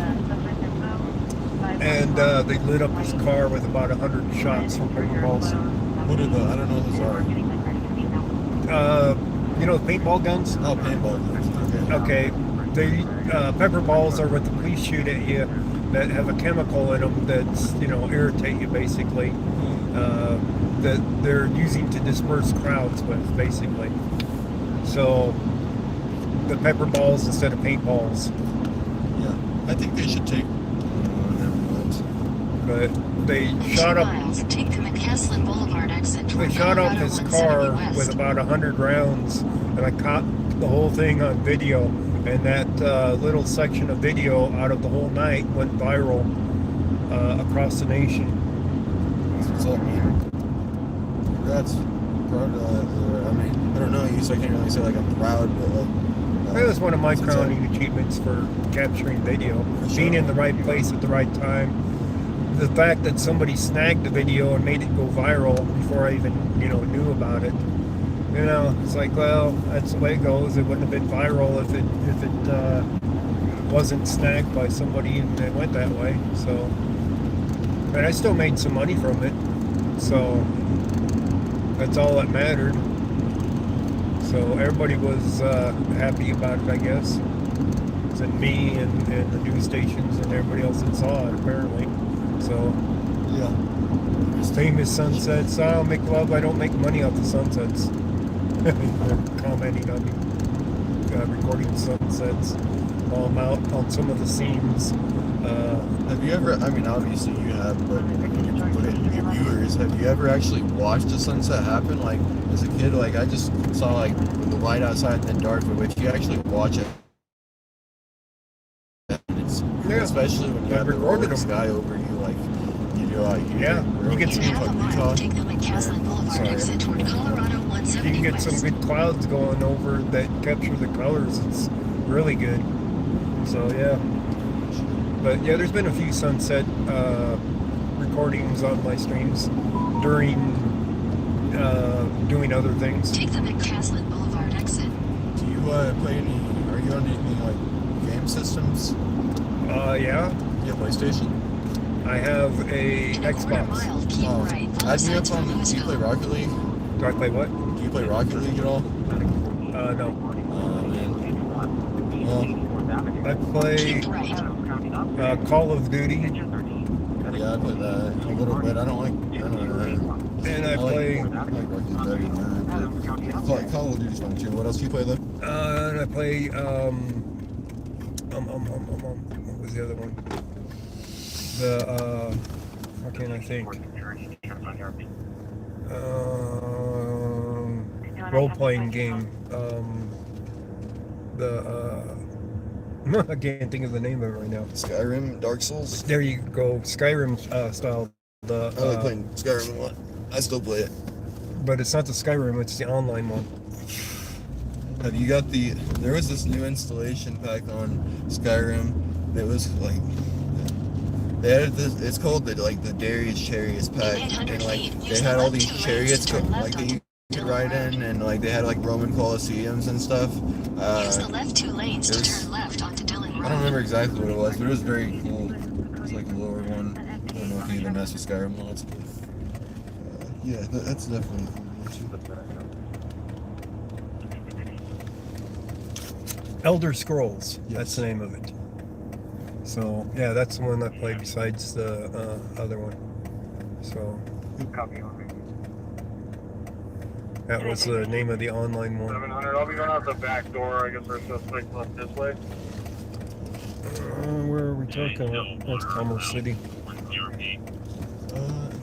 And they lit up his car with about 100 shots from pepper balls. What are the? I don't know what those are. Paintball guns? Oh, paintball guns. Okay. Okay. They pepper balls are what the police shoot at you that have a chemical in them that's, irritate you, basically. That they're using to disperse crowds with, basically. So the pepper balls instead of paintballs. Yeah, I think they should take. Never mind. But they shot up. Miles, take the McCaslin Boulevard exit They toward shot up Colorado his 170 car West. with about 100 rounds, and I caught the whole thing on video. And that little section of video out of the whole night went viral across the nation. What's up, man? Congrats. Proud I mean, I don't know you, so I can't really say like I'm proud, but like. That was one of my it's crowning achievements for capturing video. For sure. Being in the right place at the right time. The fact that somebody snagged the video and made it go viral before I even, knew about it. It's like, well, that's the way it goes. It wouldn't have been viral if it wasn't snagged by somebody and it went that way. So, but I still made some money from it. So that's all that mattered. So everybody was happy about it, I guess. And me and the news stations and everybody else that saw it, apparently. So, Yeah. famous sunsets. I don't make love, I don't make money off the sunsets. They're commenting on me recording sunsets while I'm out on some of the scenes. Have you ever? I mean, obviously you have, but your viewers, have you ever actually watched a sunset happen? Like as a kid, like I just saw like the light outside and then dark, but if you actually watch it, it's Yeah. especially when you I have the recorded rolling them. sky over you, like you do, Yeah, you get In some- half a mile, take the McCaslin Boulevard Sorry. exit toward Colorado You 170 can get West. some good clouds going over that capture the colors. It's really good. So yeah. But yeah, there's been a few sunset recordings on my streams during doing other things. Take the McCaslin Boulevard exit. Do you play any? Are you on any like game systems? Yeah, You have PlayStation? I have a In a quarter Xbox. mile, keep right. Follow Add me up signs for on. Do you play Louisville. Rocket League? Do I play what? Do you play Rocket League at all? No. Oh man. Well, I play Keep right. Call of Duty, yeah, I play that a little bit. I don't like. I don't know. and I play. I like Rocket League better than that. But Call of Duty's fun too. What else do you play though? And I play. What was the other one? The what can I think? Role-playing game. I can't think of the name of it right now. Skyrim, Dark Souls. There you go, Skyrim style. I like playing Skyrim a lot. I still play it. But it's not the Skyrim; it's the online one. Have you got the? There was this new installation pack on Skyrim that was like. They had this. It's called the Darius Chariots pack, and like they had all these chariots like that you could ride in, and like they had like Roman Colosseums and stuff. Use the left 2 lanes to turn left onto Dillon Road. I don't remember exactly what it was, but it was very cool. It was like a lower one. I don't know if you even mess with Skyrim mods. Yeah, that's definitely cool. Elder Scrolls. Yes. That's the name of it. So yeah, that's the one I play besides the other one. So that was the name of the online one. 700. I'll be going out the back door. I guess we're supposed to take left this way. Where are we talking about? That's Commerce City. I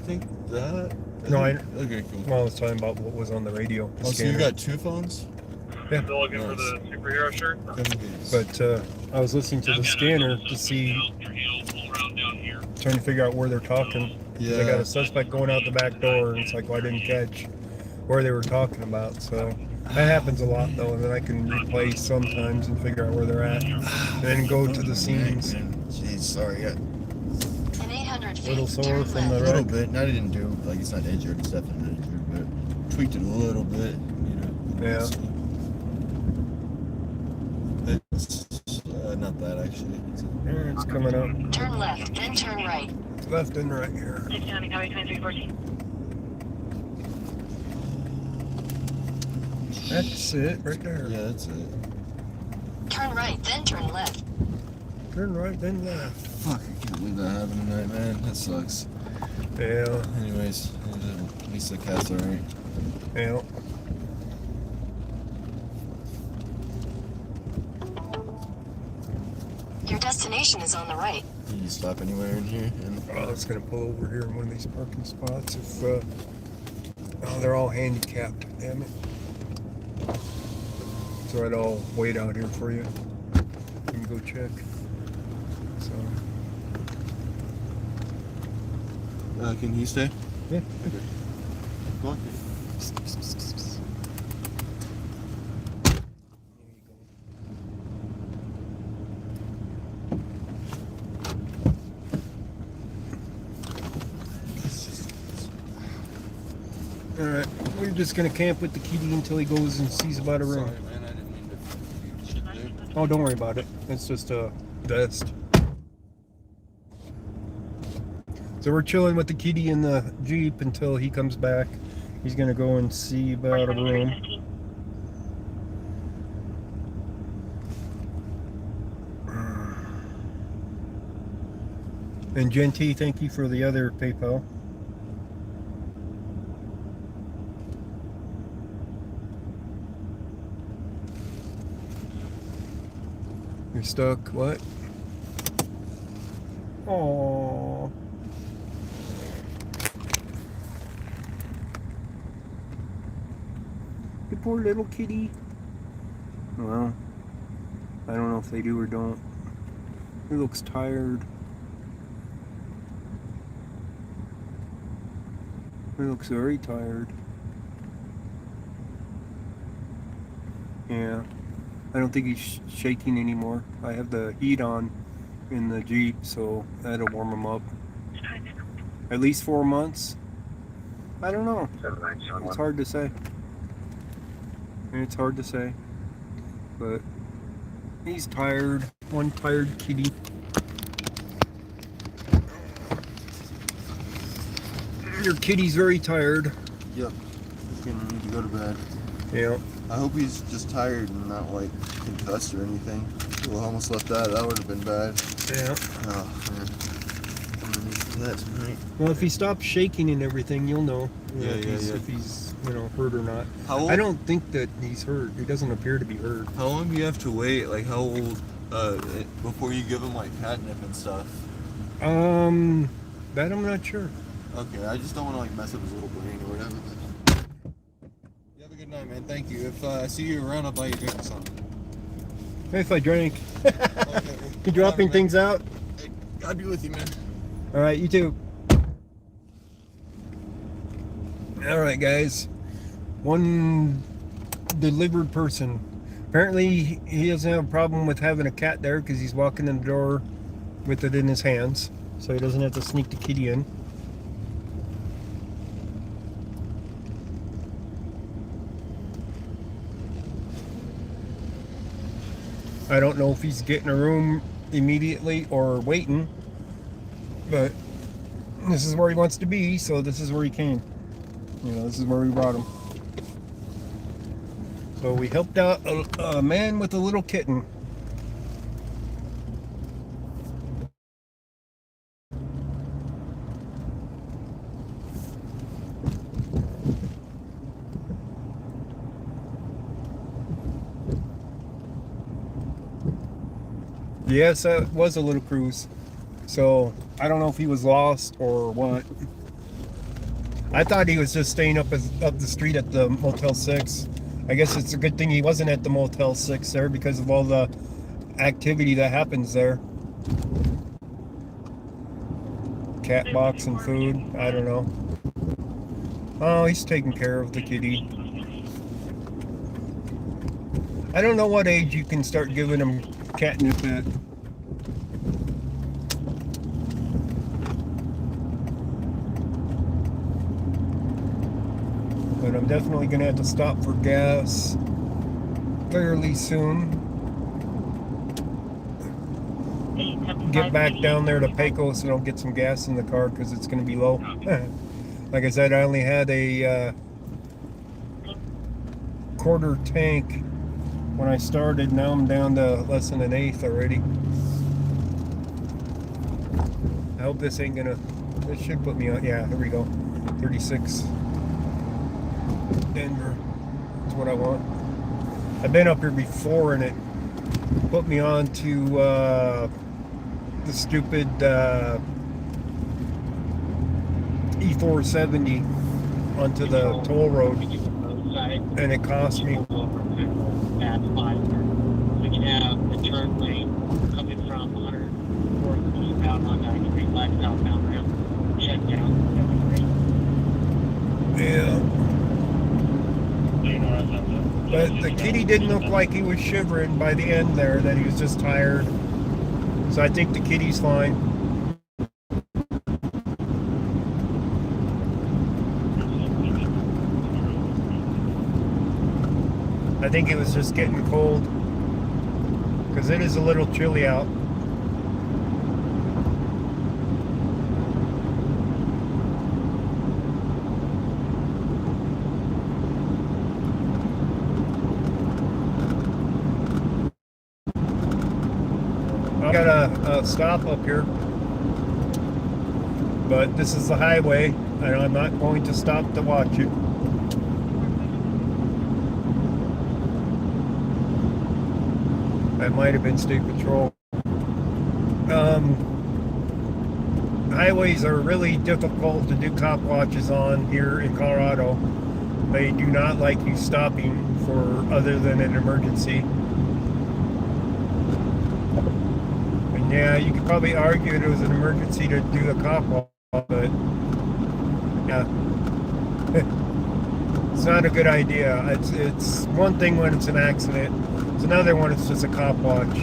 think that. No, Okay, cool. Well, I was talking about what was on the radio. the Oh, so you scanner. got 2 phones? Yeah. Still looking for the superhero shirt? But I was listening to the scanner to see, trying to figure out where they're talking. Yeah. They got a suspect going out the back door, and it's like, well, I didn't catch where they were talking about. So that happens a lot, though, and then I can replay sometimes and figure out where they're at, and then go to the scenes. Jeez, sorry. In 800 feet, Little sore turn from the left. A little bit. I didn't do like it's not injured. It's definitely not injured, but tweaked it a little bit. You know. Yeah. It's not that actually. Yeah, it's coming up. Turn left, then turn right. It's left and right here. County Highway 2314. That's it, right there. Yeah, that's it. Turn right, then turn left. Turn right, then left. Fuck! I can't believe that happened tonight, man. That sucks. Yeah, Anyways, at least the cat's alright. yeah. Your destination is on the right. Can you stop anywhere in here? Oh, it's gonna pull over here in one of these parking spots. If oh, they're all handicapped. Damn it. So I'll wait out here for you. You can go check. So Can he stay? yeah. Go on. All right, we're just gonna camp with the kitty until he goes and sees about a room. Sorry, man. I didn't mean to shit there. Oh, don't worry about it. It's just a dust. So we're chilling with the kitty in the Jeep until he comes back. He's gonna go and see about a room. And Genty, thank you for the other PayPal. You're stuck. What? Aww. The poor little kitty. Well, I don't know if they do or don't. He looks tired. He looks very tired. Yeah. I don't think he's shaking anymore. I have the heat on in the Jeep, so that'll warm him up. At least 4 months? I don't know. It's hard to say. It's hard to say. But he's tired. One tired kitty. Your kitty's very tired. Yep. gonna need to go to bed. Yeah. I hope he's just tired and not like concussed or anything. Well, I almost left that. That would have been bad. Yeah. Oh man. I'm gonna need some of that tonight. Well, if he stops shaking and everything, you'll know. Yeah, If he's hurt or not. How old? I don't think that he's hurt. He doesn't appear to be hurt. How long do you have to wait? Like how old before you give him like catnip and stuff? That I'm not sure. Okay, I just don't want to like mess up his little brain or whatever. You have a good night, man. Thank you. If I see you around, I'll buy you a drink or something. If I drank. Okay. You dropping things out? Hey, God be with you, man. All right, you too. All right, guys. One delivered person. Apparently, he doesn't have a problem with having a cat there because he's walking in the door with it in his hands, so he doesn't have to sneak the kitty in. I don't know if he's getting a room immediately or waiting, but this is where he wants to be, so this is where he came. This is where we brought him. So we helped out a man with a little kitten. Yes, it was a little cruise. So I don't know if he was lost or what. I thought he was just staying up the street at the Motel 6. I guess it's a good thing he wasn't at the Motel 6 there because of all the activity that happens there. Cat box and food. I don't know. Oh, he's taking care of the kitty. I don't know what age you can start giving him catnip at. But I'm definitely going to have to stop for gas fairly soon. Get back down there to Pecos and I'll get some gas in the car because it's going to be low. Like I said, I only had a quarter tank when I started. Now I'm down to less than an eighth already. I hope this ain't gonna, this should put me on, yeah, here we go. 36. Denver. That's what I want. I've been up here before and it put me on to the stupid E470 onto the toll road, and it cost me. We can have the turn lane coming from 104th eastbound on 93 Black southbound ramp shut down. Yeah. But the kitty didn't look like he was shivering by the end there, that he was just tired. So I think the kitty's fine. I think it was just getting cold because it is a little chilly out. I got a stop up here, but this is the highway and I'm not going to stop to watch it. That might have been State Patrol. Highways are really difficult to do cop watches on here in Colorado. They do not like you stopping for other than an emergency. And yeah, you could probably argue it was an emergency to do a cop watch, but yeah. It's not a good idea. It's one thing when it's an accident. It's another one, it's just a cop watch.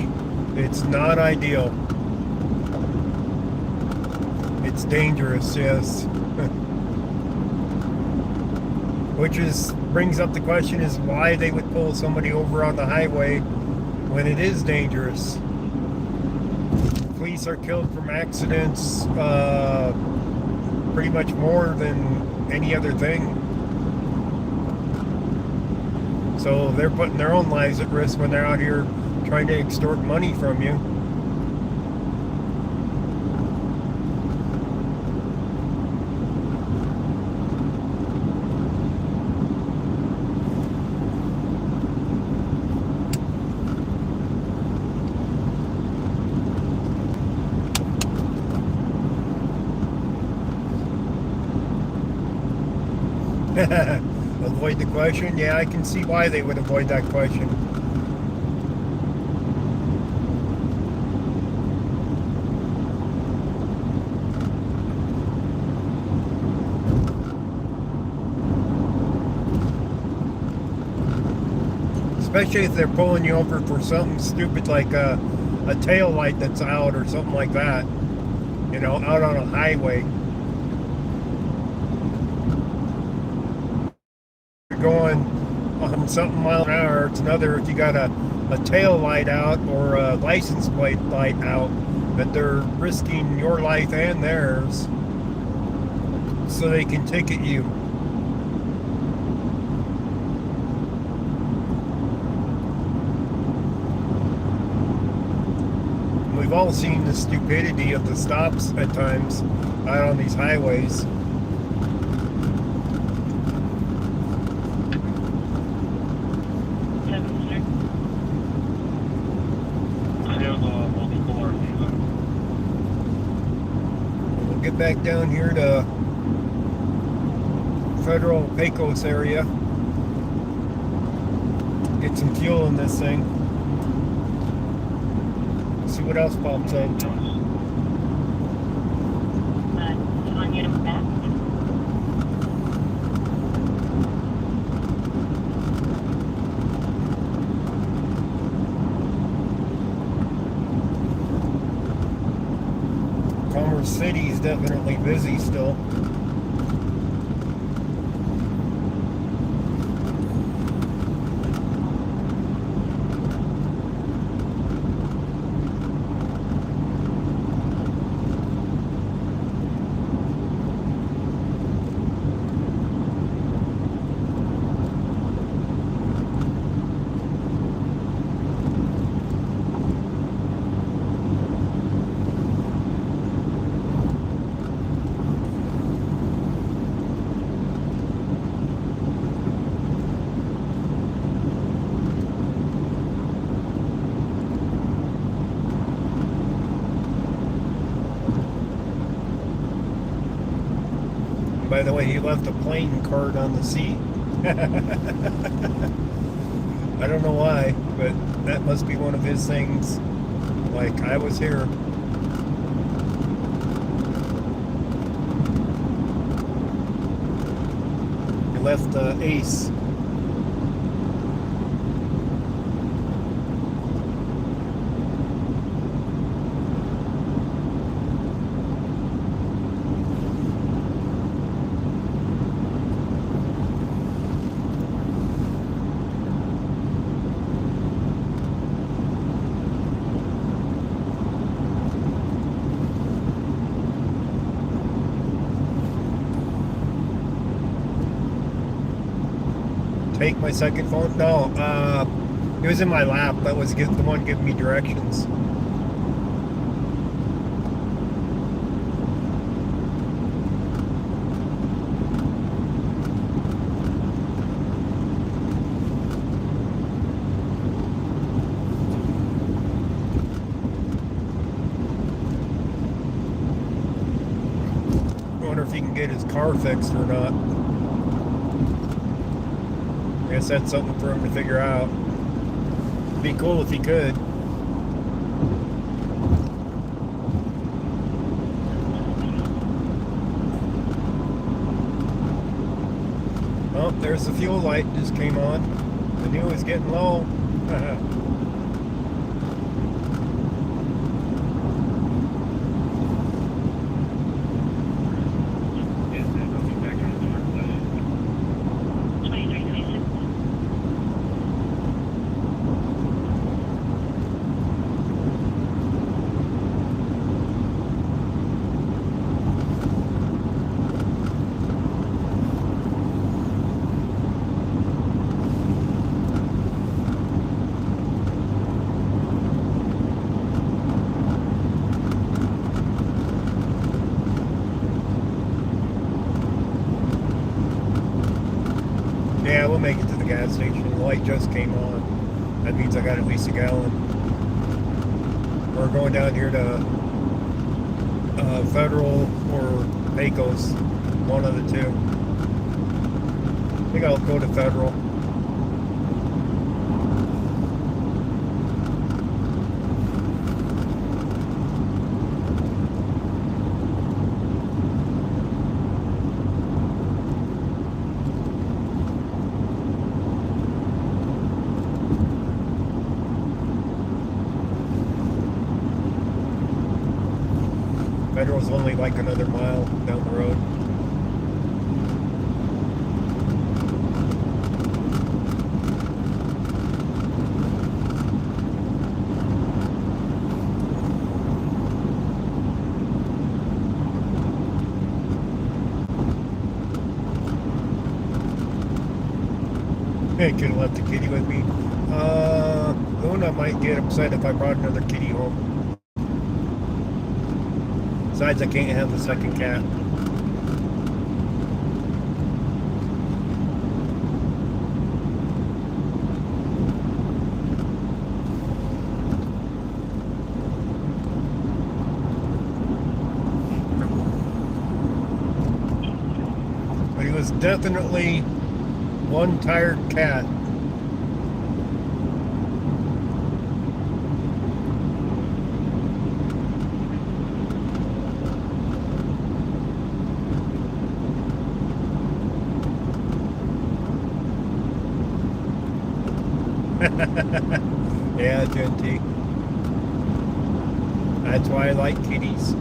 It's not ideal. It's dangerous, yes. Which brings up the question is why they would pull somebody over on the highway when it is dangerous. Police are killed from accidents pretty much more than any other thing. So they're putting their own lives at risk when they're out here trying to extort money from you. Avoid the question? Yeah, I can see why they would avoid that question. Especially if they're pulling you over for something stupid like a tail light that's out or something like that. You know, out on a highway. Going on something mile an hour. It's another if you got a tail light out or a license plate light out, that they're risking your life and theirs so they can ticket you. We've all seen the stupidity of the stops at times out on these highways. We'll get back down here to Federal Pecos area. Get some fuel in this thing. See what else pops up. You want to get him back? Commerce City is definitely busy still. By the way, he left a plane card on the seat. I don't know why, but that must be one of his things. Like, I was here. He left the ace. Take my second phone? No, it was in my lap. That was the one giving me directions. I wonder if he can get his car fixed or not. I guess that's something for him to figure out. It'd be cool if he could. Oh, there's the fuel light just came on. I knew it was getting low. just came on. That means I got at least a gallon. We're going down here to Federal or Pecos, one of the two. I think I'll go to Federal. Federal's only like another mile down the road. I could have left the kitty with me. Luna might get upset if I brought another kitty home. Besides, I can't have the second cat. But he was definitely one tired cat. Yeah, Genty. That's why I like kitties.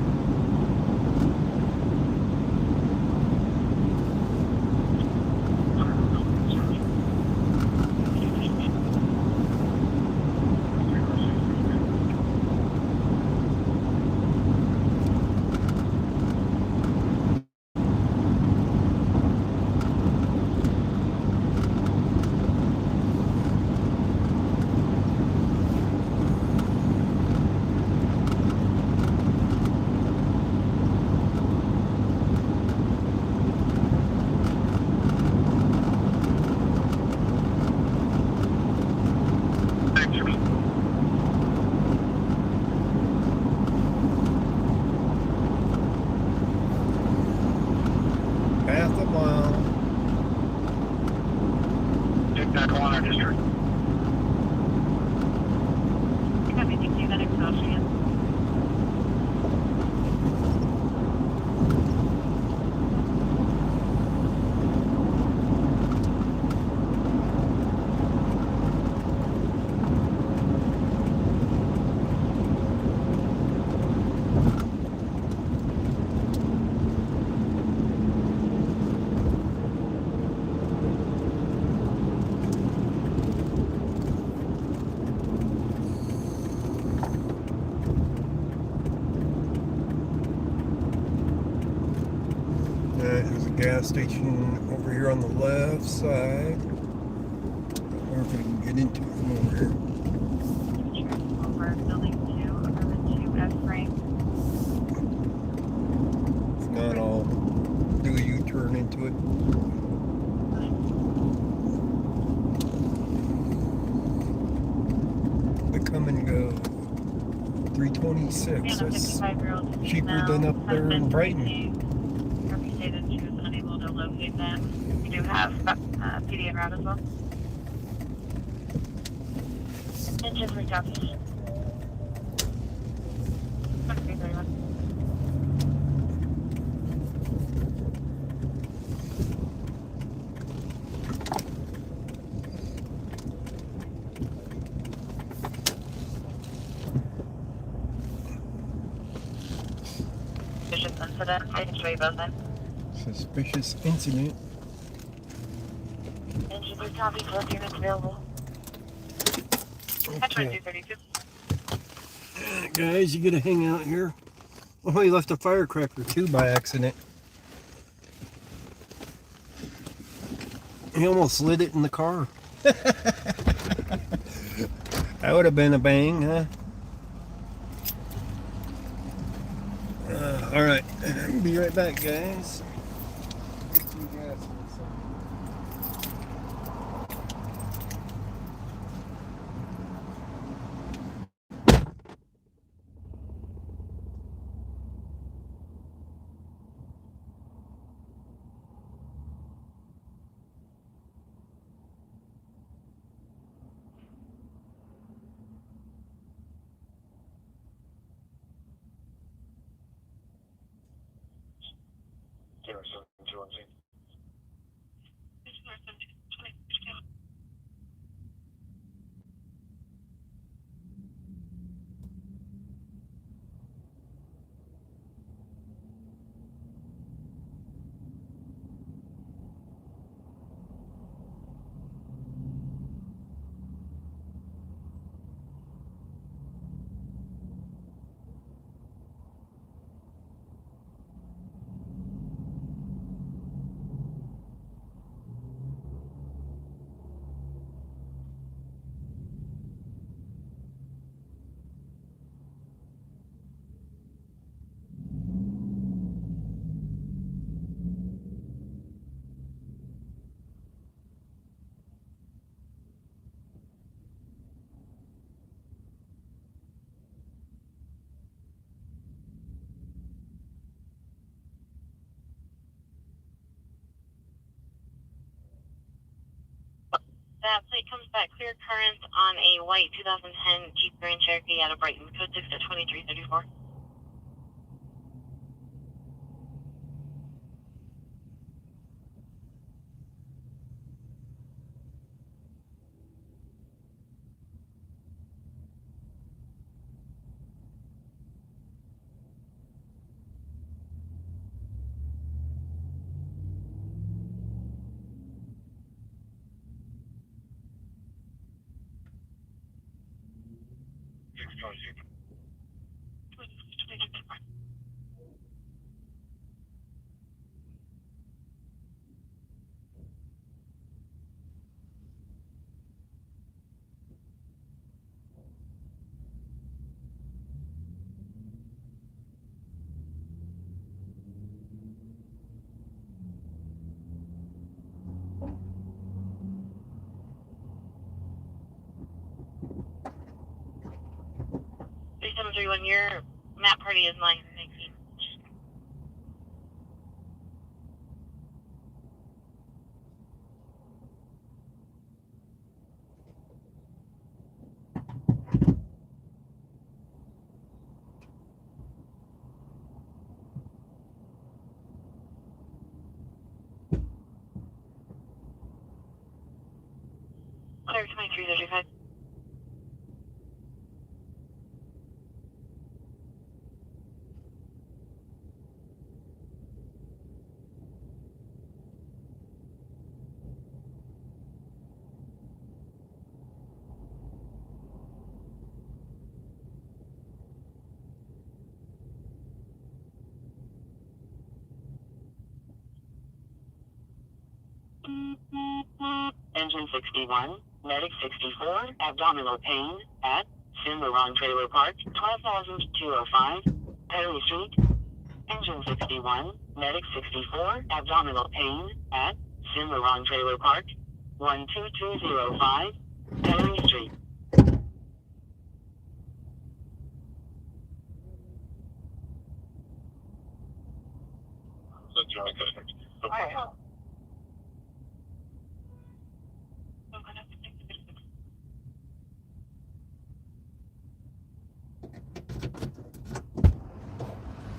Half a mile. Take that corner district. Copy, thank you. That exhaustion. There's a gas station over here on the left side. Or if we can get into it from over here. Over building 2, over the 2F frame. If not, I'll do a U-turn into it. The come and go. 326. And a That's 55-year-old cheaper than up there in Brighton. Kirby stated she was unable to locate them. We do have PD en route as well. Engine 3 copies. Okay, very well. Suspicious incident. I can show you both then. Suspicious incident. Engine 3 copy, both units available. Okay. 2232. Guys, you gotta hang out here. Oh, he left a firecracker too by accident. He almost lit it in the car. That would have been a bang, huh? All right, be right back, guys. Get some gas in a second. 07216. That plate comes back clear current on a white 2010 Jeep Grand Cherokee out of Brighton. Code 6 at 2334. Your map party is 919. Clear 2335. Engine 61, Medic 64, abdominal pain at Cimarron Trailer Park, 12,205, Perry Street. Engine 61, Medic 64, abdominal pain at Cimarron Trailer Park, 12205, Perry Street.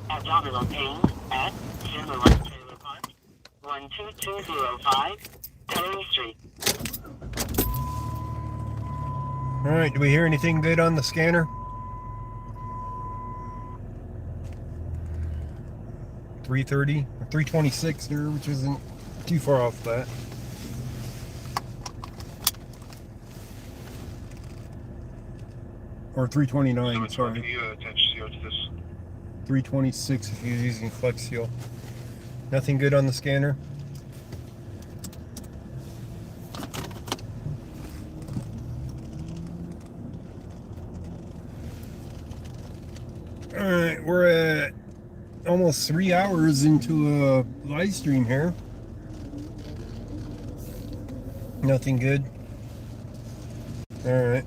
Abdominal pain at Cimarron Trailer Park, 12205, Perry Street. All right, do we hear anything good on the scanner? 330 or 326 there, which isn't too far off that. Or 329, sorry. 326 if you're using Flex Fuel. Nothing good on the scanner? Alright, we're at almost 3 hours into a live stream here. Nothing good. Alright.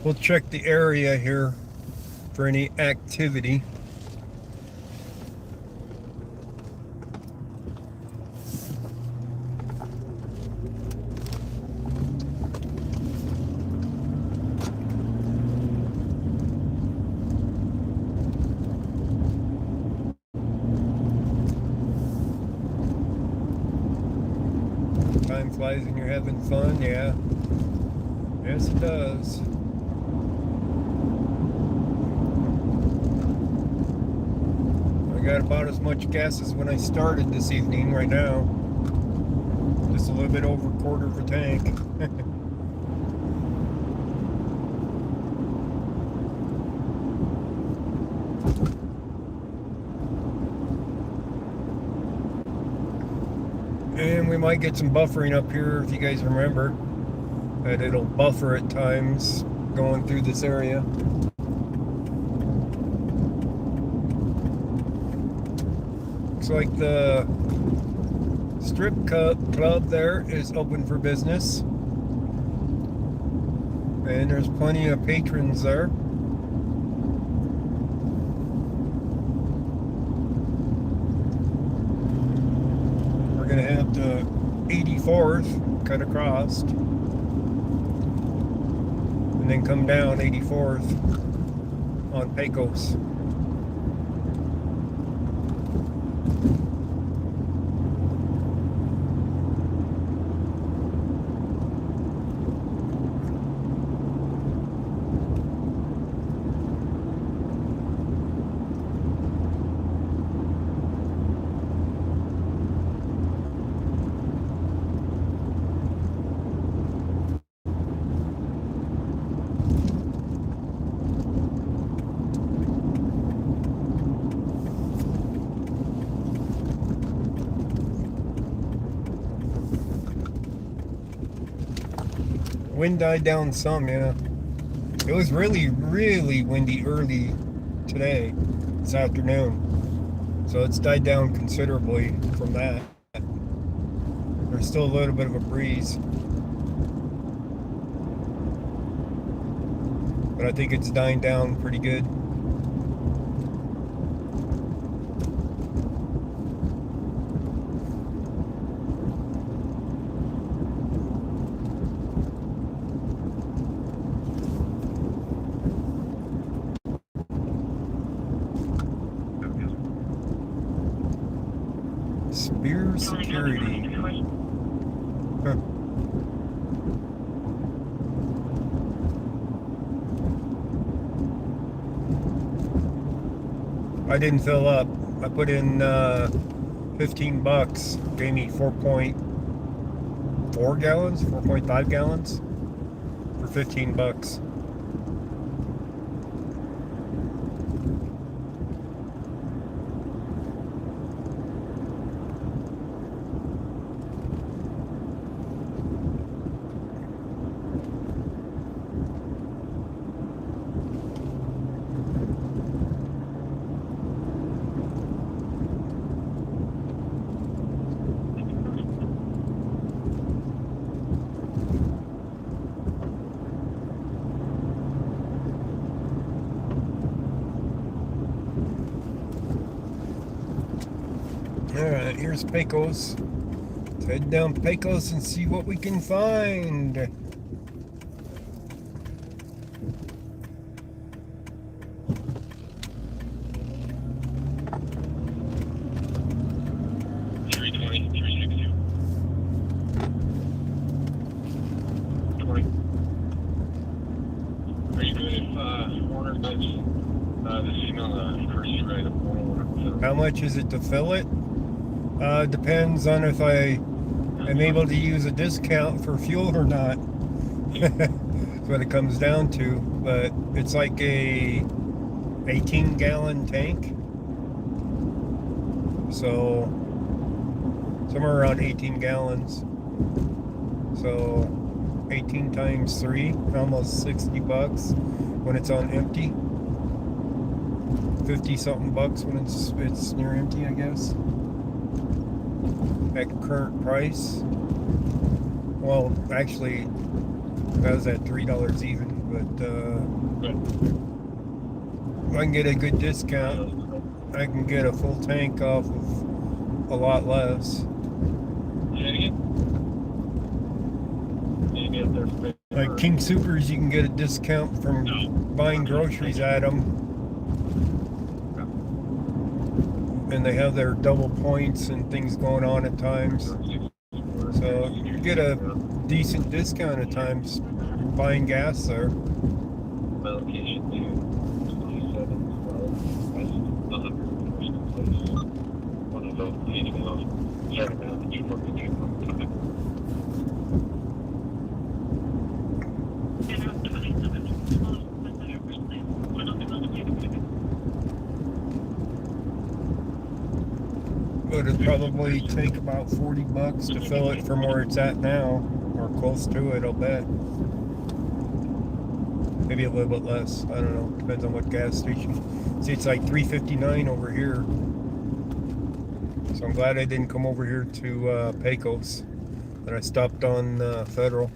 We'll check the area here for any activity. flies when you're having fun, yeah. Yes, it does. I got about as much gas as when I started this evening right now. Just a little bit over a quarter of a tank. And we might get some buffering up here, if you guys remember, that it'll buffer at times going through this area. Looks like the strip club there is open for business, and there's plenty of patrons there. We're gonna have to 84th cut across and then come down 84th on Pecos. Wind died down some, yeah. It was really, really windy early today, this afternoon. So it's died down considerably from that. There's still a little bit of a breeze. But I think it's dying down pretty good. Spear Security. Huh. I didn't fill up. I put in $15. Gave me 4.4 gallons, 4.5 gallons for $15. Alright, here's Pecos. Let's head down Pecos and see what we can find. How much is it to fill it? Depends on if I am able to use a discount for fuel or not. That's what it comes down to. But it's like a 18-gallon tank. So somewhere around 18 gallons. So 18 times 3, almost $60 when it's on empty. 50 something bucks when it's near empty, I guess. At current price. Well, actually, that was at $3 even, but if I can get a good discount, I can get a full tank off of a lot less. Like King Supers, you can get a discount from buying groceries at them. And they have their double points and things going on at times. So you get a decent discount at times buying gas there. My location to 2712 West 101st Place. One of those paging off. Sorry about the 242. But it'd probably take about $40 to fill it from where it's at now, or close to it, I'll bet. Maybe a little bit less. I don't know. Depends on what gas station. See, it's like $3.59 over here. So I'm glad I didn't come over here to Pecos. That I stopped on Federal.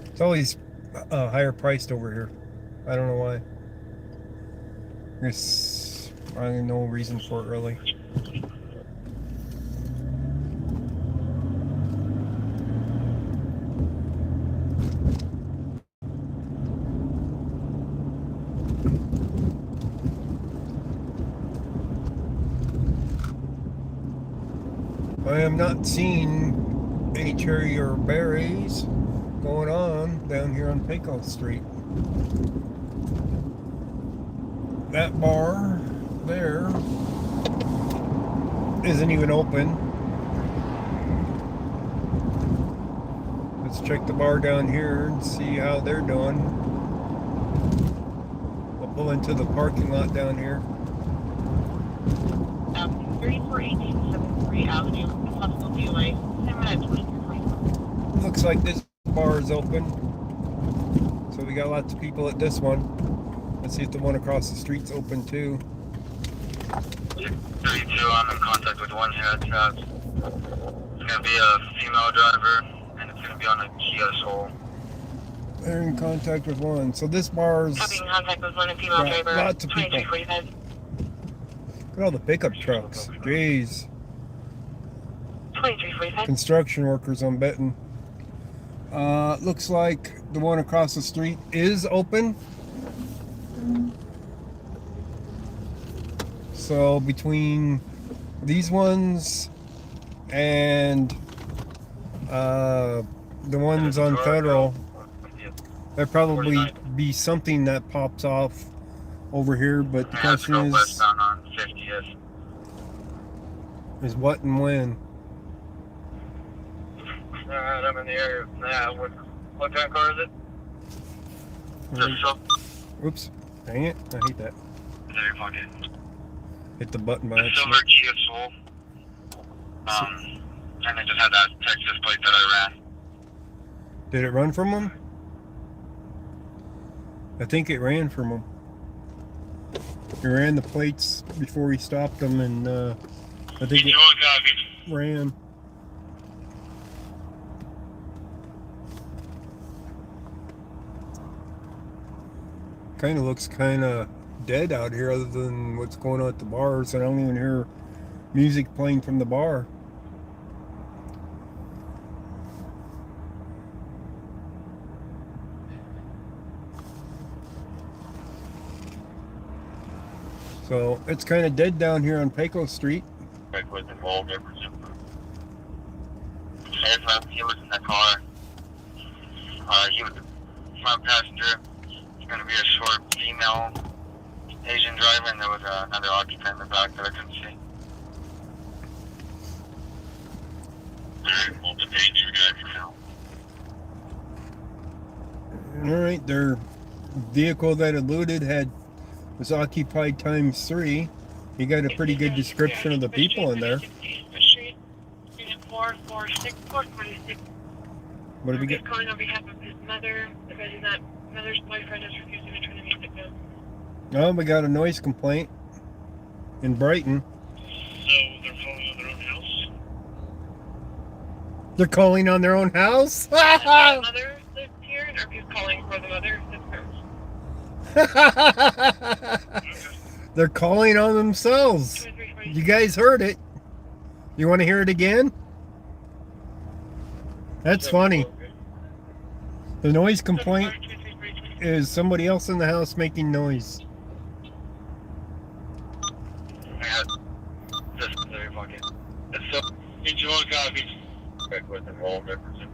It's always higher priced over here. I don't know why. There's no reason for it really. I am not seeing any cherry or berries going on down here on Pecos Street. That bar there isn't even open. Let's check the bar down here and see how they're doing. We'll pull into the parking lot down here. 3418 73 Avenue, possible DUI, 10 minutes, 23. Looks like this bar is open. So we got lots of people at this one. Let's see if the one across the street's open too. 32, I'm in contact with one here at Traps. It's gonna be a female driver, and it's gonna be on a Kia Soul. They're in contact with one. So this bar's Having contact with one female got driver. lots of people. 2345. Look at all the pickup trucks. Jeez. 2345. Construction workers, I'm betting. Looks like the one across the street is open. So between these ones and the ones on Federal, there'd probably be something that pops off over here, but the I have to question go is westbound on 50th. what and when. Alright, I'm in the area now. What kind of car is it? Just so. Oops, dang it, I hate that. Is that your pocket? Hit the button by The silver accident. Kia Soul. And I just had that Texas plate that I ran. Did it run from him? I think it ran from him. He ran the plates before he stopped them, and I think it ran. Kind of looks kind of dead out here, other than what's going on at the bars. I don't even hear music playing from the bar. So it's kind of dead down here on Pecos Street. Was involved. He was in the car. He was the front passenger. It's going to be a short female Asian driver, and there was another occupant in the back that I couldn't see. All right, their vehicle that eluded was occupied ×3. You got a pretty good description of the people in there. Unit 446 What did we get? calling on behalf of his mother, advising that mother's boyfriend is refusing to turn the music down. Oh, we got a noise complaint in Brighton. So they're calling on their own house? They're calling on their own house? The mother lives here, or if he's calling for the mother, They're calling on themselves. You guys heard it. You want to hear it again? That's funny. The noise complaint is somebody else in the house making noise. I had this in your pocket. It's so suspect was involved in this.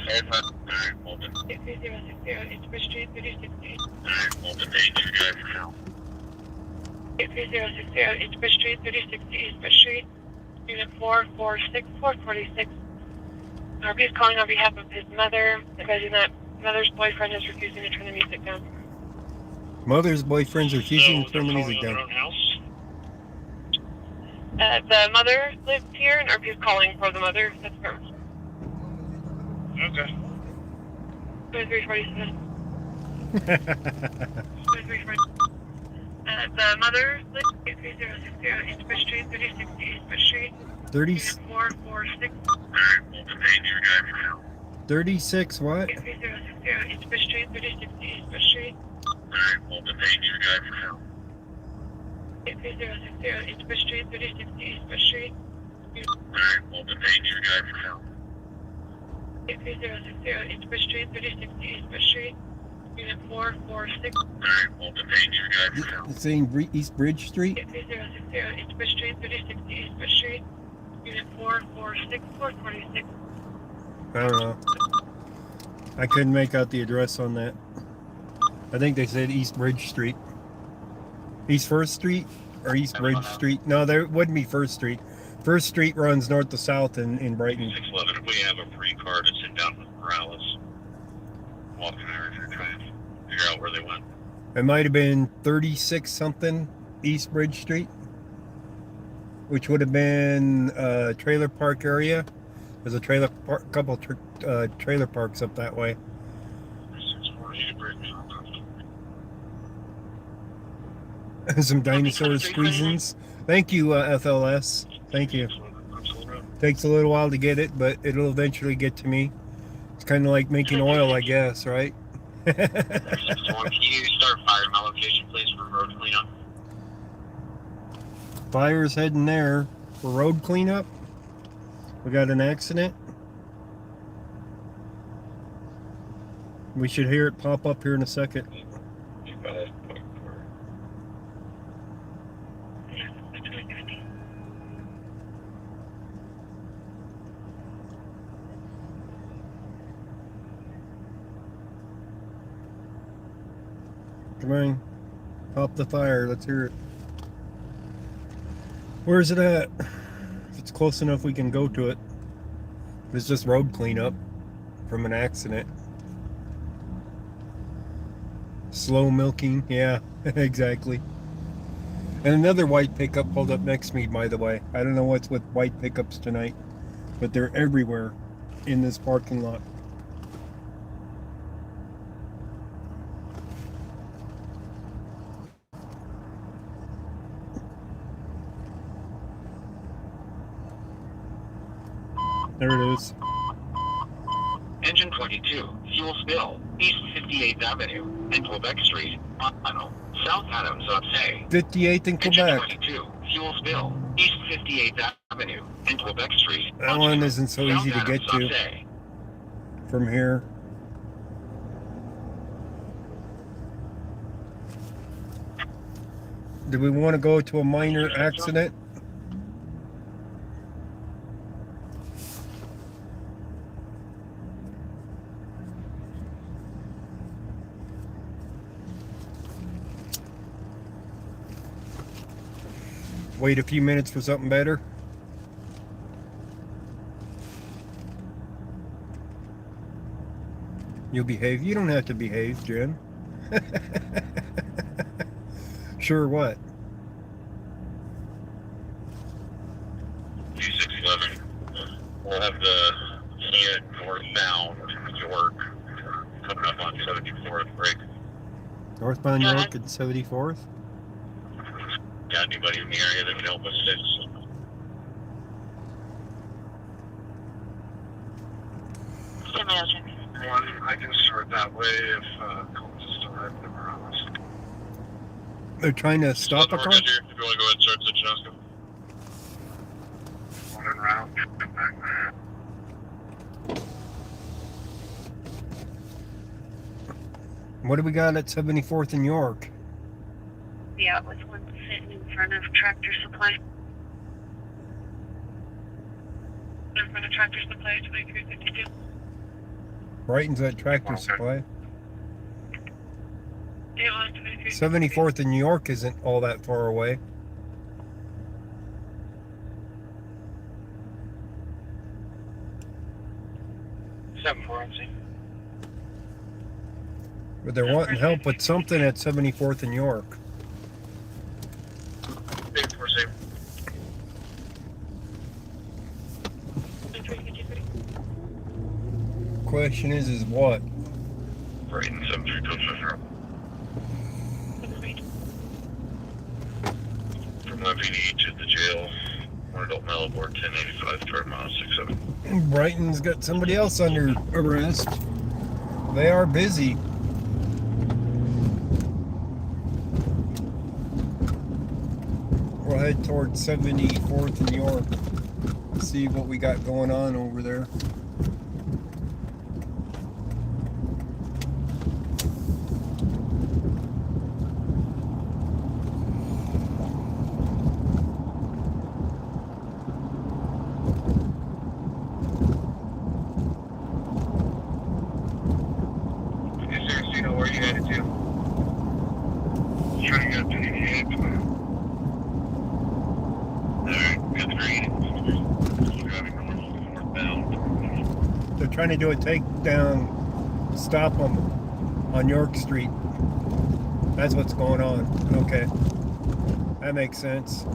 Alright, Molten. 3060, Eastbridge Street, 3060. Alright, Molten, page 2 guy for now. 3060, Eastbridge Street, 3060, Eastbridge Street. Unit 446, 446. He's calling on behalf of his mother, advising that mother's boyfriend is refusing to turn the music down. Mother's boyfriend's refusing to turn the music down. House? The mother lives here, and RP is calling for the mother. That's correct. Okay. 2347. 2347. The mother lives 3060 Eastbridge Street, 3060 Eastbridge Street. 30, 446. Alright, Molten, page 2 guy for now. 36 what? 3060 Eastbridge Street, 3060 Eastbridge Street. Alright, Molten, page 2 guy for now. 3060 Eastbridge Street, 3060 Eastbridge Street. Alright, Molten, page 2 guy for now. 3060 Eastbridge Street, 3060 Eastbridge Street. Unit 446. Alright, Molten, page 2 guy for now. It's saying East Bridge Street? 3060 Eastbridge Street, 3060 Eastbridge Street. Unit 446, 446. I don't know. I couldn't make out the address on that. I think they said East Bridge Street. East First Street or East Bridge Street? No, there wouldn't be First Street. First Street runs north to south in Brighton. 611, we have a free car to sit down with Morales. Walking over here trying to figure out where they went. It might have been 36 something East Bridge Street, which would have been trailer park area. There's a couple trailer parks up that way. 648 Bridge. Some dinosaur squeezins. Thank you, FLS. Thank you. Takes a little while to get it, but it'll eventually get to me. It's kind of like making oil, I guess, right? 661, can you start fire my location, please, for road cleanup? Fire's heading there for road cleanup. We got an accident. We should hear it pop up here in a second. Come on, pop the fire. Let's hear it. Where's it at? If it's close enough, we can go to it. It's just road cleanup from an accident. Slow milking, yeah, exactly. And another white pickup pulled up next to me, by the way. I don't know what's with white pickups tonight, but they're everywhere in this parking lot. There it is. Engine 22, fuel spill, East 58th Avenue, and Quebec Street, Tunnel, South Adams, Say. 58th in Engine Quebec. 22, fuel spill, East 58th Avenue, and Quebec Street. That one isn't so easy to get to from here. Do we want to go to a minor accident? Wait a few minutes for something better? You'll behave? You don't have to behave, Jen. Sure what? G611. We'll have the head northbound York coming up on 74th break. Northbound York at 74th? Got anybody in the area that can help us fix? One, I can start that way if Combs is still heading to Morales. They're trying to stop a car? If you want to go ahead and start the Chinasco. On and route. What do we got at 74th and York? Yeah, with one sitting in front of Tractor Supply. number for the Tractor Supply 2352. Brighton's at Tractor Supply. Yeah, on 2352. 74th in New York isn't all that far away. But they're wanting help with something at 74th in York. Question is what? Brighton 73250. From 188 to the jail. 1 adult male aboard 1085, 3 miles 67. Brighton's got somebody else under arrest. They are busy. We'll head towards 74th in York. See what we got going on over there. Trying to do a takedown stop on York Street. That's what's going on. Okay, that makes sense.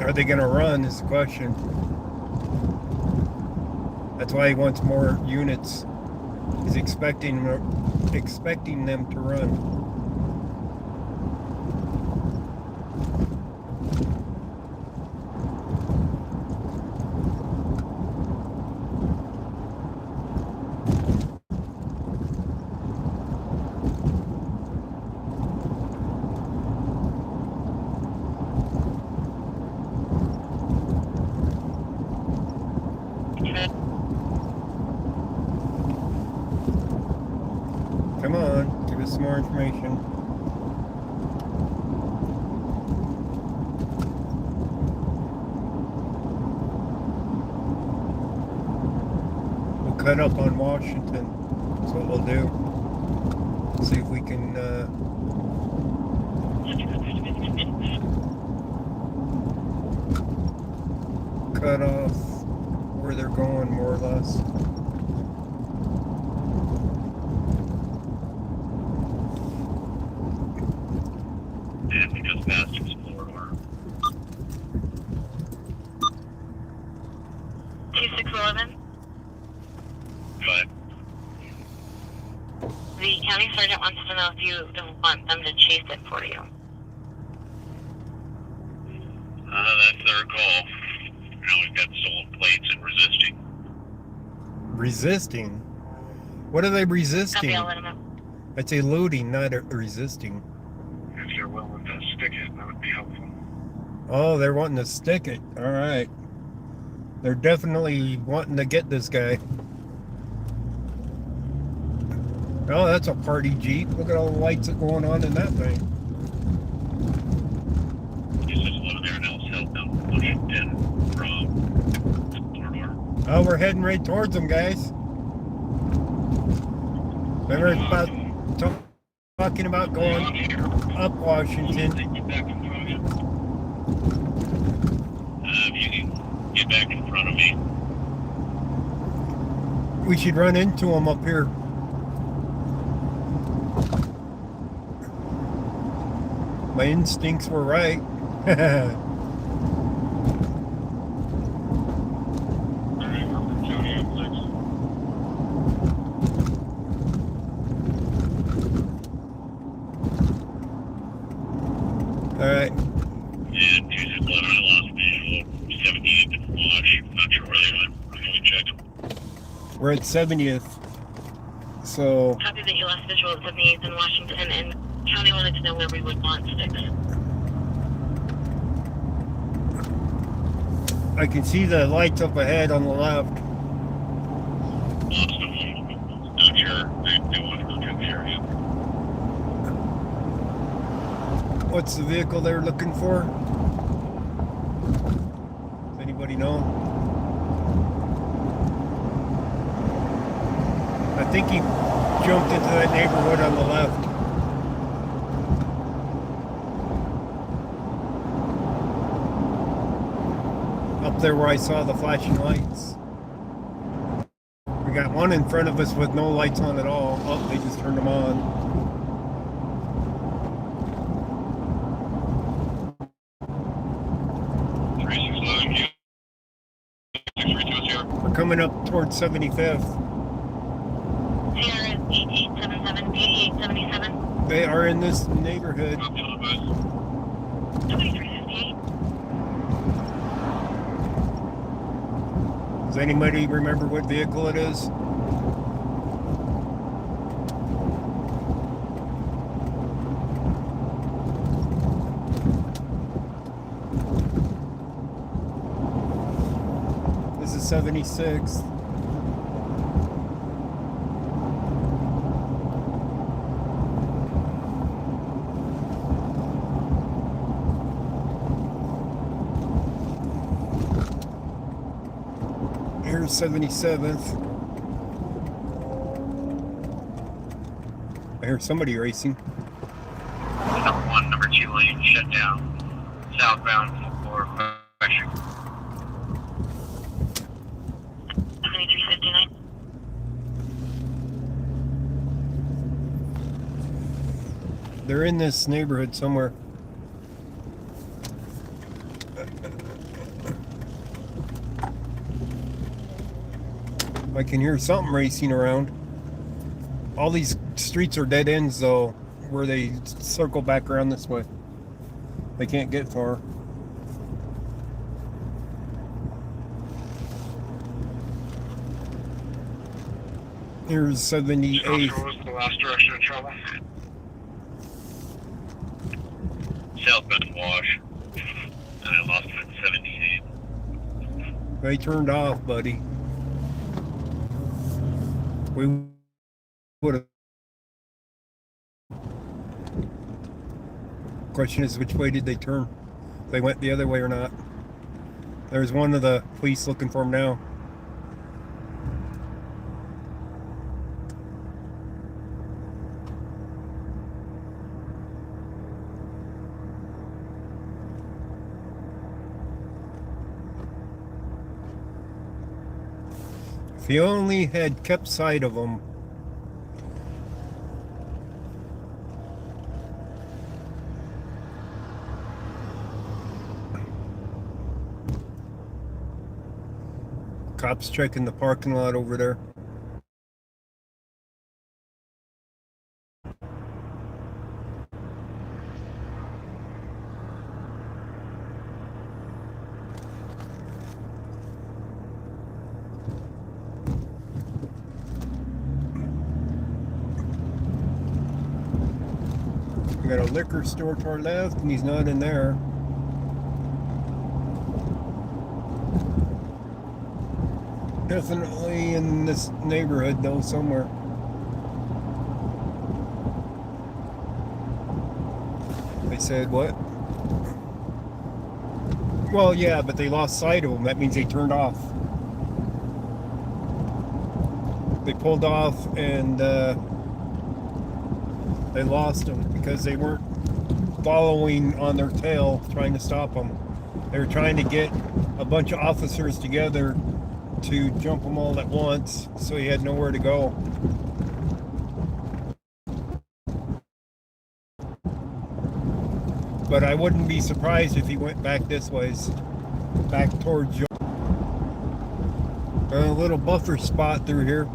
Are they gonna run is the question. That's why he wants more units. He's expecting them to run. Come on, give us some more information. We'll cut up on Washington. That's what we'll do. See if we can cut off where they're going, more or less. Because past Explorer. 2611. Go ahead. The county sergeant wants to know if you want them to chase it for you. That's their call. Now we've got stolen plates and resisting. Resisting? What are they resisting? Copy, I'll let him know. I'd say looting, not resisting. If you're willing to stick it, that would be helpful. Oh, they're wanting to stick it. All right. They're definitely wanting to get this guy. Oh, that's a party Jeep. Look at all the lights that are going on in that thing. This is 11 Air Nels held down Washington from corridor. Oh, we're heading right towards them, guys. Remember about talking about going up Washington. Get back in front of you. If you can get back in front of me. We should run into them up here. My instincts were right. Alright. And 2611, I lost visual. 78th and Wash. Not sure where they went. I'm going to check them. We're at 70th. So Copy that you lost visual at 78th in Washington, and county wanted to know where we would want sticks. I can see the lights up ahead on the left. Lost them. Not sure. They want to go through the area. What's the vehicle they were looking for? you know. I think he jumped into that neighborhood on the left. Up there where I saw the flashing lights. We got one in front of us with no lights on at all. Oh, they just turned them on. We're coming up towards 75th. Sierra is 8877, 8877. They are in this neighborhood. 2358. Does anybody remember what vehicle it is? This is 76. Here's 77th. I hear somebody racing. Number 1, number 2 lane shut down. Southbound for pressure. 2359. They're in this neighborhood somewhere. I can hear something racing around. All these streets are dead ends though, where they circle back around this way. They can't get far. Here's 78. Was the last direction of travel? Southbound Wash. And I lost him at 78. They turned off, buddy. We would have. Question is, which way did they turn? They went the other way or not? There's one of the police looking for him now. If he only had kept sight of them. Cops checking the parking lot over there. We got a liquor store to our left, and he's not in there. Definitely in this neighborhood, though, somewhere. They said what? Well, yeah, but they lost sight of him. That means they turned off. They pulled off and they lost him because they weren't following on their tail trying to stop him. They were trying to get a bunch of officers together to jump them all at once, so he had nowhere to go. But I wouldn't be surprised if he went back this ways, back towards a little buffer spot through here.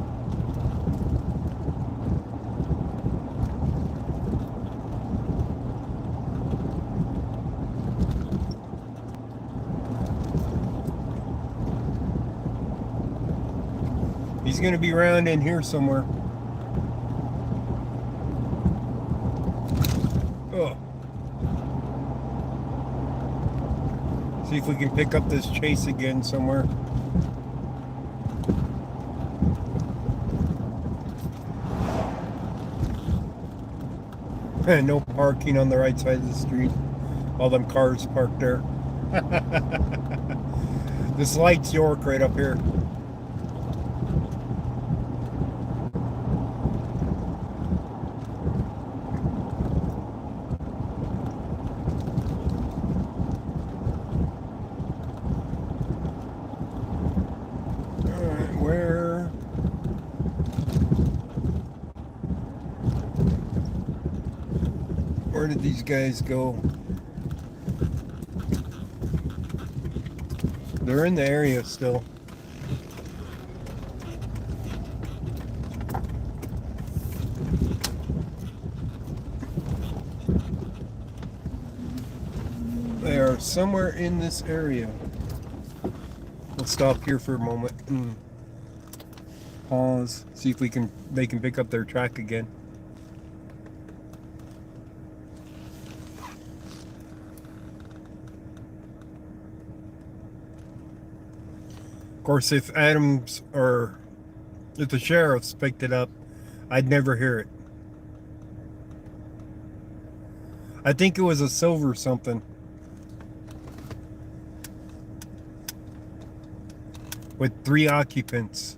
He's going to be around in here somewhere. Oh. See if we can pick up this chase again somewhere. No parking on the right side of the street. All them cars parked there. This light's York right up here. Alright, where did these guys go? They're in the area still. They are somewhere in this area. Let's stop here for a moment and pause, see if they can pick up their track again. Of course, if Adams or if the sheriffs picked it up, I'd never hear it. I think it was a silver something. With 3 occupants.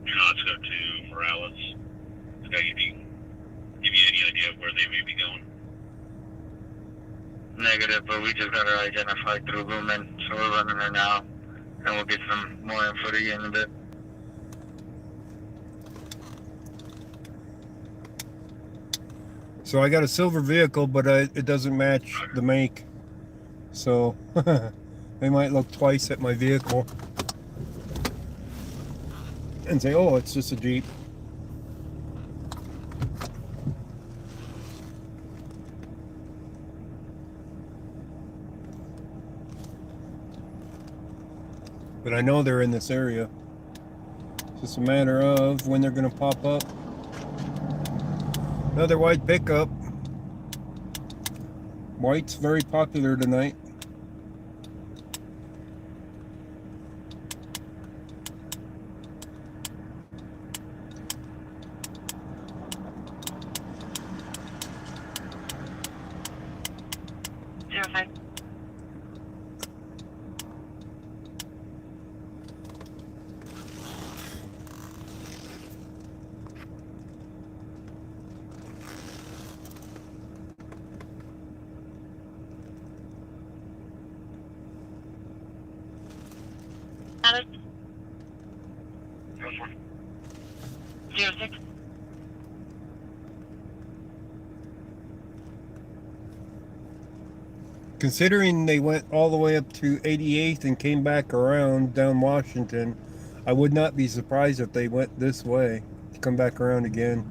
Let's go to Morales. Did I give you any idea of where they may be going? Negative, but we just got her identified through Lumen, so we're running her now, and we'll get some more info to you in a bit. So I got a silver vehicle, but it doesn't match the make. So they might look twice at my vehicle and say, oh, it's just a Jeep. But I know they're in this area. It's just a matter of when they're going to pop up. Another white pickup. White's very popular tonight. Adam? 06. Considering they went all the way up to 88th and came back around down Washington, I would not be surprised if they went this way to come back around again.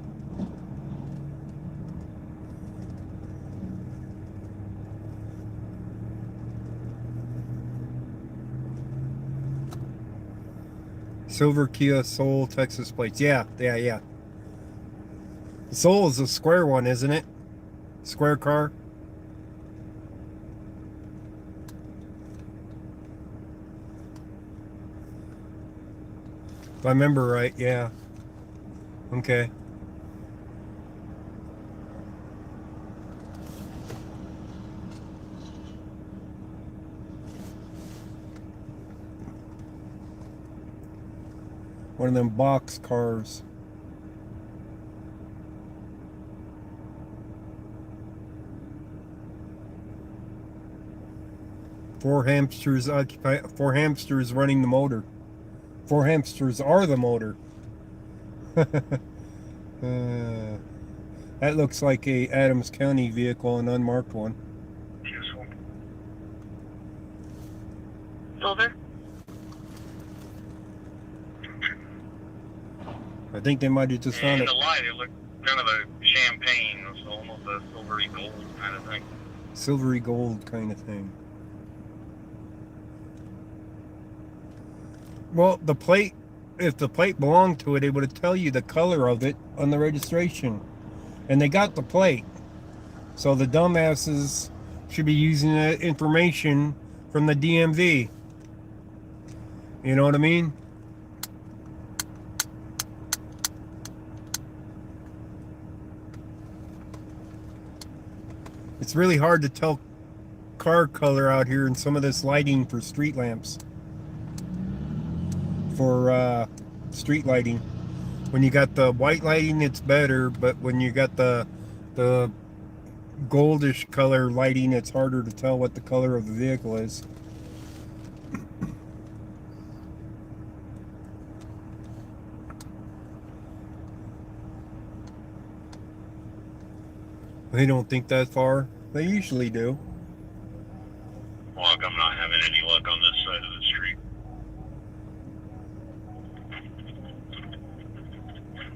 Silver Kia Soul Texas plates. Yeah. The Soul is a square one, isn't it? Square car. If I remember right, yeah. Okay. One of them box cars. Four hamsters running the motor. 4 hamsters are the motor. That looks like a Adams County vehicle, an unmarked one. Silver? I think they might have just found In it. the light, it looked kind of a champagne, so almost a silvery gold kind of thing. Silvery gold kind of thing. Well, the plate, if the plate belonged to it, it would tell you the color of it on the registration. And they got the plate. So the dumbasses should be using that information from the DMV. You know what I mean? It's really hard to tell car color out here in some of this lighting for street lamps. For street lighting. When you got the white lighting, it's better, but when you got the goldish color lighting, it's harder to tell what the color of the vehicle is. They don't think that far. They usually do. Look, I'm not having any luck on this side of the street.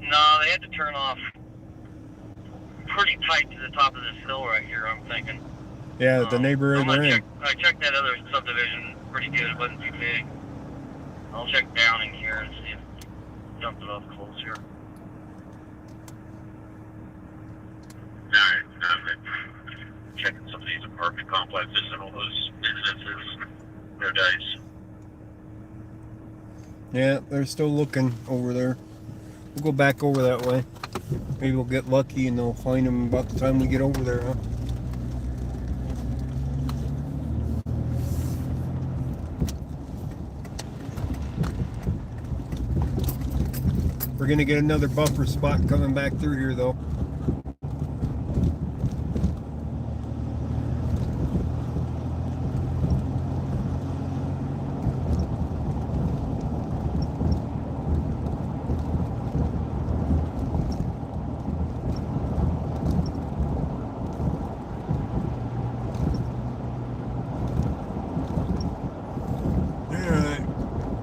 No, they had to turn off pretty tight to the top of this hill right here, I'm thinking. Yeah, the neighborhood we're in. I checked that other subdivision pretty good. It wasn't too big. I'll check Downing here and see if it dumped it off close here. Alright, I'm checking some of these apartment complexes and all those businesses. No dice. Yeah, they're still looking over there. We'll go back over that way. Maybe we'll get lucky and they'll find them about the time we get over there, huh? We're gonna get another buffer spot coming back through here though.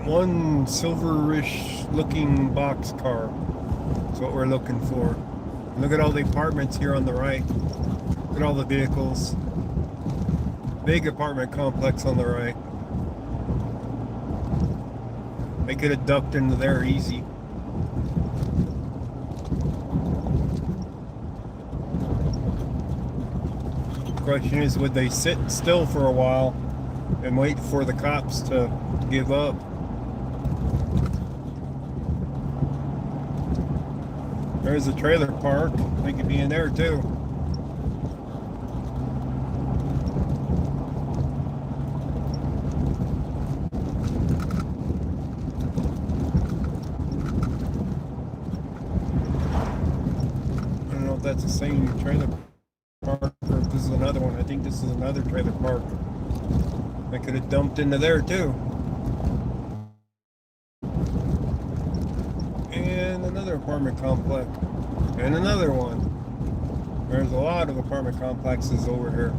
One silverish looking box car. That's what we're looking for. Look at all the apartments here on the right. Look at all the vehicles. Big apartment complex on the right. They could have ducked into there easy. The question is, would they sit still for a while and wait for the cops to give up? There's a trailer park. They could be in there too. I don't know if that's the same trailer park or if this is another one. I think this is another trailer park. They could have dumped into there too. And another apartment complex. And another one. There's a lot of apartment complexes over here.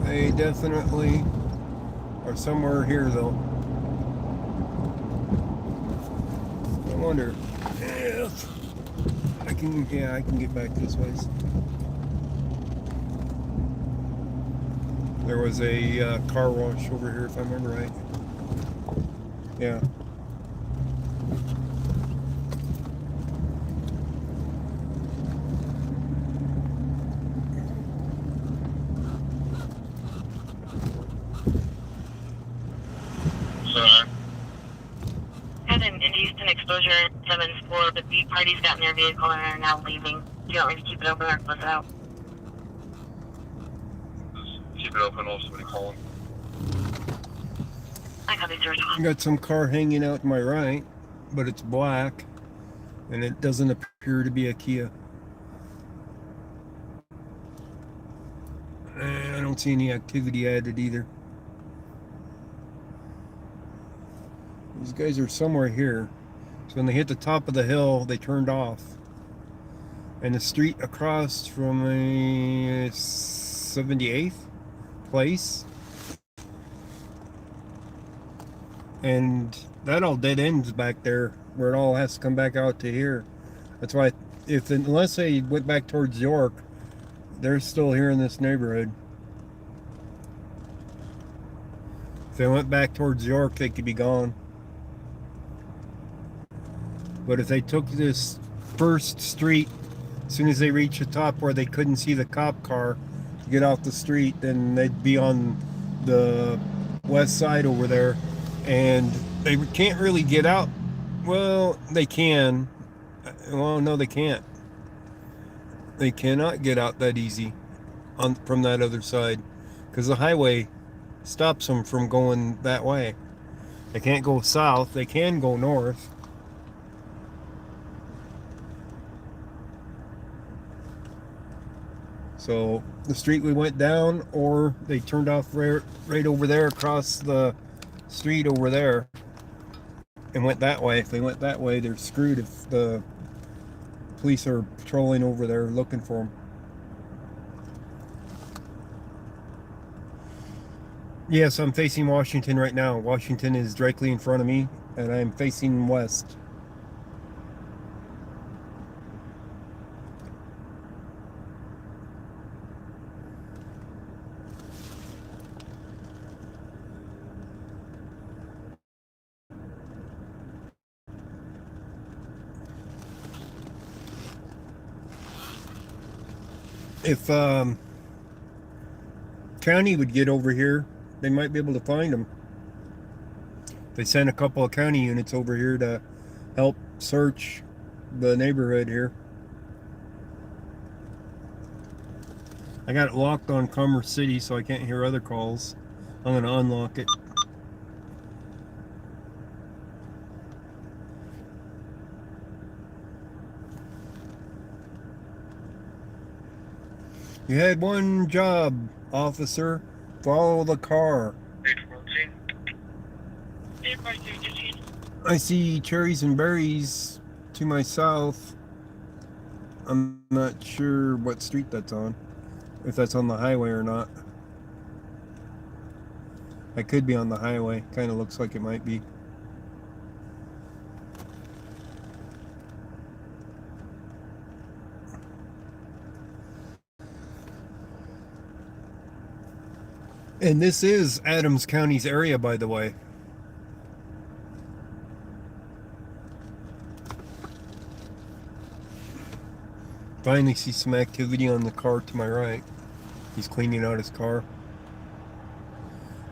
They definitely are somewhere here though. I wonder if I can, yeah, I can get back this way. There was a car wash over here, if I remember right. Yeah. Had an Houston exposure 7-4, but the parties got in their vehicle and are now leaving. Do you want me to keep it open or close it out? Keep it open, or somebody calling. I copy, George. I got some car hanging out to my right, but it's black, and it doesn't appear to be a Kia. And I don't see any activity added either. These guys are somewhere here. So when they hit the top of the hill, they turned off. And the street across from a 78th place. And that all dead ends back there where it all has to come back out to here. That's why unless they went back towards York, they're still here in this neighborhood. If they went back towards York, they could be gone. But if they took this first street, as soon as they reached the top where they couldn't see the cop car to get off the street, then they'd be on the west side over there. and they can't really get out. Well, they can. Well, no, they can't. They cannot get out that easy from that other side because the highway stops them from going that way. They can't go south. They can go north. So the street we went down, or they turned off right over there across the street over there and went that way. If they went that way, they're screwed if the police are patrolling over there looking for them. Yes, I'm facing Washington right now. Washington is directly in front of me, and I'm facing west. If county would get over here, they might be able to find them. They sent a couple of county units over here to help search the neighborhood here. I got it locked on Commerce City so I can't hear other calls. I'm going to unlock it. You had one job, officer. Follow the car. I see cherries and berries to my south. I'm not sure what street that's on. If that's on the highway or not. I could be on the highway. Kind of looks like it might be. And this is Adams County's area, by the way. Finally see some activity on the car to my right. He's cleaning out his car.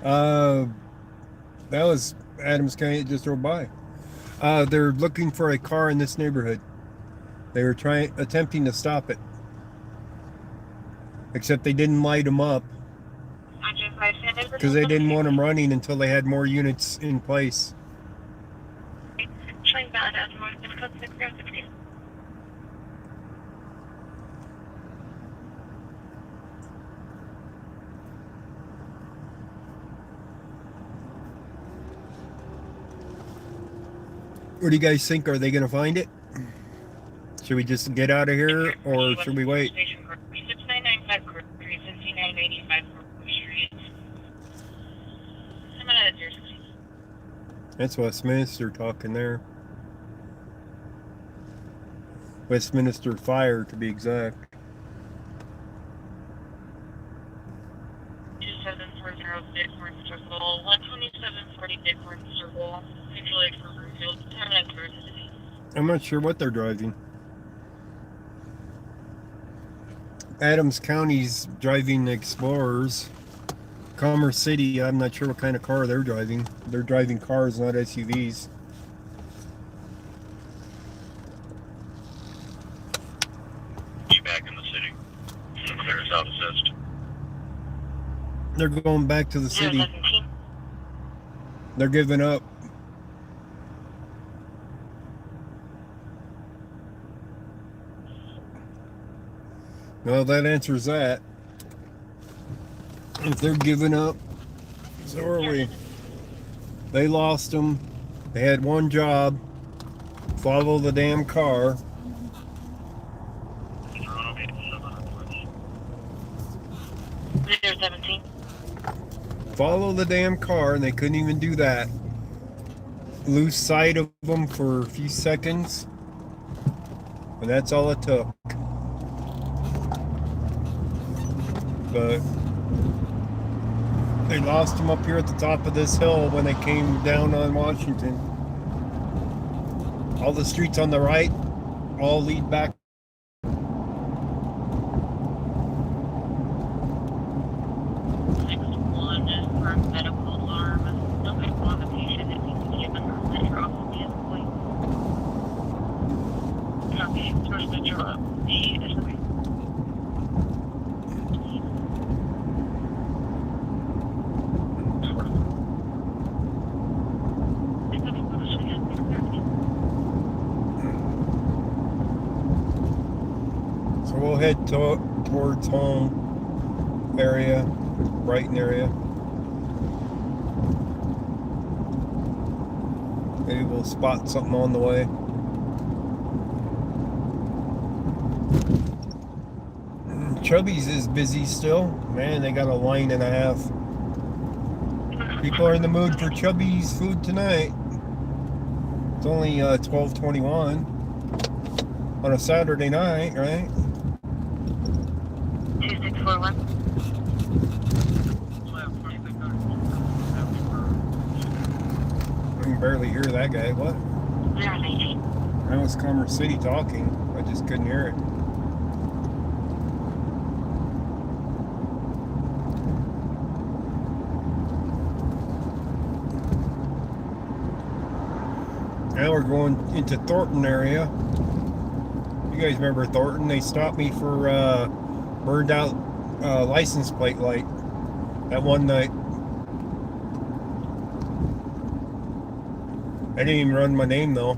That was Adams County that just drove by. They're looking for a car in this neighborhood. They were attempting to stop it. Except they didn't light them up. Because they didn't want them running until they had more units in place. Showing valid as more zip code 606. What do you guys think? Are they going to find it? Should we just get out of here, or should we wait? 6995 Group 35985 Street. I'm at 016. That's Westminster talking there. Westminster Fire, to be exact. 2740 Bighorn Circle, 12740 Bighorn Circle, Central Lake Riverfield, 10 minutes for city. I'm not sure what they're driving. Adams County's driving Explorers. Commerce City, I'm not sure what kind of car they're driving. They're driving cars, not SUVs. You back in the city. Clear south assist. They're going back to the city. 017. They're giving up. Well, that answers that. If they're giving up, so are we. They lost them. They had one job. Follow the damn car. 017. Follow the damn car, and they couldn't even do that. Lose sight of them for a few seconds, and that's all it took. But they lost them up here at the top of this hill when they came down on Washington. All the streets on the right all lead back. Next one is for medical alarm. No medical on the patient head towards home area, Brighton area. Maybe we'll spot something on the way. Chubby's is busy still. Man, they got a line and a half. People are in the mood for Chubby's food tonight. It's only 12:21 on a Saturday night, right? 2641. I can barely hear that guy. What? 019. That was Commerce City talking. I just couldn't hear it. Now we're going into Thornton area. You guys remember Thornton? They stopped me for burned out license plate light that one night. I didn't even run my name though.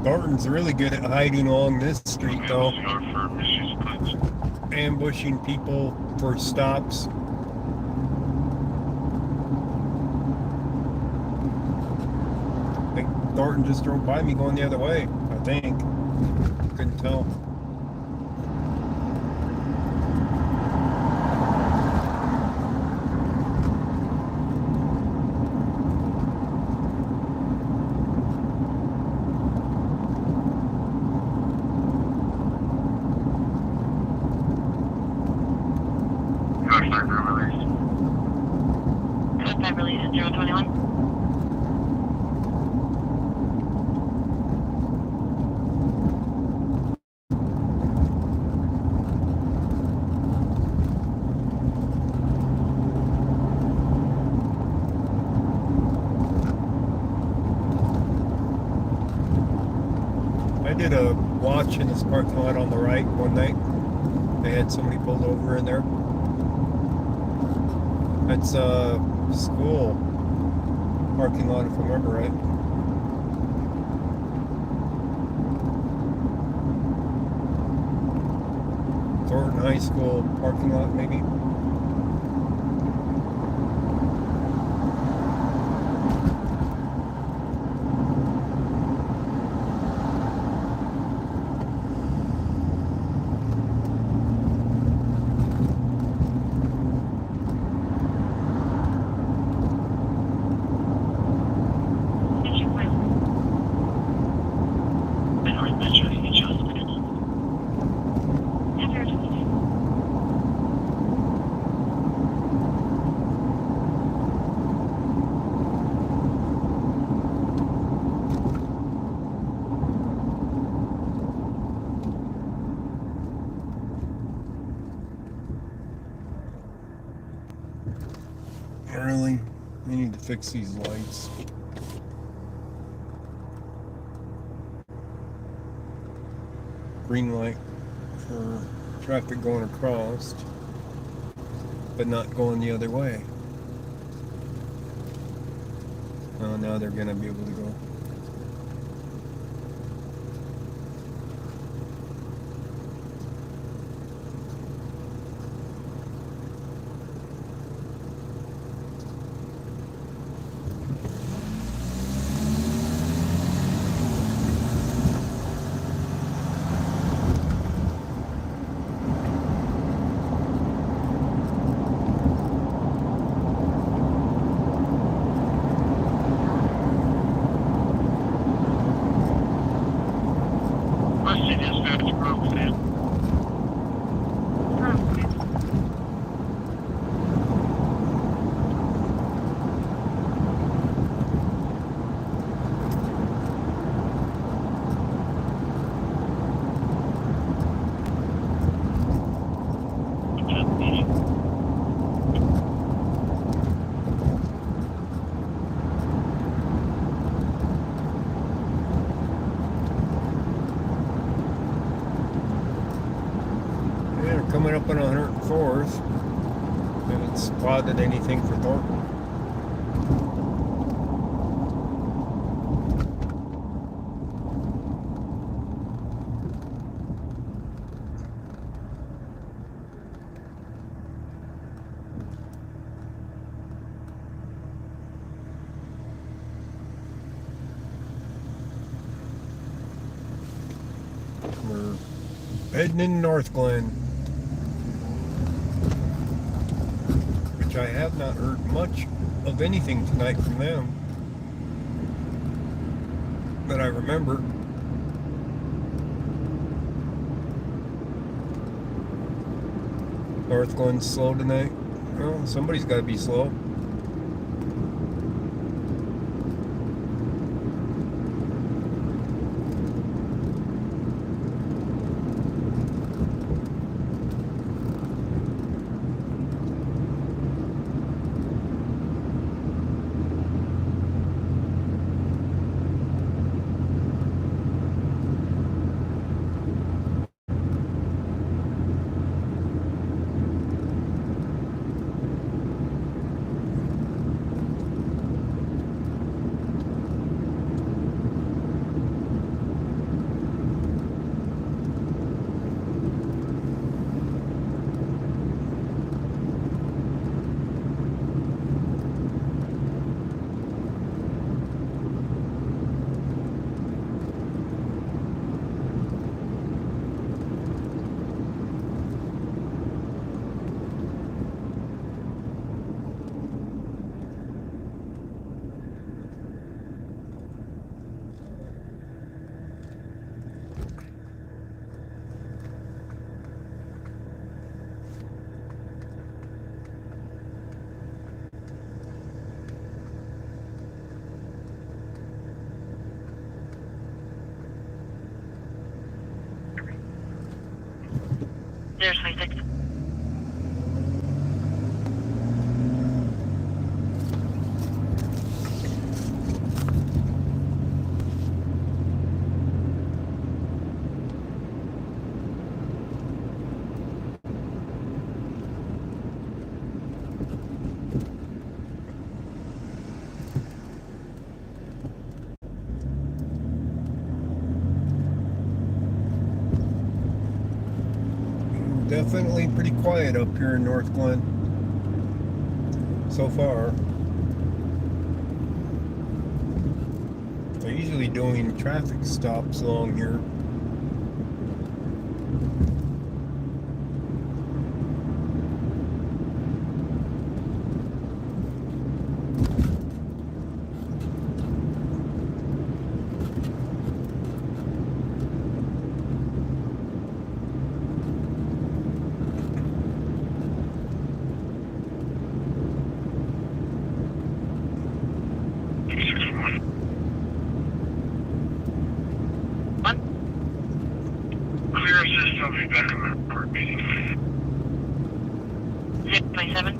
Thornton's really good at hiding along this street though. Ambushing people for stops. I think Thornton just drove by me going the other way, I think. Couldn't tell. Code 5 release at 021. I did a watch in this parking lot on the right one night. They had somebody pulled over in there. That's a school parking lot, if I remember right. Thornton High School parking lot, maybe. Really? We need to fix these lights. Green light for traffic going across, but not going the other way. Oh, now they're gonna be able to go. haven't spotted anything for Thornton. We're heading in North Glen, which I have not heard much of anything tonight from them that I remember. North Glen's slow tonight. Well, somebody's got to be slow. There's 26. Definitely pretty quiet up here in North Glen so far. They're usually doing traffic stops along here. Clear assist, I'll be back in the report meeting. 627.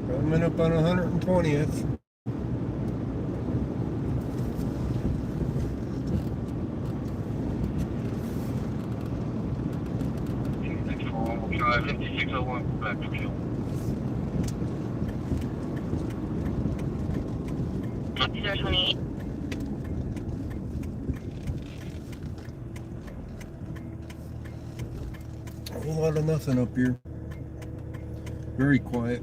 Coming up on 120th. We'll try 5601 back to fuel. 028. A whole lot of nothing up here. Very quiet.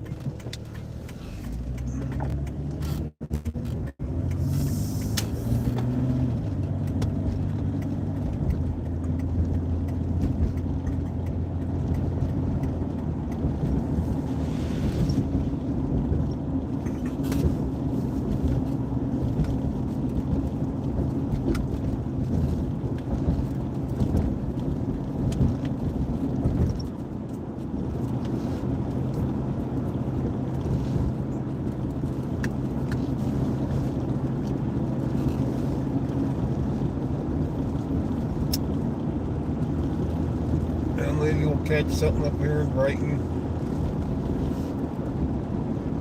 maybe we'll catch something up here in Brighton.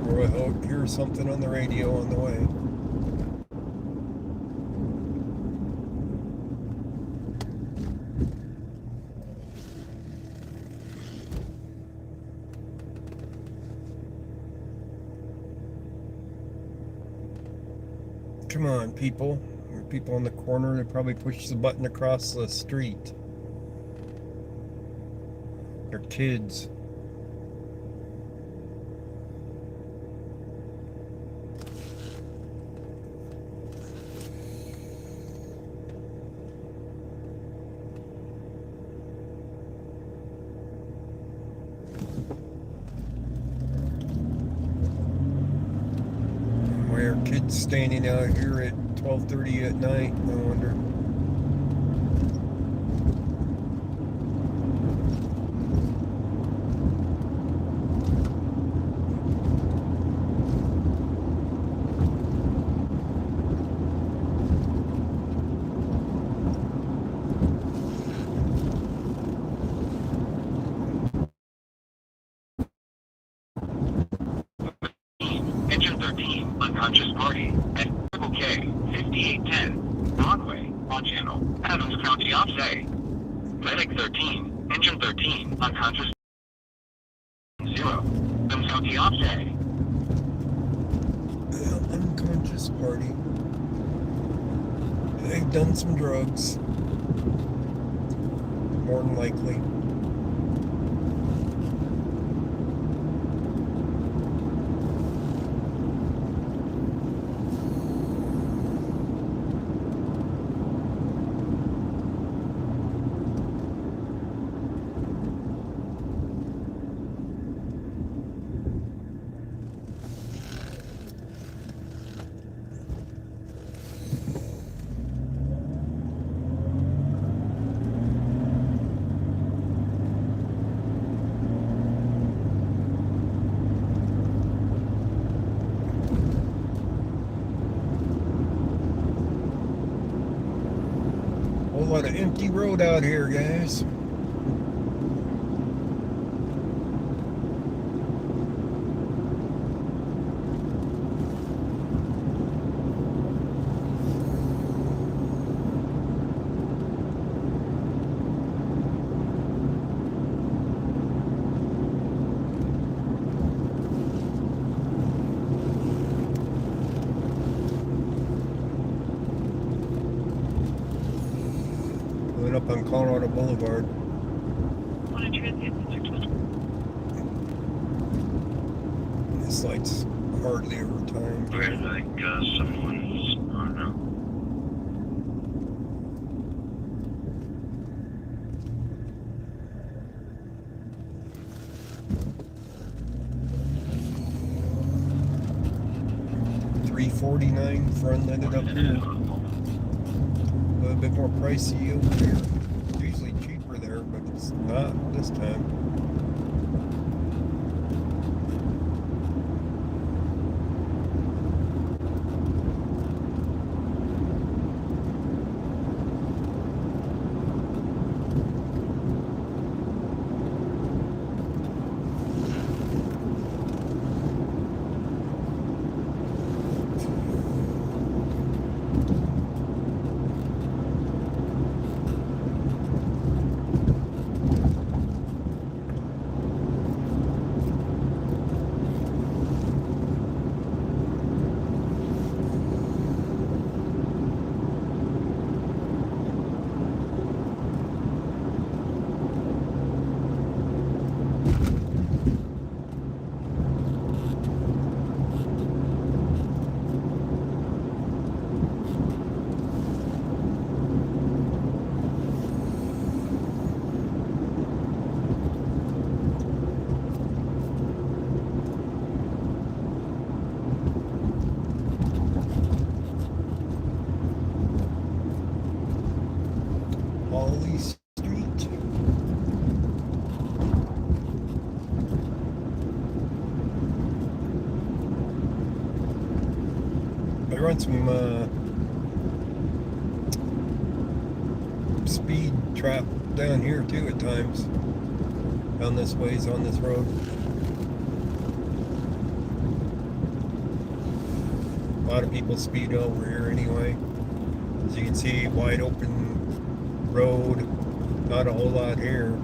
Or we'll hear something on the radio on the way. Come on, people. There are people on the corner. They probably pushed the button across the street. They're kids. Why are kids standing out here at 12:30 at night? I wonder. Engine 13, unconscious party, at Triple K, 5810, Broadway, on channel, Adams County Offsay. Medic 13, Engine 13, unconscious 0, Adams County Offsay. Unconscious party. They've done some drugs. More than likely. Whole lot of empty road out here, guys. Going up on Colorado Boulevard. Want to transient District 1? This light's hardly over time. Okay, like someone's on now. $3.49 for unleaded up here. A little bit more pricey over here. It's usually cheaper there, but it's not this time. Holly Street. I run some speed trap down here too at times. down this ways on this road. A lot of people speed over here anyway. As you can see, wide open road, not a whole lot here.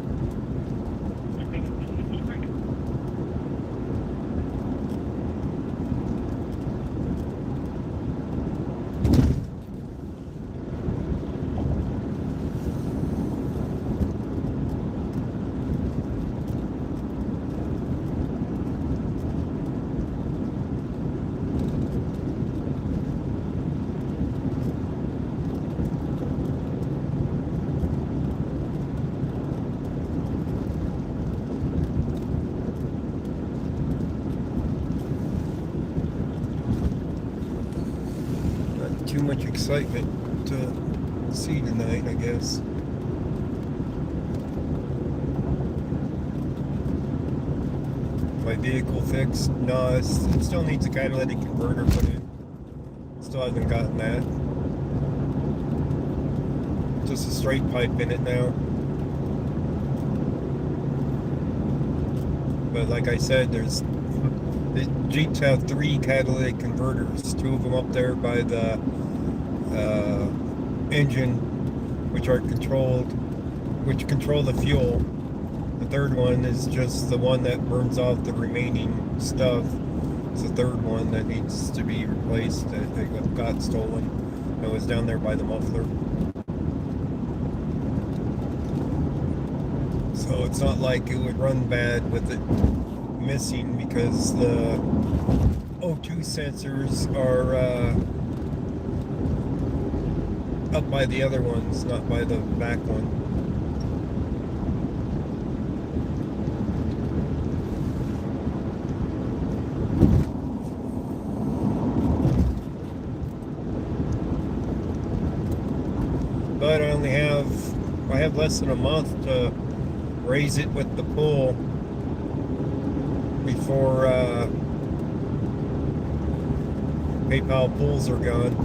Too much excitement to see tonight, I guess. My vehicle fixed? No, it still needs a catalytic converter put in. Still haven't gotten that. Just a straight pipe in it now. But like I said, the Jeeps have 3 catalytic converters, 2 of them up there by the engine, which control the fuel. The third one is just the one that burns off the remaining stuff. It's the third one that needs to be replaced that got stolen. It was down there by the muffler. So it's not like it would run bad with it missing, because the O2 sensors are up by the other ones, not by the back one. But I have less than a month to raise it with the pull before PayPal pulls are gone.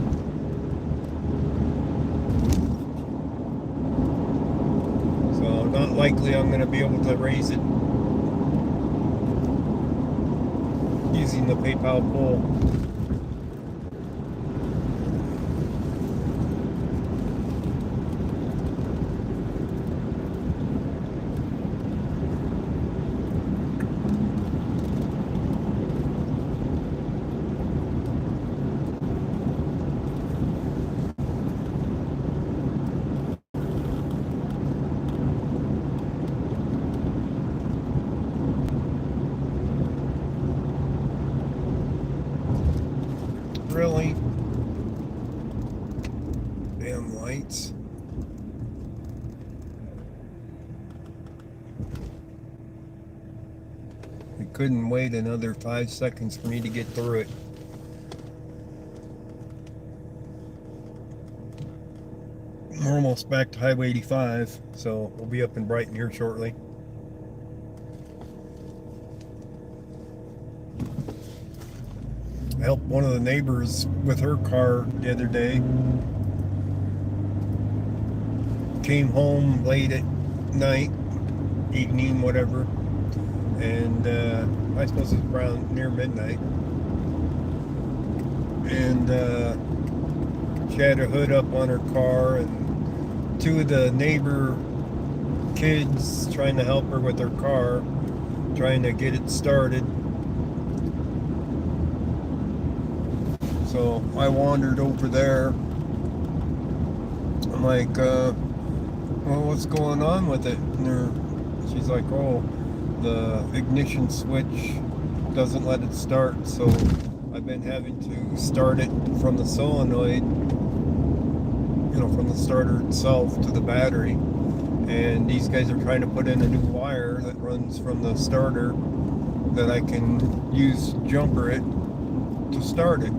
So not likely I'm going to be able to raise it using the PayPal pull. Really? Damn lights. We couldn't wait another 5 seconds for me to get through it. We're almost back to Highway 85, so we'll be up in Brighton here shortly. I helped one of the neighbors with her car the other day. Came home late at night, evening, whatever, and I suppose it was around near midnight. And she had her hood up on her car, and 2 of the neighbor kids trying to help her with her car, trying to get it started. So I wandered over there. I'm like, well, what's going on with it? And she's like, oh, the ignition switch doesn't let it start. So I've been having to start it from the solenoid, from the starter itself to the battery. And these guys are trying to put in a new wire that runs from the starter that I can use jumper it to start it.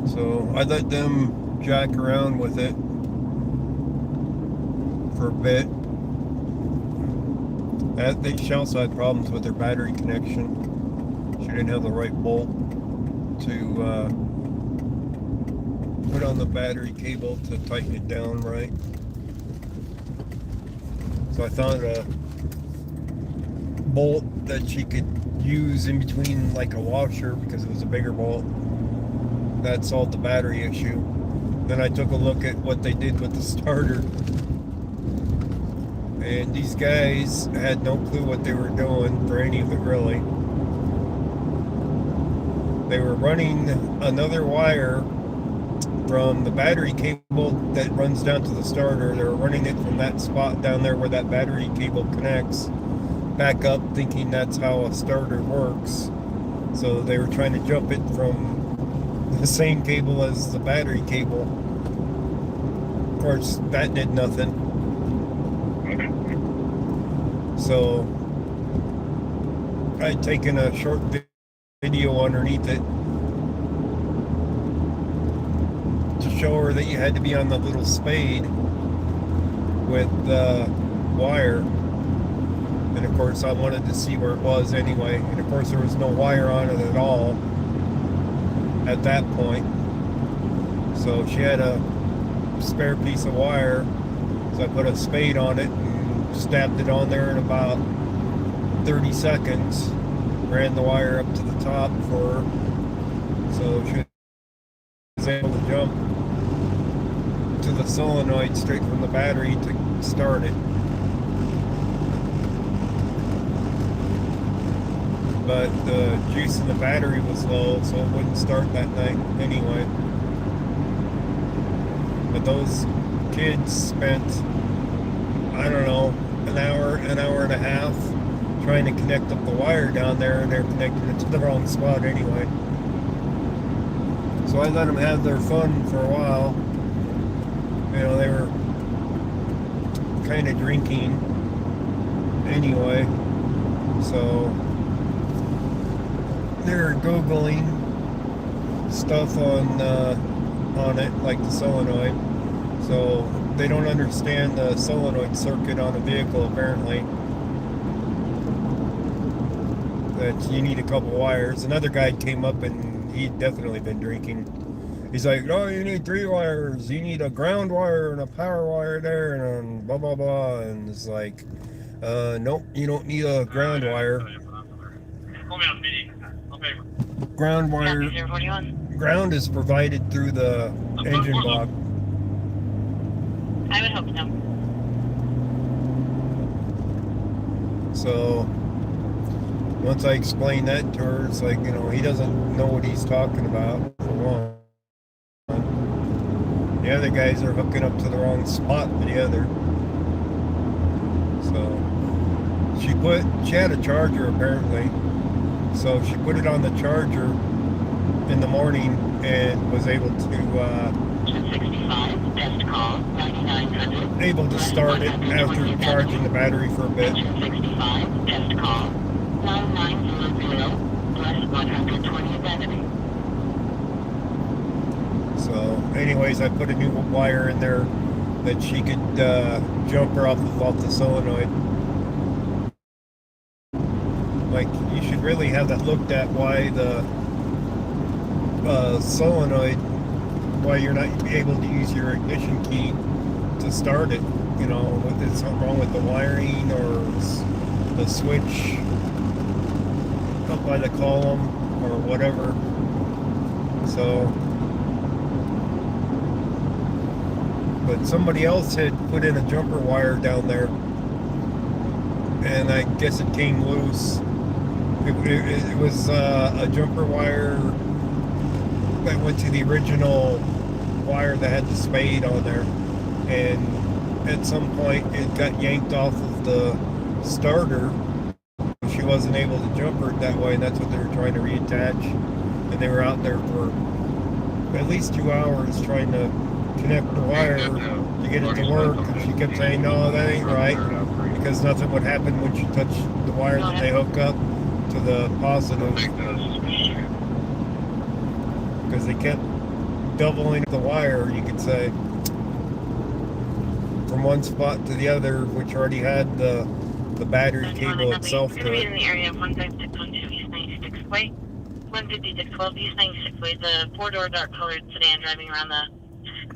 So I let them jack around with it for a bit. She also had problems with her battery connection. She didn't have the right bolt to put on the battery cable to tighten it down right. So I found a bolt that she could use in between like a washer because it was a bigger bolt. That solved the battery issue. Then I took a look at what they did with the starter. And these guys had no clue what they were doing for any of it really. They were running another wire from the battery cable that runs down to the starter. They were running it from that spot down there where that battery cable connects back up, thinking that's how a starter works. So they were trying to jump it from the same cable as the battery cable. Of course, that did nothing. So I'd taken a short video underneath it to show her that you had to be on the little spade with the wire. And of course I wanted to see where it was anyway. And of course there was no wire on it at all at that point. So she had a spare piece of wire. So I put a spade on it and stabbed it on there in about 30 seconds. Ran the wire up to the top for her. So she was able to jump to the solenoid straight from the battery to start it. But the juice in the battery was low, so it wouldn't start that night anyway. But those kids spent, I don't know, an hour and a half trying to connect up the wire down there, and they're connecting it to the wrong spot anyway. So I let them have their fun for a while. You know, they were kind of drinking anyway, so they're Googling stuff on it, like the solenoid. So they don't understand the solenoid circuit on a vehicle apparently. That you need a couple wires. Another guy came up and he'd definitely been drinking. He's like, oh, you need 3 wires. You need a ground wire and a power wire there and blah, blah, blah. And it's like, nope, you don't need a ground wire. Ground wire, ground is provided through the engine block. I would hope so. So once I explained that to her, it's like, you know, he doesn't know what he's talking about, for one. The other guys are hooking up to the wrong spot for the other. So she had a charger apparently. So she put it on the charger in the morning and was able to 265, test call, 9900. able to start it after charging the battery for a bit. 265, test call, 9900, plus 120 battery. So anyways, I put a new wire in there that she could jump her off the solenoid. Like, you should really have that looked at, why the solenoid, why you're not able to use your ignition key to start it. You know, whether there's something wrong with the wiring or the switch up by the column or whatever. So, but somebody else had put in a jumper wire down there, and I guess it came loose. It was a jumper wire that went to the original wire that had the spade on there, and at some point it got yanked off of the starter. She wasn't able to jumper it that way, and that's what they were trying to reattach. And they were out there for at least 2 hours trying to connect the wire to get it to work, and she kept saying, no, that ain't right, because nothing would happen when she touched the wire that they hook up to the positive, because they kept doubling the wire, you could say, from one spot to the other, which already had the battery cable itself to We're it. in the area of 15612 East 96th Way, 15612 East 96th Way. The 4-door dark colored sedan driving around the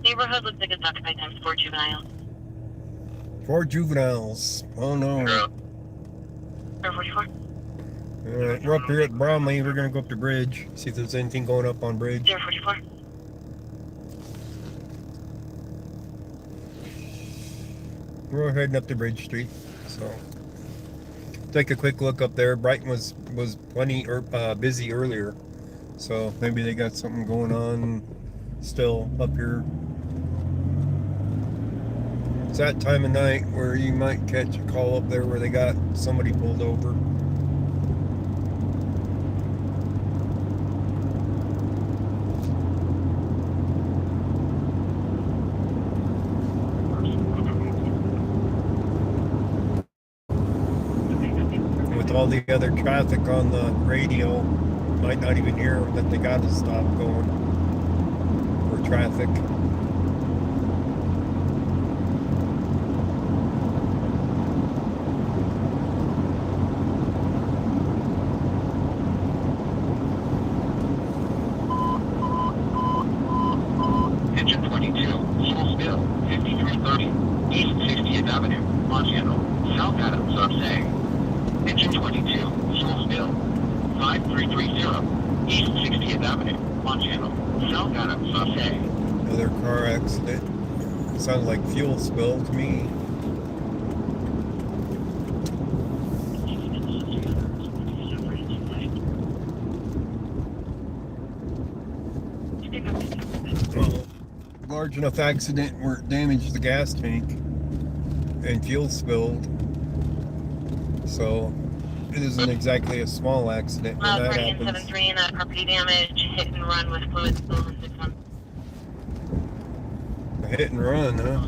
neighborhood. Looks like it's occupied times 4 juveniles. 4 juveniles. Oh no. 044. Alright, we're up here at Bromley. We're gonna go up the bridge, see if there's anything going up on bridge. 044. We're heading up to Bridge Street, so take a quick look up there. Brighton was plenty busy earlier, so maybe they got something going on still up here. It's that time of night where you might catch a call up there where they got somebody pulled over. With all the other traffic on the radio, might not even hear that they got to stop going for traffic. Engine 22, full spill, 5330, East 60th Avenue, on channel, South Adams, Say. Engine 22, full spill, 5330, East 60th Avenue, on channel, South Adams, Say. Another car accident. Sounds like fuel spill to me. Well, large enough accident where it damaged the gas tank and fuel spilled. So it isn't exactly a small accident when that Party in happens. 73 and property damage, hit and run with fluid spill in 61. A hit and run, huh?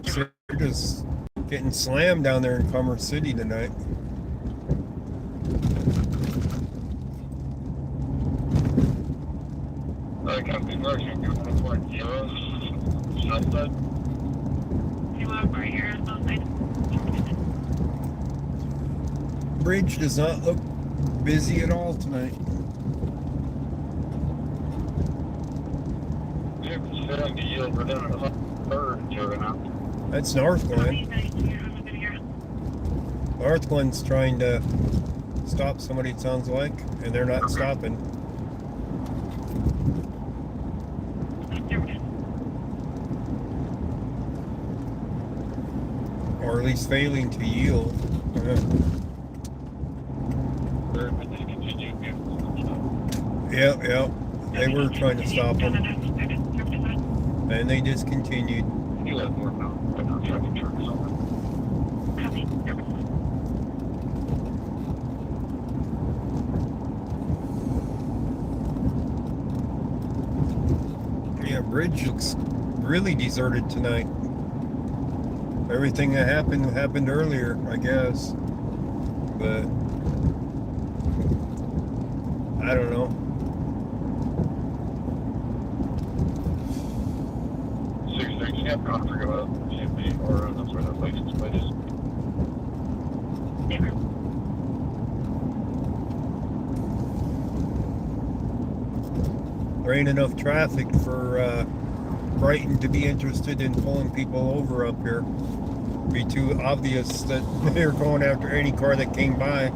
So they're just getting slammed down there in Commerce City tonight. Captain Merchant, you're 1.0, south side. You want right here on both sides? Bridge does not look busy at all tonight. You're 70 over there on the third, you're out. That's Northglenn. Northglenn's trying to stop somebody, it sounds like, and they're not stopping. Or at least failing to yield. Yep. They were trying to stop them, and they discontinued. You have more now, but not traffic trucks on Yeah, Bridge looks really deserted tonight. Everything that happened earlier, I guess. But I don't know. 66 Camp Concord, GMP, or that's where that license plate is. There ain't enough traffic for Brighton to be interested in pulling people over up here. It'd be too obvious that they're going after any car that came by.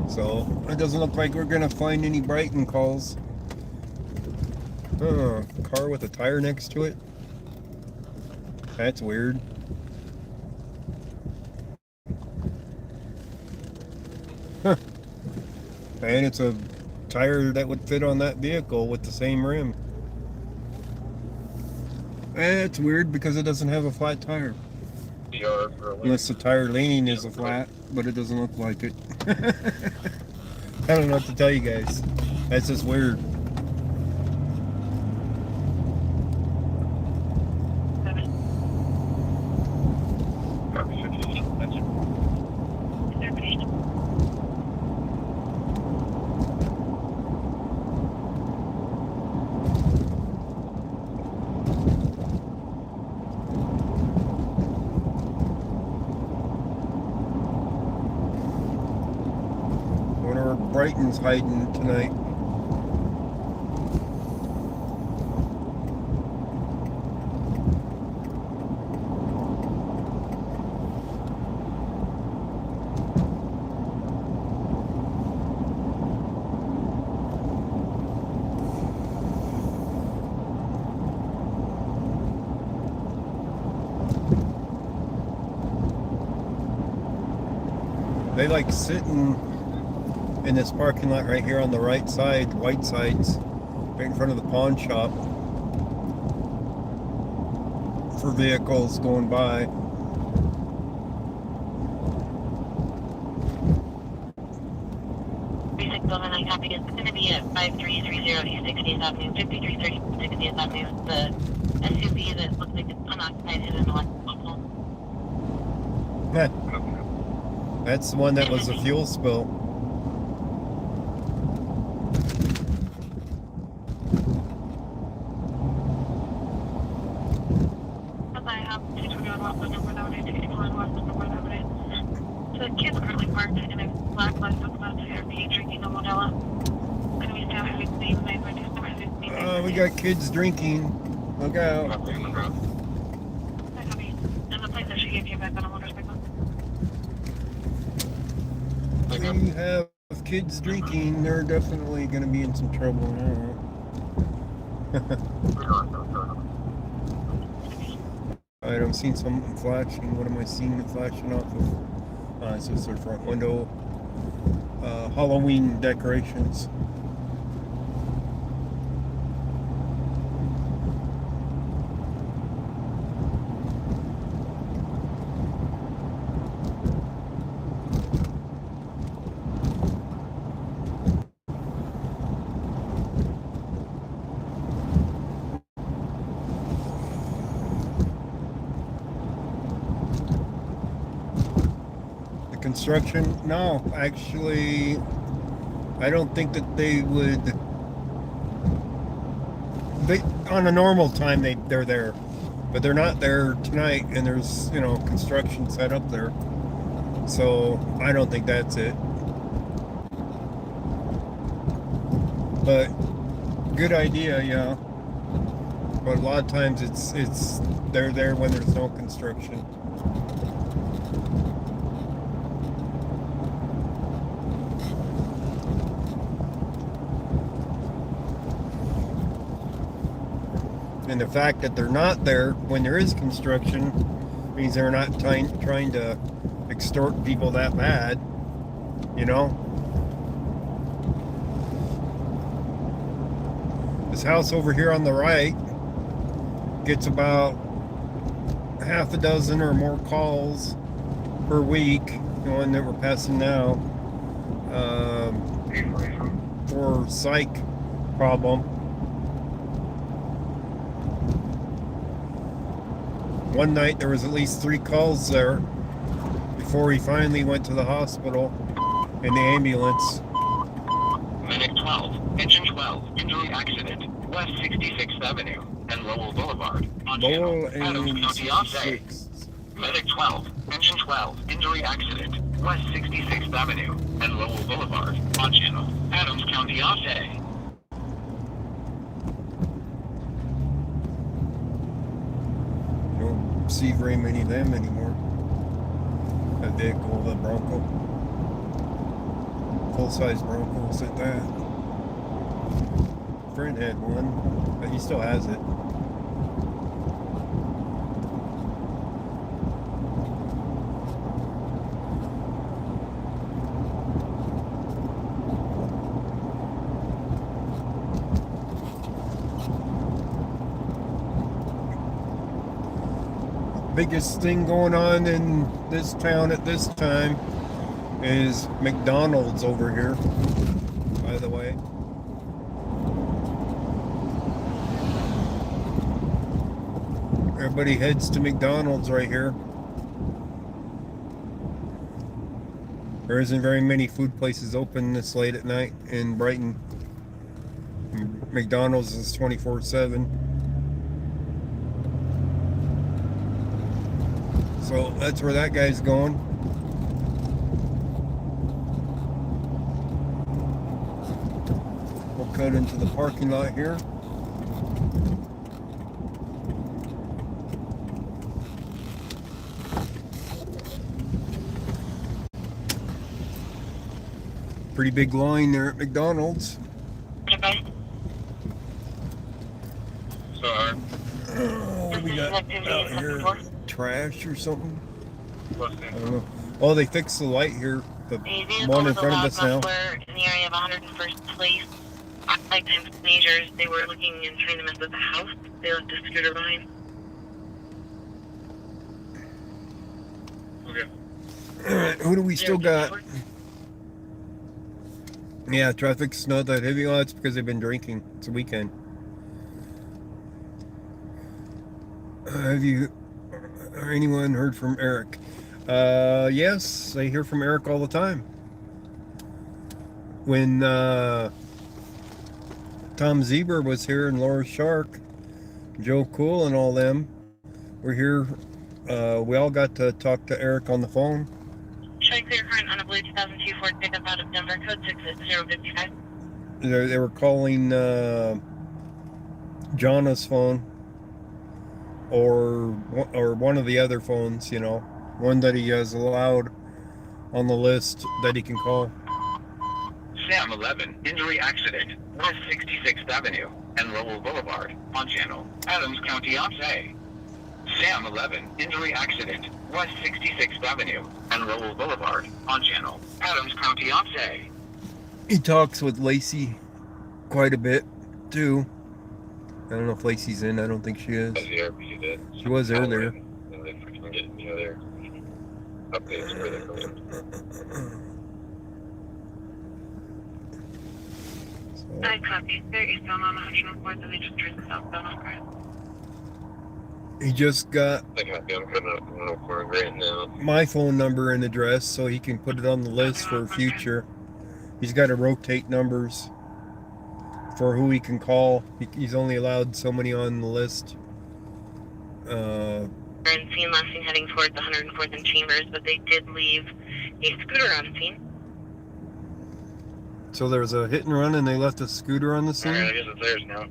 So it doesn't look like we're gonna find any Brighton calls. Car with a tire next to it. That's weird. Huh. And it's a tire that would fit on that vehicle with the same rim. It's weird because it doesn't have a flat tire. Unless the tire leaning is a flat, but it doesn't look like it. I don't know what to tell you guys. That's just weird. Brighton's hiding tonight. They like sitting in this parking lot right here on the right side, white sides, right in front of the pawn shop for vehicles going by. I copy. It's going to be at 5330 East 60th Avenue, 5330 60th Avenue. The SUV that looks like it's unoccupied hit an electrical pole. That's the one that was a fuel spill. The kids currently parked in a black bus that's about to be drinking a Modelo. Going to be down Highway 3. We got kids drinking. Look out. And the place that she gave you back on a motorcycle. We have kids drinking. They're definitely going to be in some trouble now. Alright, I'm seeing something flashing. What am I seeing it flashing off of? It's just their front window. Halloween decorations. Construction? No, actually, I don't think that they would. They on a normal time they're there, but they're not there tonight, and there's construction set up there, so I don't think that's it. But good idea, yeah. But a lot of times it's they're there when there's no construction. And the fact that they're not there when there is construction means they're not trying to extort people that bad, This house over here on the right gets about half a dozen or more calls per week, the one that we're passing now, for psych problem. One night there was at least 3 calls there before he finally went to the hospital in the ambulance. Medic 12, Engine 12, injury accident, West 66th Avenue and Lowell Boulevard, on Lowell channel, Adams and County, Offsay. 66. Medic 12, Engine 12, injury accident, West 66th Avenue and Lowell Boulevard, on channel, Adams County, Offsay. Don't see very many of them anymore. That vehicle, the Bronco. Full-size Broncos at that. Friend had one, but he still has it. Biggest thing going on in this town at this time is McDonald's over here, by the way. Everybody heads to McDonald's right here. There isn't very many food places open this late at night in Brighton. McDonald's is 24/7. So that's where that guy's going. We'll cut into the parking lot here. Pretty big line there at McDonald's. Sorry. Oh, what we got out here? Trash or something? What's I don't know. Oh, they fixed the light here A vehicle one in with a front of loud us now. muffler in the area of 101st Place. Nighttime seizures. They were looking and trying to mess with the house. They left a scooter behind. Okay. Alright, who do we still got? Yeah, traffic's not that heavy. Oh, it's because they've been drinking. It's a weekend. Have you or anyone heard from Eric? Yes, I hear from Eric all the time. When Tom Zebra was here and Laura Shark, Joe Cool and all them were here, we all got to talk to Eric on the phone. Showing clear current on a blue 2002 Ford pickup out of Denver, code 66055. They were calling Jonna's phone or one of the other phones, you know, one that he has allowed on the list that he can call. Sam 11, injury accident, West 66th Avenue and Lowell Boulevard, on channel, Adams County Offsay. Sam 11, injury accident, West 66th Avenue and Lowell Boulevard, on channel, Adams County Offsay. He talks with Lacey quite a bit, too. I don't know if Lacey's in. I don't think she is. ZRP did. She was earlier. And they freaking get the other updates for the code. I copy. They're eastbound on 104th and they just turned southbound on Grass. He just got I got them coming up in Oak Park right now. my phone number and address so he can put it on the list for future. He's got to rotate numbers for who he can call. He's only allowed so many on the list. And scene last seen heading towards 104th and Chambers, but they did leave a scooter on scene. So there was a hit and run and they left a scooter on the Alright, I scene. guess it's theirs now.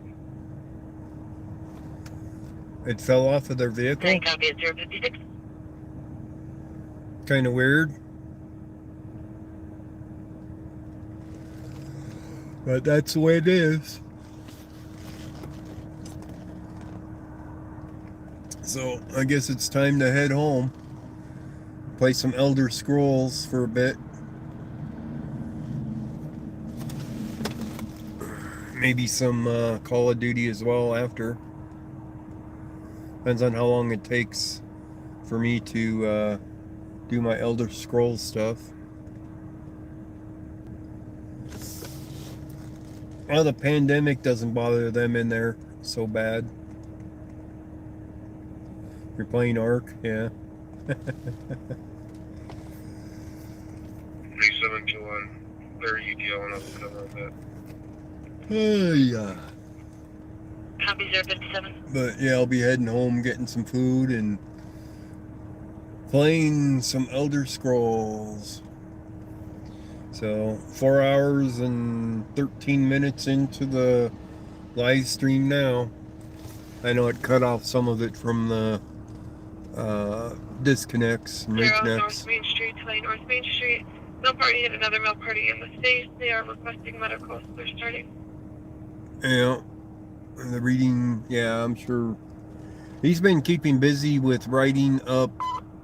It fell off of their vehicle. I copy at 056. Kind of weird. But that's the way it is. So I guess it's time to head home. Play some Elder Scrolls for a bit. Maybe some Call of Duty as well after. Depends on how long it takes for me to do my Elder Scrolls stuff. Oh, the pandemic doesn't bother them in there so bad. You're playing Ark, yeah. 3721, they're UTL and I'll cover that. Yeah. Copy 057. But yeah, I'll be heading home, getting some food, and playing some Elder Scrolls. So 4 hours and 13 minutes into the live stream now. I know it cut off some of it from the disconnects and 0 reconnects. North Main Street, 20 North Main Street. Mill party hit another mill party in the States. They are requesting medical, so they're starting. Yeah, the reading, yeah, I'm sure. He's been keeping busy with writing up,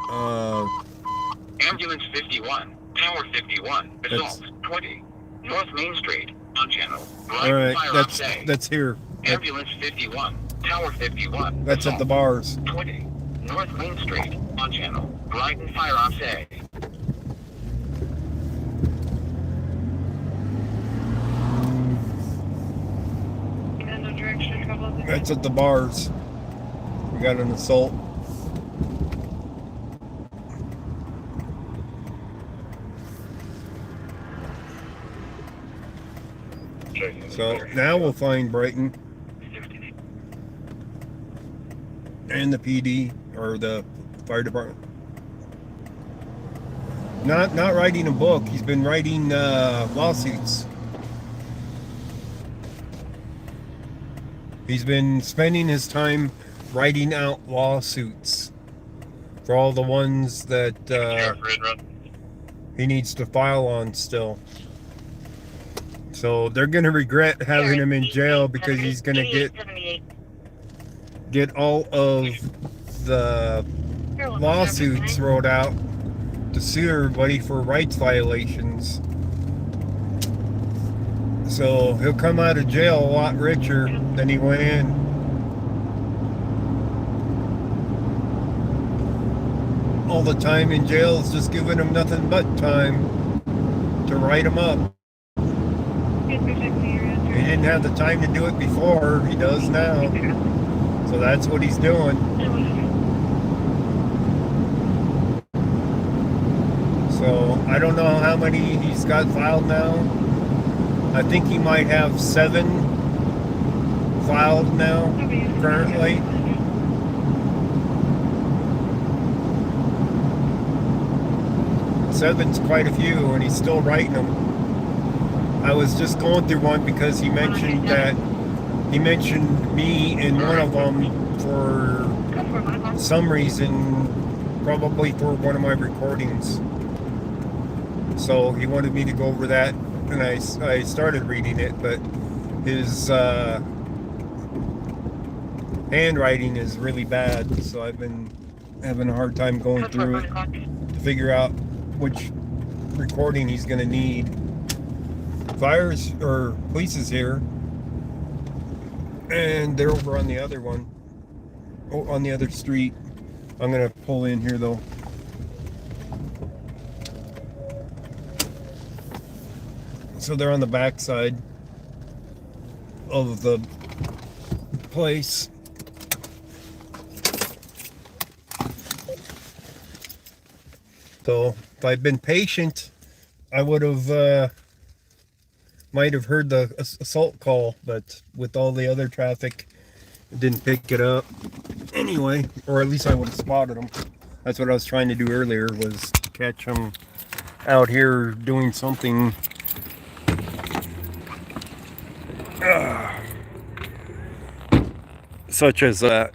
Ambulance 51, Tower 51, Assault 20, North Main Street, on channel, alright, Fire that's here. Ambulance 51, Tower 51, That's at the bars. 20, North Main Street, on channel, Brighton Fire Offset. And no direction of travel. That's at the bars. We got an assault. So now we'll find Brighton and the PD or the fire department. Not writing a book. He's been writing lawsuits. He's been spending his time writing out lawsuits for all the ones that he needs to file on still. So they're gonna regret having him in jail because he's gonna get all of the lawsuits wrote out to sue everybody for rights violations. So he'll come out of jail a lot richer than he went in. All the time in jail is just giving him nothing but time to write him up. He didn't have the time to do it before, he does now. So that's what he's doing. So I don't know how many he's got filed now. I think he might have 7 filed now currently. Seven's quite a few, and he's still writing them. I was just going through one because he mentioned me in one of them for some reason, probably for one of my recordings. So he wanted me to go over that, and I started reading it, but his handwriting is really bad, so I've been having a hard time going through it to figure out which recording he's going to need. Fires or police is here, and they're over on the other one, on the other street. I'm going to pull in here though. So they're on the back side of the place. So if I'd been patient, I would have might have heard the assault call, but with all the other traffic, it didn't pick it up anyway, or at least I would have spotted them. That's what I was trying to do earlier, was catch them out here doing something. Such as that,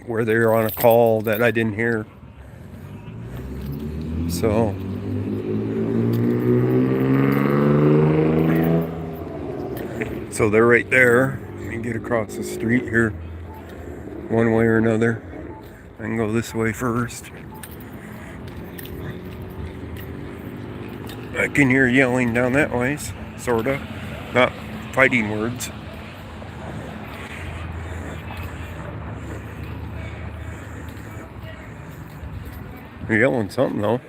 where they're on a call that I didn't hear. So they're right there. Let me get across the street here one way or another. I can go this way first. I can hear yelling down that way, sorta. Not fighting words. They're yelling something though.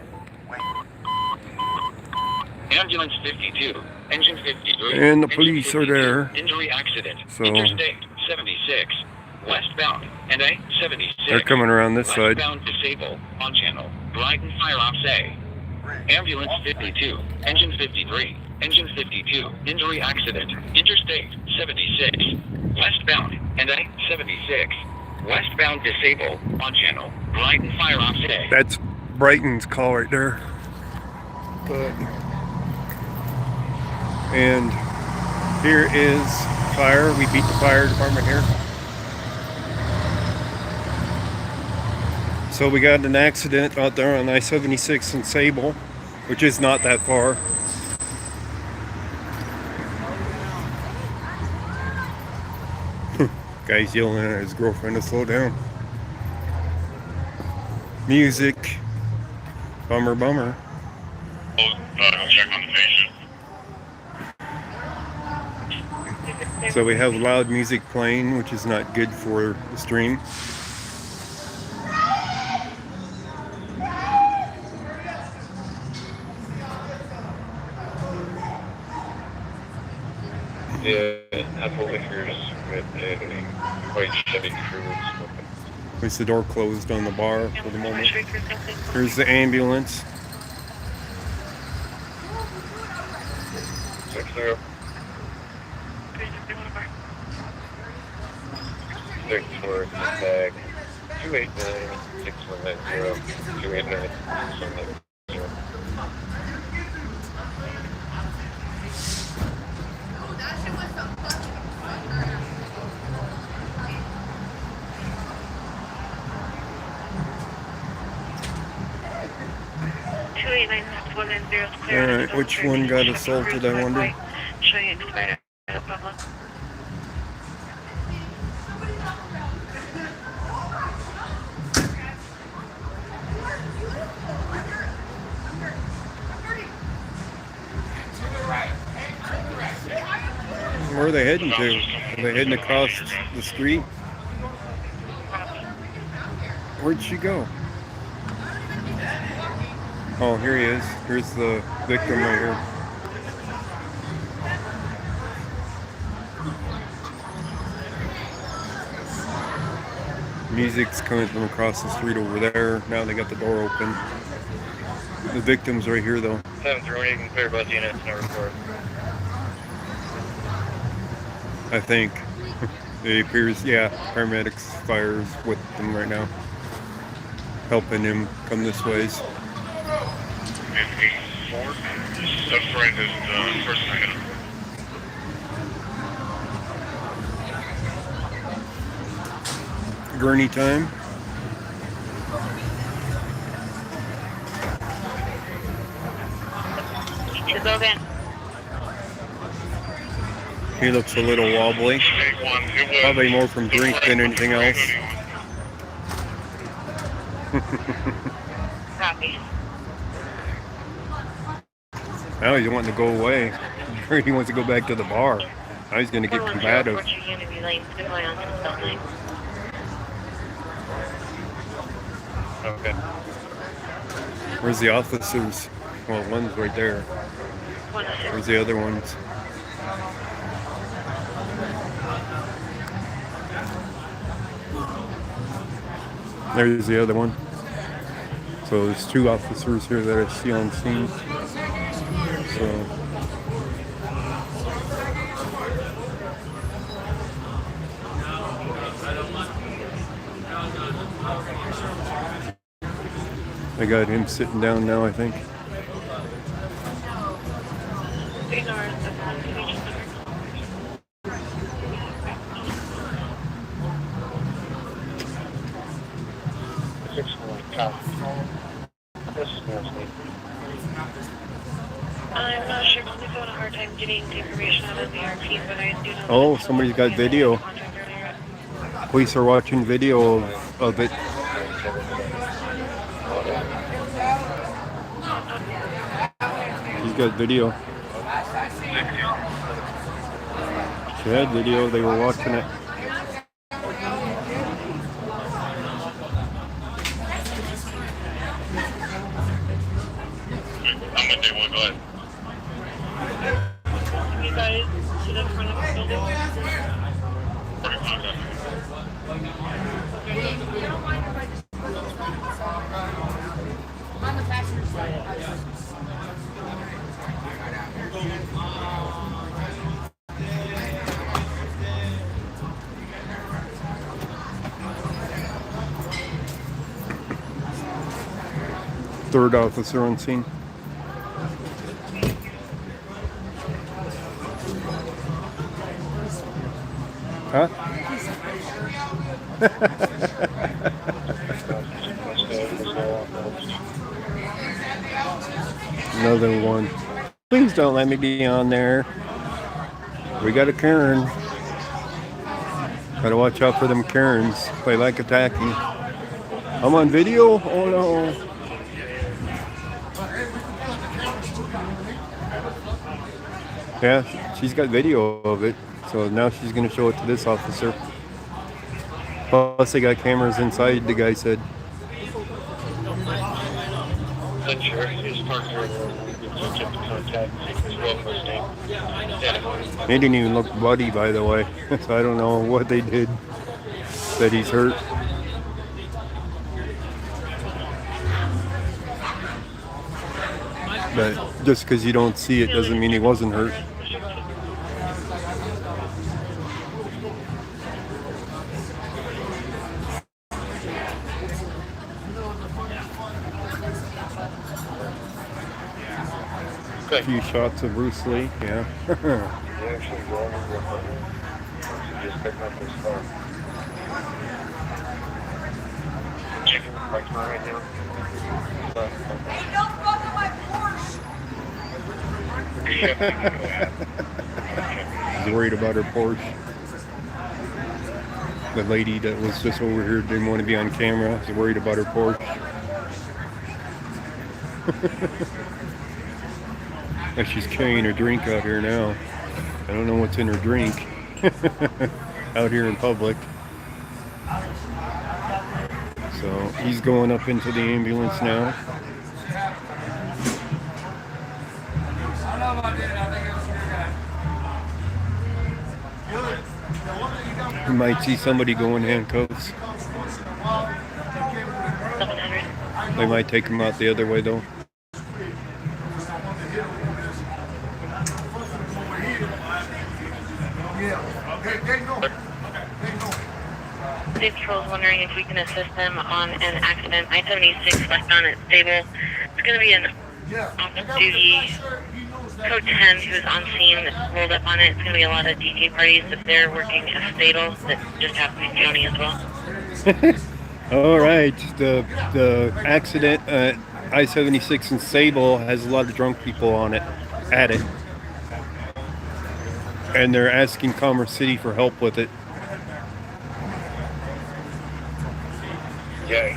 Ambulance 52, engine 53. And the police are there. Injury accident. So Interstate 76, westbound, and A 76. They're coming around this side. Westbound disable, on channel, Brighton Fire Ops A. Ambulance 52, engine 53, engine 52, injury accident, Interstate 76, westbound, and A 76. Westbound disable, on channel, Brighton Fire Ops A. That's Brighton's call right there. And here is fire. We beat the fire department here. So we got an accident out there on I-76 in Sable, which is not that far. Guy's yelling at his girlfriend to slow down. Music. Bummer, bummer. Check on the patient. So we have loud music playing, which is not good for the stream. Yeah, Apple Liquors with a white Chevy Cruze. At least the door closed on the bar for the moment. Here's the ambulance. 60. 6 for tag 289 6190 289 6190. Alright, which one got assaulted, I wonder? Where are they heading to? Are they heading across the street? Where'd she go? Oh, here he is. Here's the victim right here. Music's coming from across the street over there. Now they got the door open. The victim's right here though. 7-3, you can clear both units and report. I think. It appears, yeah, paramedics fires with them right now. Helping him come this ways. 8-4, subfront is first item. Gurney time. It's Logan. He looks a little wobbly. Probably more from drink than anything else. Copy. Now he's wanting to go away. He wants to go back to the bar. Now he's going to get combative. Okay. Where's the officers? Well, one's right there. Where's the other ones? There's the other one. So there's 2 officers here that I see on scene. So I got him sitting down now, I think. I'm not sure. I'm having a hard time getting the information out of the RP, but I do know. Oh, somebody's got video. Police are watching video of it. He's got video. She had video, they were watching it. You guys sit in front of the building. On the passenger side. Third officer on scene. Huh? Another one. Please don't let me be on there. We got a Karen. Gotta watch out for them Karens. They like attacking. I'm on video? Oh no. Yeah, she's got video of it. So now she's gonna show it to this officer. Plus they got cameras inside, the guy said. He didn't even look bloody, by the way. So I don't know what they did that he's hurt. But just because you don't see it doesn't mean he wasn't hurt. A few shots of Bruce Lee, yeah. She's worried about her Porsche. The lady that was just over here didn't want to be on camera. She's worried about her Porsche. And she's carrying her drink out here now. I don't know what's in her drink out here in public. So he's going up into the ambulance now. You might see somebody go in handcuffs. 700. They might take him out the other way though. State Patrol is wondering if we can assist them on an accident. I-76 westbound at Stable. It's going to be an off-duty code 10 who's on scene rolled up on it. It's going to be a lot of DJ parties that they're working at Stable that just happen to be Joni as well. All right, the accident at I-76 in Sable has a lot of drunk people on it, at it, and they're asking Commerce City for help with it. Yeah,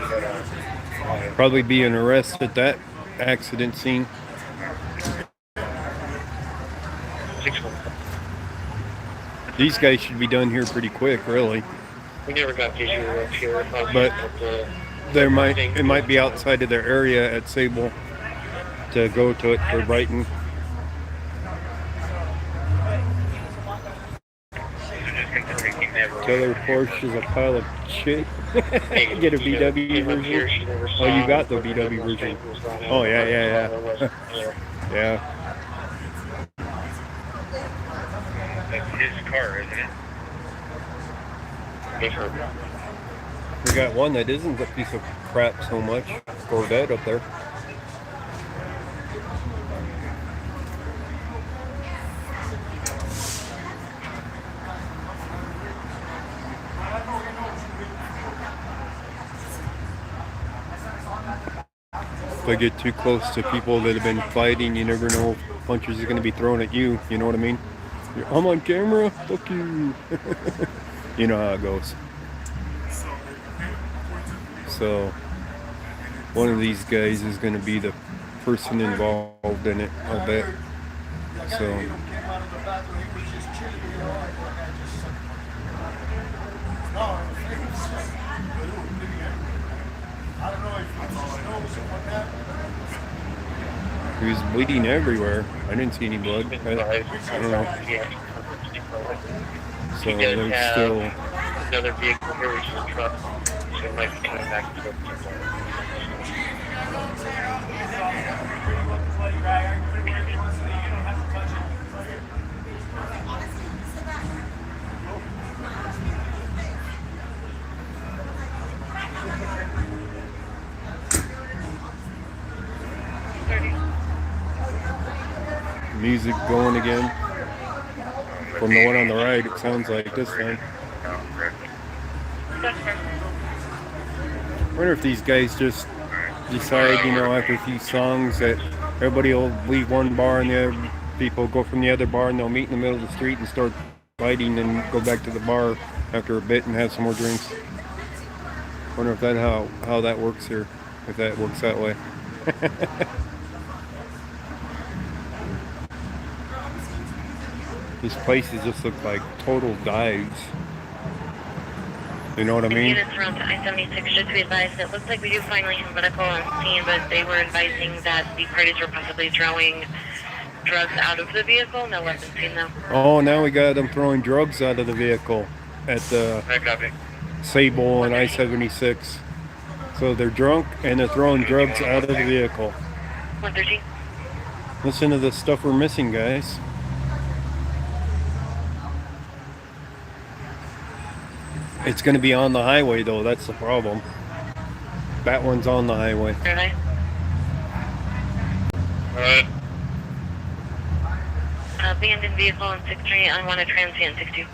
Probably be an arrest at that accident scene. 6-1. These guys should be done here pretty quick, really. We never got visual up here. But it might be outside of their area at Sable to go to it for Brighton. Taylor Porsche is a pile of shit. Get a VW version. Oh, you got the VW version. Oh, yeah. Yeah. That's his car, isn't it? Yes, sir. We got one that isn't a piece of crap so much. Corvette up there. If I get too close to people that have been fighting, you never know if punches are going to be thrown at you. You know what I mean? I'm on camera. Fuck you. You know how it goes. So, one of these guys is going to be the person involved in it, I'll bet. So, he was bleeding everywhere. I didn't see any blood. I don't know. So there's still another vehicle here, which is a truck. So it might be coming back to the music going again. From the one on the right, it sounds like this time. I wonder if these guys just decide, after a few songs that everybody will leave one bar and the other people go from the other bar and they'll meet in the middle of the street and start fighting and go back to the bar after a bit and have some more drinks. I wonder if that how that works here, if that works that way. These places just look like total dives. You know what I mean? Units around I-76, just to be advised, it looks like we do finally have medical on scene, but they were advising that the parties were possibly throwing drugs out of the vehicle. No weapons seen though. Oh, now we got them throwing drugs out of the vehicle at the Sable and I-76. So they're drunk and they're throwing drugs out of the vehicle. 113. Listen to the stuff we're missing, guys. It's going to be on the highway, though. That's the problem. That one's on the highway. Alright. Alright. Abandoned vehicle on 6-3 on one transient 62.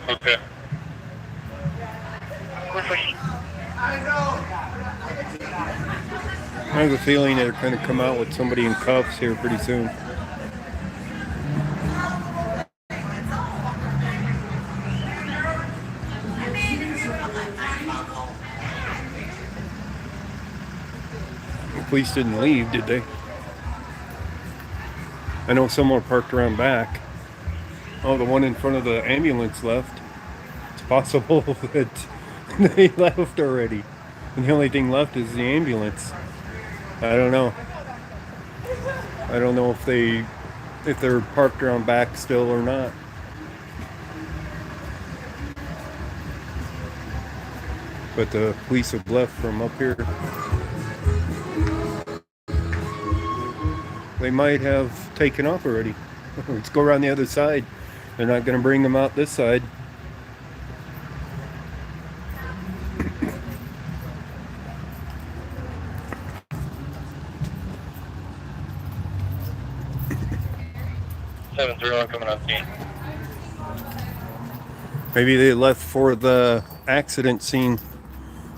Okay. 114. I have a feeling they're going to come out with somebody in cuffs here pretty soon. The police didn't leave, did they? I know some are parked around back. Oh, the one in front of the ambulance left. It's possible that they left already. And the only thing left is the ambulance. I don't know. I don't know if they're parked around back still or not. But the police have left from up here. They might have taken off already. Let's go around the other side. They're not going to bring them out this side. Seven 3-1 coming on scene. Maybe they left for the accident scene.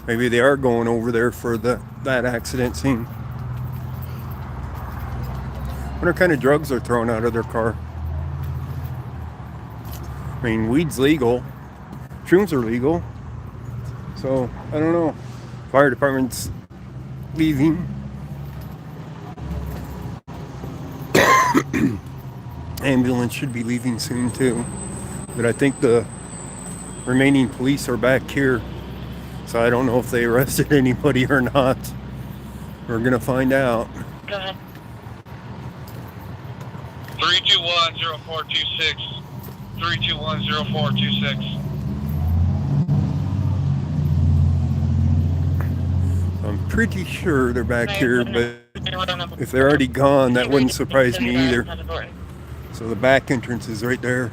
Maybe they are going over there for that accident scene. What kind of drugs are thrown out of their car? I mean, weed's legal. Shrooms are legal. So, I don't know. Fire department's leaving. Ambulance should be leaving soon too. But I think the remaining police are back here. So I don't know if they arrested anybody or not. We're gonna find out. Go ahead. 321-0426. 321-0426. I'm pretty sure they're back here, but if they're already gone, that wouldn't surprise me either. So the back entrance is right there.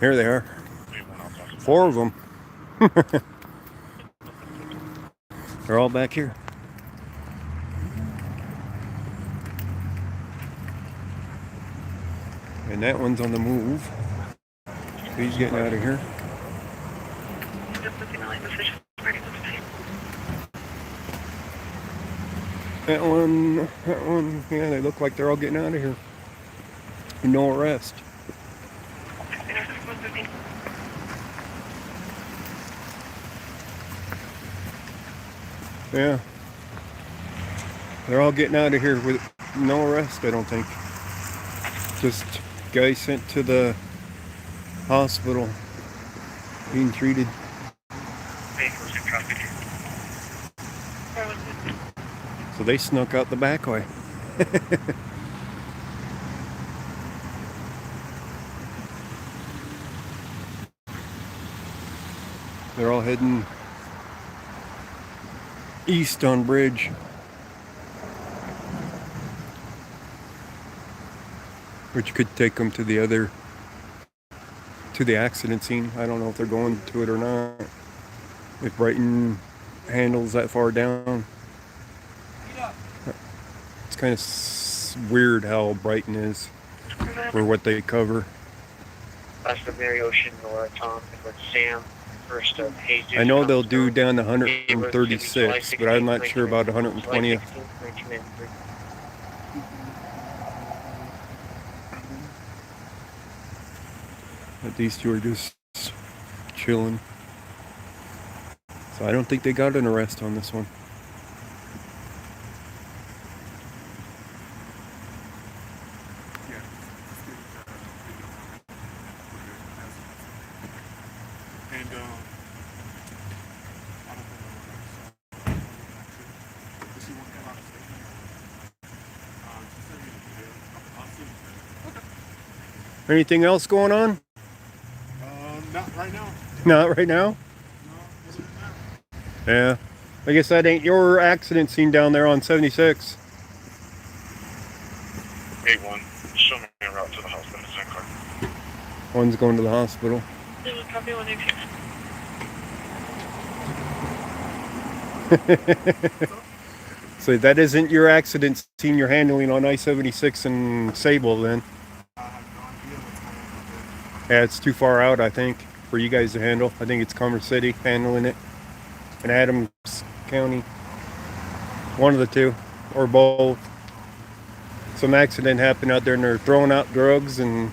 Here they are. 4 of them. They're all back here. And that one's on the move. He's getting out of here. That one, yeah, they look like they're all getting out of here. No arrest. Yeah. They're all getting out of here with no arrest, I don't think. Just guy sent to the hospital being treated. So they snuck out the back way. They're all heading east on Bridge. Which could take them to the accident scene. I don't know if they're going to it or not. If Brighton handles that far down. It's kind of weird how Brighton is for what they cover. That's the Mary Ocean, Nora, Tom, Edward, Sam, first of Jesus. I know they'll do down to 136, but I'm not sure about 120th. But these two are just chilling. So I don't think they got an arrest on this one. Anything else going on? Not right now. Not right now? Yeah. I guess that ain't your accident scene down there on 76. 8-1. Show me a route to the hospital. Car. One's going to the hospital. This is copy 186. So that isn't your accident scene you're handling on I-76 and Sable then? Yeah, it's too far out, I think, for you guys to handle. I think it's Commerce City handling it. In Adams County. One of the two. Or both. Some accident happened out there and they're throwing out drugs and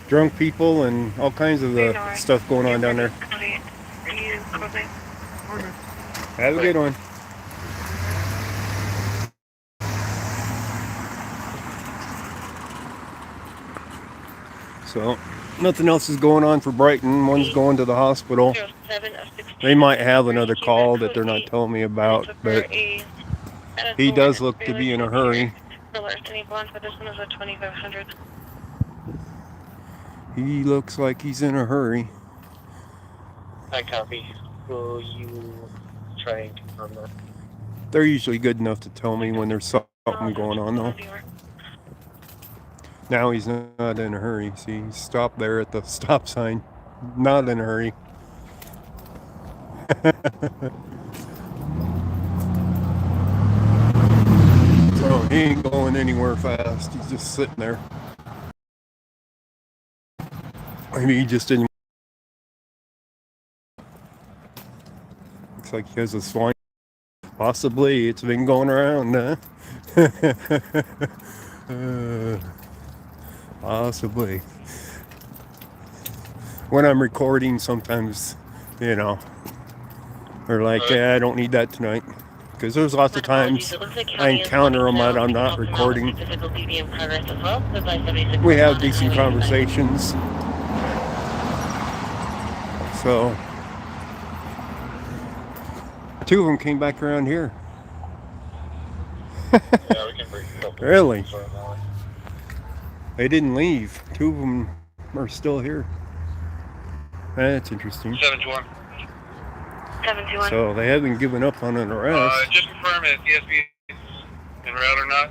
drunk people and all kinds of stuff going on down there. Have a good one. So nothing else is going on for Brighton. One's going to the hospital. 07 of 16. They might have another call that they're not telling me about, but he does look to be in a hurry. The larceny bond for this one is a 2500. He looks like he's in a hurry. I copy. Will you try and confirm that? They're usually good enough to tell me when there's something going on, though. Now he's not in a hurry. See, he stopped there at the stop sign. Not in a hurry. So he ain't going anywhere fast. He's just sitting there. Maybe he just didn't. Looks like he has a swine. Possibly. It's been going around, huh? Possibly. When I'm recording, sometimes, you know, they're like, yeah, I don't need that tonight. Because there's lots of times I encounter them that I'm not recording. We have decent conversations. So, two of them came back around here. Yeah, we can break a couple. Really? They didn't leave. Two of them are still here. That's interesting. 721. 721. So they haven't given up on an arrest. Just confirm if DSP is en route or not.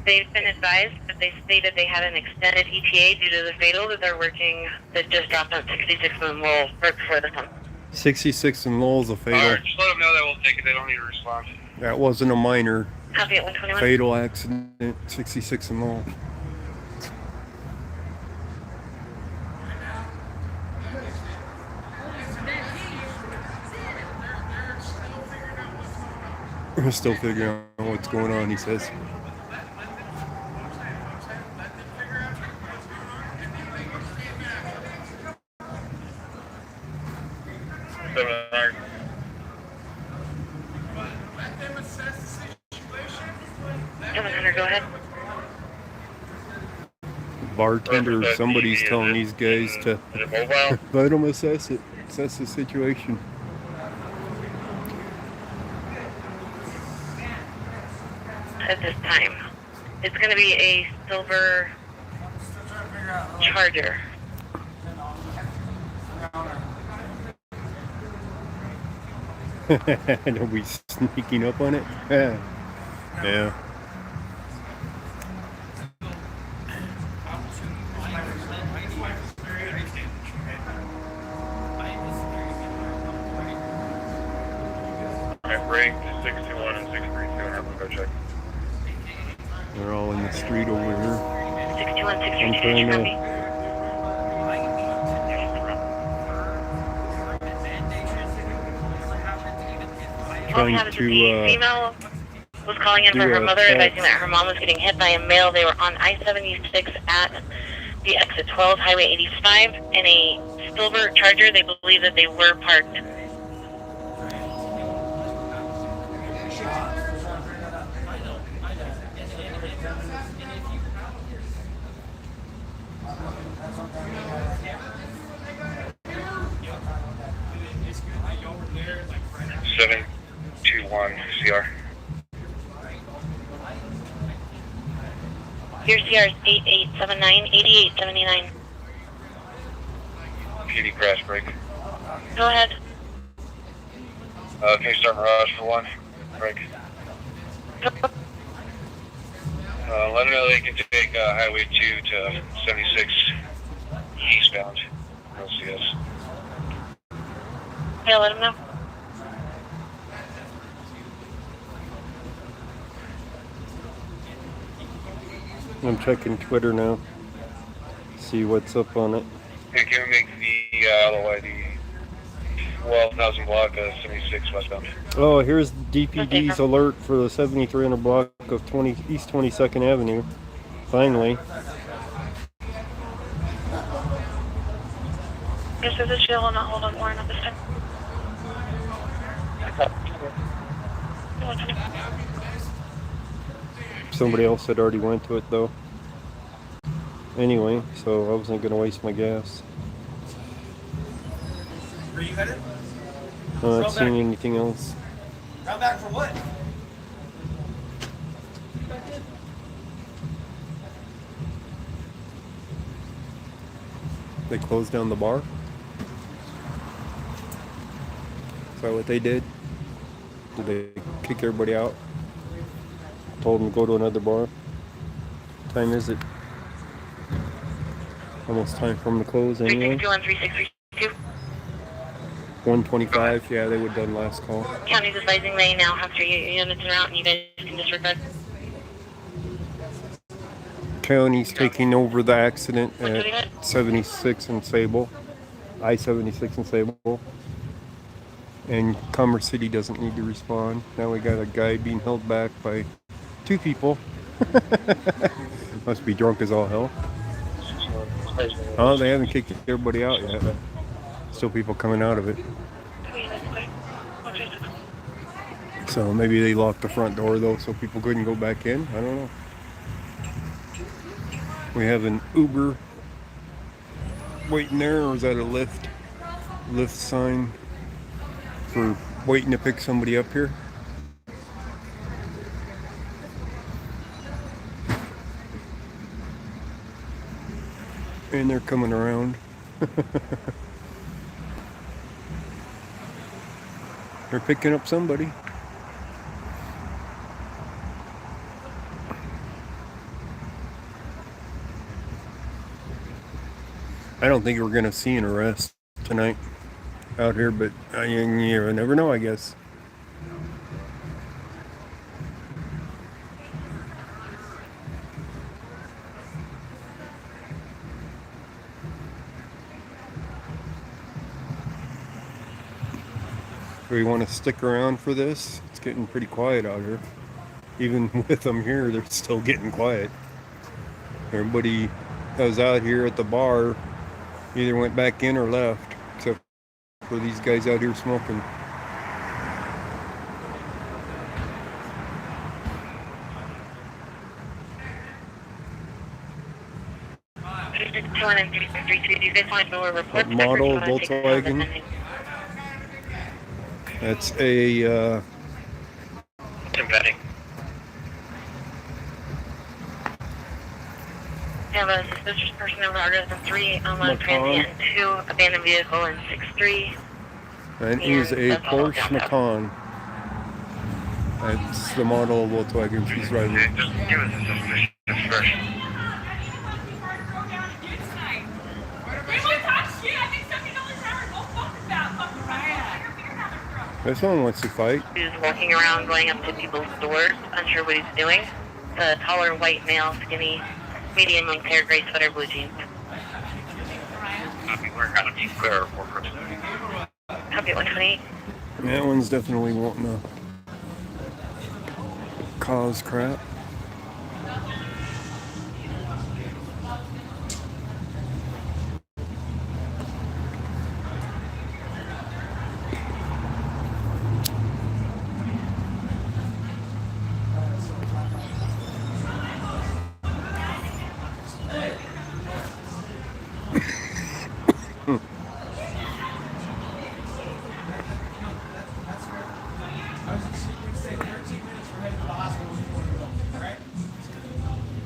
They've been advised that they stated they had an extended ETA due to the fatal that they're working, that just dropped on 66 and will work for this one. 66 and Lowell's a fatal. Alright, just let them know that we'll take it. They don't need to respond. That wasn't a minor Copy at 121. fatal accident. 66 and Lowell. We're still figuring out what's going on, he says. Go ahead. Bartender or somebody's telling these guys to let them assess it, assess the situation. At this time, it's going to be a silver Charger. Nobody's sneaking up on it. Yeah. Break 621 and 632 and have go check. They're all in the street over here. 621, I'm 632, trying copy. All we have is that the female was calling in for her mother, advising that her mom was getting hit by a male. They were on I-76 at the exit 12, Highway 85, in a silver Charger. They believe that they were parked. CR. Your CR is 8879, 8879. PD crash break. Go ahead. Can you start Mirage for one? Break. Let them know they can take Highway 2 to 76 eastbound. LCS. Yeah, let them know. I'm checking Twitter now. See what's up on it. Hey, can we make the LOI the 12,000 block 76 westbound? Oh, here's DPD's alert for the 7300 block of East 22nd Avenue. Finally. This is a chill and not hold on warrant at this time. Somebody else had already went to it though. Anyway, so I wasn't gonna waste my gas. Where you headed? I'm not seeing anything else. Round back for what? They closed down the bar. Is that what they did? Did they kick everybody out? Told them to go to another bar? What time is it? Almost time for them to close anyway. 36213632. 125, yeah, they would have done last call. County's advising they now have 3 units en route and you guys can disregard. County's taking over the accident at 76 and Sable. I-76 and Sable. And Commerce City doesn't need to respond. Now we got a guy being held back by 2 people. Must be drunk as all hell. Oh, they haven't kicked everybody out yet. Still people coming out of it. So maybe they locked the front door though so people couldn't go back in. I don't know. We have an Uber waiting there, or is that a Lyft? Lyft sign for waiting to pick somebody up here. And they're coming around. They're picking up somebody. I don't think we're going to see an arrest tonight out here, but you never know, I guess. Do we want to stick around for this? It's getting pretty quiet out here. Even with them here, they're still getting quiet. Everybody that was out here at the bar either went back in or left, except for these guys out here smoking. What model Volkswagen? That's a Embedding. Have a suspicious person over Artisan 3, online transient 2, abandoned vehicle in 6-3. That is a Porsche Macan. That's the model of Volkswagen she's driving. Just give us a suspicious first. This one wants to fight. He's walking around, going up to people's doors, unsure what he's doing. The taller white male, skinny, medium long hair, gray sweater, blue jeans. We're gonna be clear for pursuit. Copy 128. That one's definitely wanting to cause crap.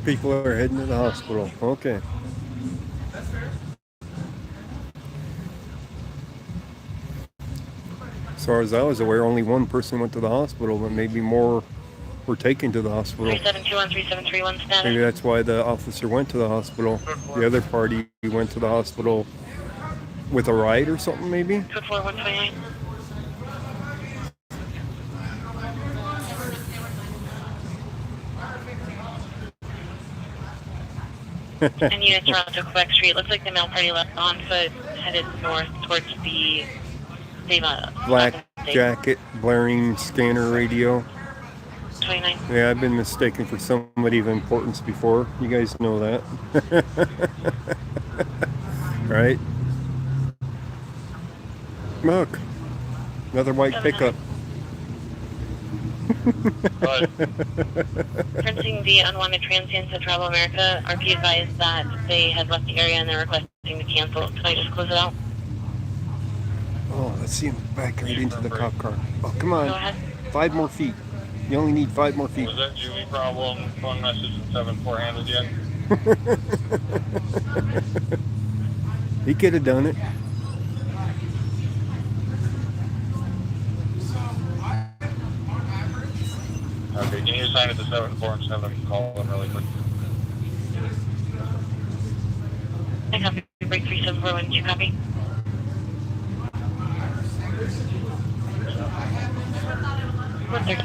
People are heading to the hospital. Okay. As far as I was aware, only one person went to the hospital, but maybe more were taken to the hospital. 3721, 3731 status. Maybe that's why the officer went to the hospital. The other party went to the hospital with a ride or something, maybe? 24129. And units around to Quebec Street. Looks like the male party left on foot, headed north towards the Black jacket, blaring scanner radio. 29. Yeah, I've been mistaken for somebody of importance before. You guys know that. Right? Look. Another white pickup. Printing the unwanted transients of Travel America, RP advised that they had left the area and they're requesting to cancel. Can I just close it out? Oh, let's see him back right into the cop car. Oh, come Go on. ahead. 5 more feet. You only need 5 more feet. Was that Juvie problem? Phone message in 7-4 handled yet? He could have done it. Okay, can you assign it to 7-4 and have them call them really quick? I copy. Break 37412, copy. One thirty.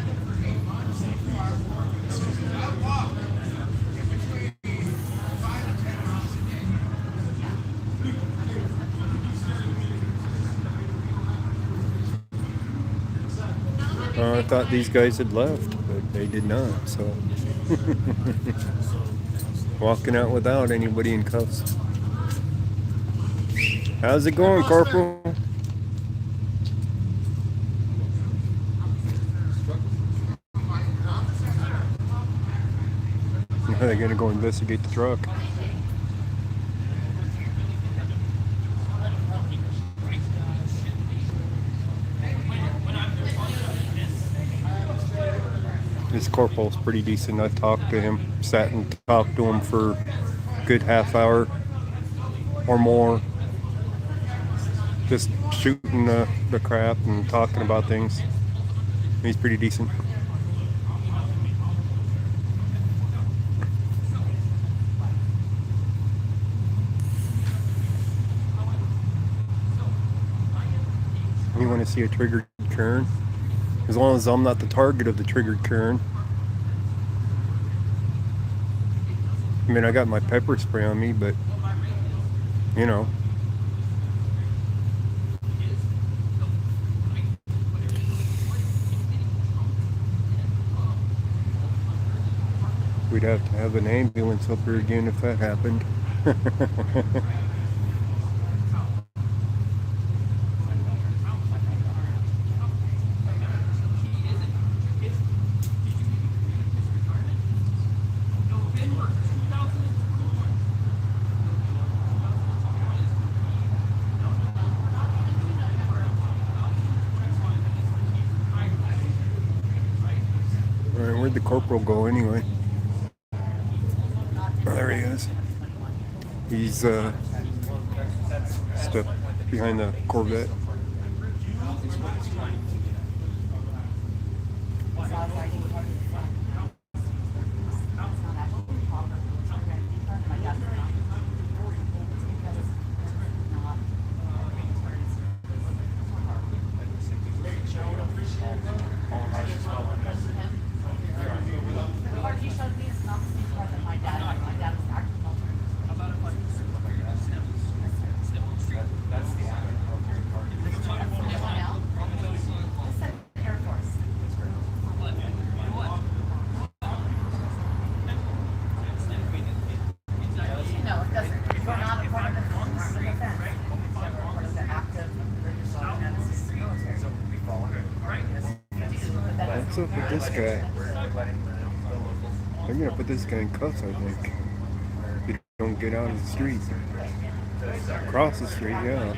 I thought these guys had left, but they did not, so. Walking out without anybody in cuffs. How's it going, Corporal? Now they're gonna go investigate the truck. This corporal's pretty decent. I've talked to him, sat and talked to him for a good half hour or more. Just shooting the crap and talking about things. He's pretty decent. You want to see a triggered Kern? As long as I'm not the target of the triggered Kern. I mean, I got my pepper spray on me, but, you know. We'd have to have an ambulance up here again if that happened. Alright, where'd the corporal go anyway? There he is. He's stuck behind the Corvette. What's up with this guy? They're gonna put this guy in cuffs, I think. If you don't get out of the street. Cross the street, yeah.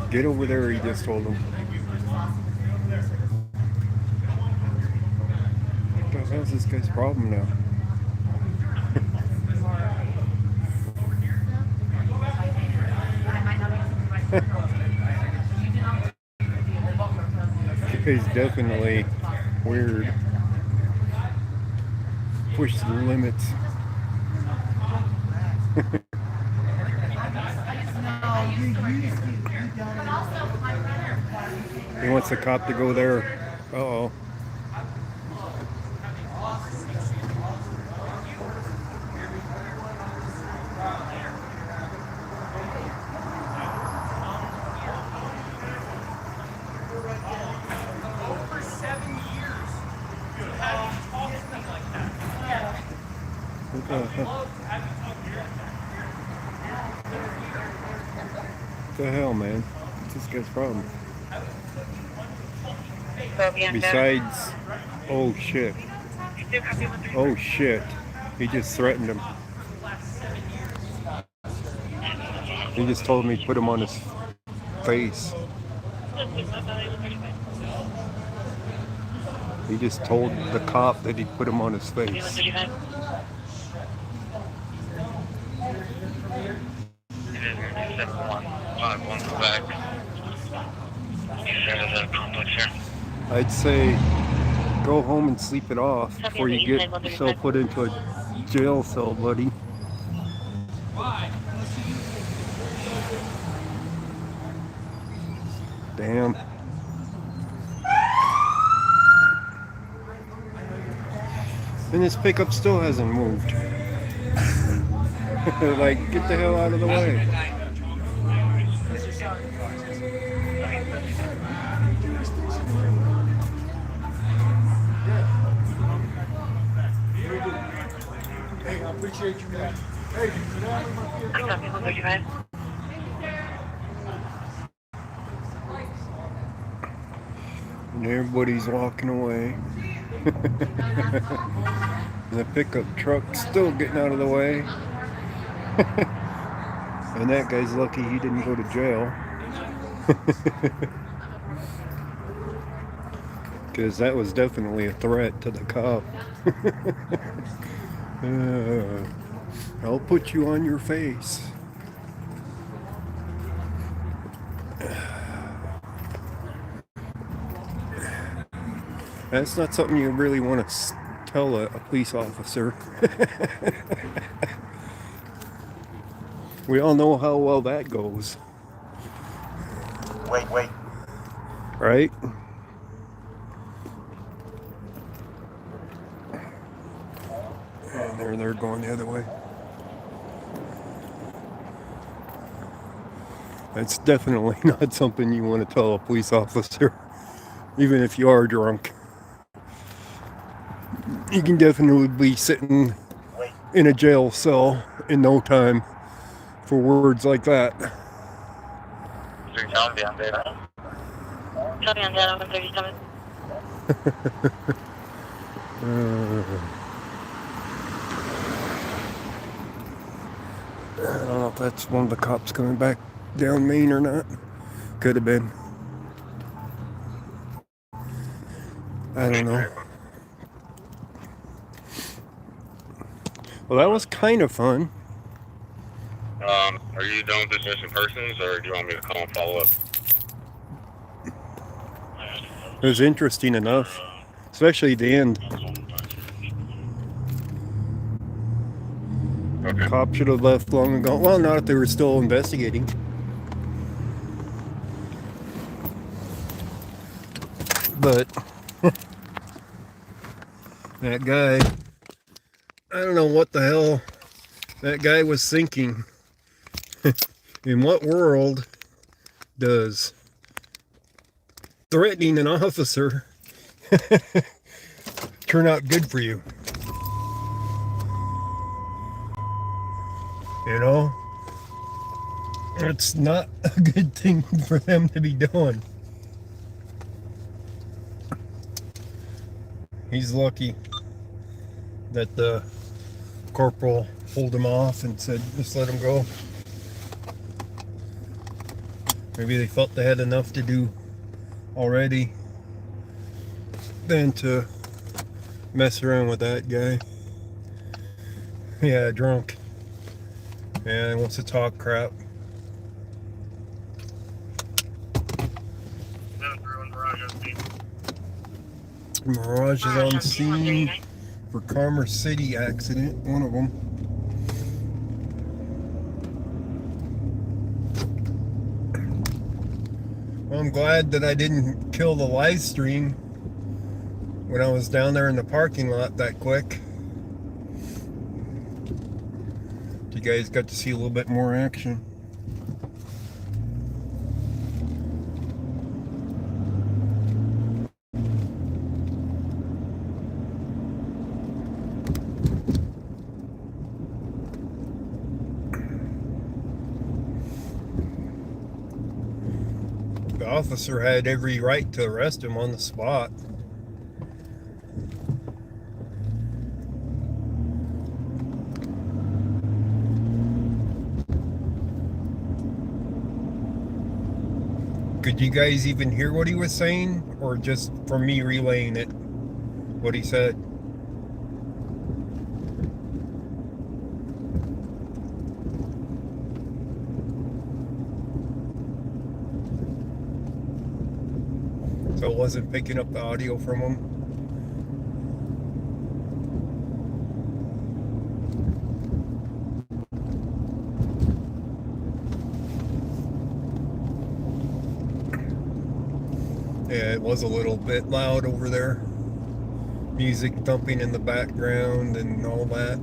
Get over there, he just told him. What the hell's this guy's problem now? He's definitely weird. Push the limits. He wants the cop to go there. Uh-oh. What the hell, man? What's this guy's problem? Besides, oh shit. Oh shit. He just threatened him. He just told me to put him on his face. He just told the cop that he'd put him on his face. 7151 Quebec. Complex here. I'd say go home and sleep it off before you get yourself put into a jail cell, buddy. Damn. And this pickup still hasn't moved. Like, get the hell out of the way. Hey, I appreciate you, man. Hey, you know my And everybody's walking away. The pickup truck's still getting out of the way. And that guy's lucky he didn't go to jail. Because that was definitely a threat to the cop. I'll put you on your face. That's not something you really want to tell a police officer. We all know how well that goes. Wait. Right? And they're going the other way. That's definitely not something you want to tell a police officer, even if you are drunk. You can definitely be sitting in a jail cell in no time for words like that. Copy on data, 137. I don't know if that's one of the cops coming back down Main or not. Could have been. I don't know. Well, that was kind of fun. Are you done with this missing persons, or do you want me to call and follow up? It was interesting enough, especially the end. Okay. Cop should have left long ago. Well, not if they were still investigating. But that guy, I don't know what the hell that guy was thinking. In what world does threatening an officer turn out good for you? You know? It's not a good thing for them to be doing. He's lucky that the corporal pulled him off and said, just let him go. Maybe they felt they had enough to do already than to mess around with that guy. Yeah, drunk. Yeah, he wants to talk crap. Mirage is on scene for Commerce City accident, one of them. Well, I'm glad that I didn't kill the live stream when I was down there in the parking lot that quick. You guys got to see a little bit more action. The officer had every right to arrest him on the spot. Could you guys even hear what he was saying, or just from me relaying it, what he said? So it wasn't picking up the audio from him? Yeah, it was a little bit loud over there. Music thumping in the background and all that.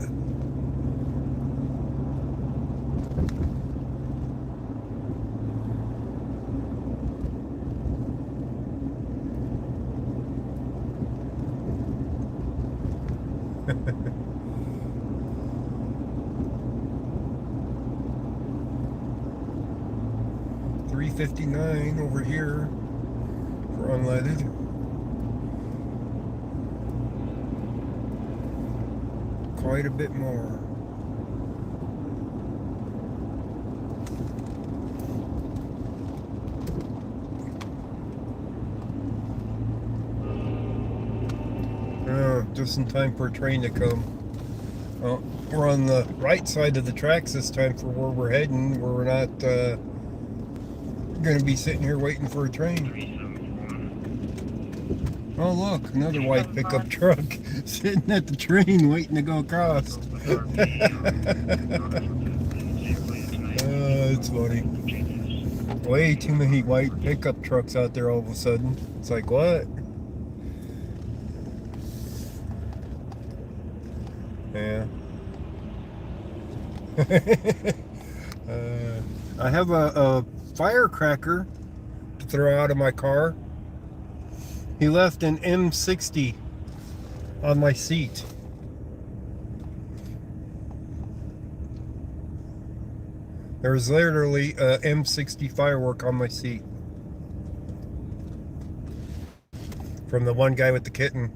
$3.59 over here for unleaded. Quite a bit more. Just in time for a train to come. Well, we're on the right side of the tracks this time for where we're heading. We're not going to be sitting here waiting for a train. Oh look, another white pickup truck sitting at the train waiting to go across. It's funny. Way too many white pickup trucks out there all of a sudden. It's like, what? Yeah. I have a firecracker to throw out of my car. He left an M60 on my seat. There's literally a M60 firework on my seat. From the one guy with the kitten.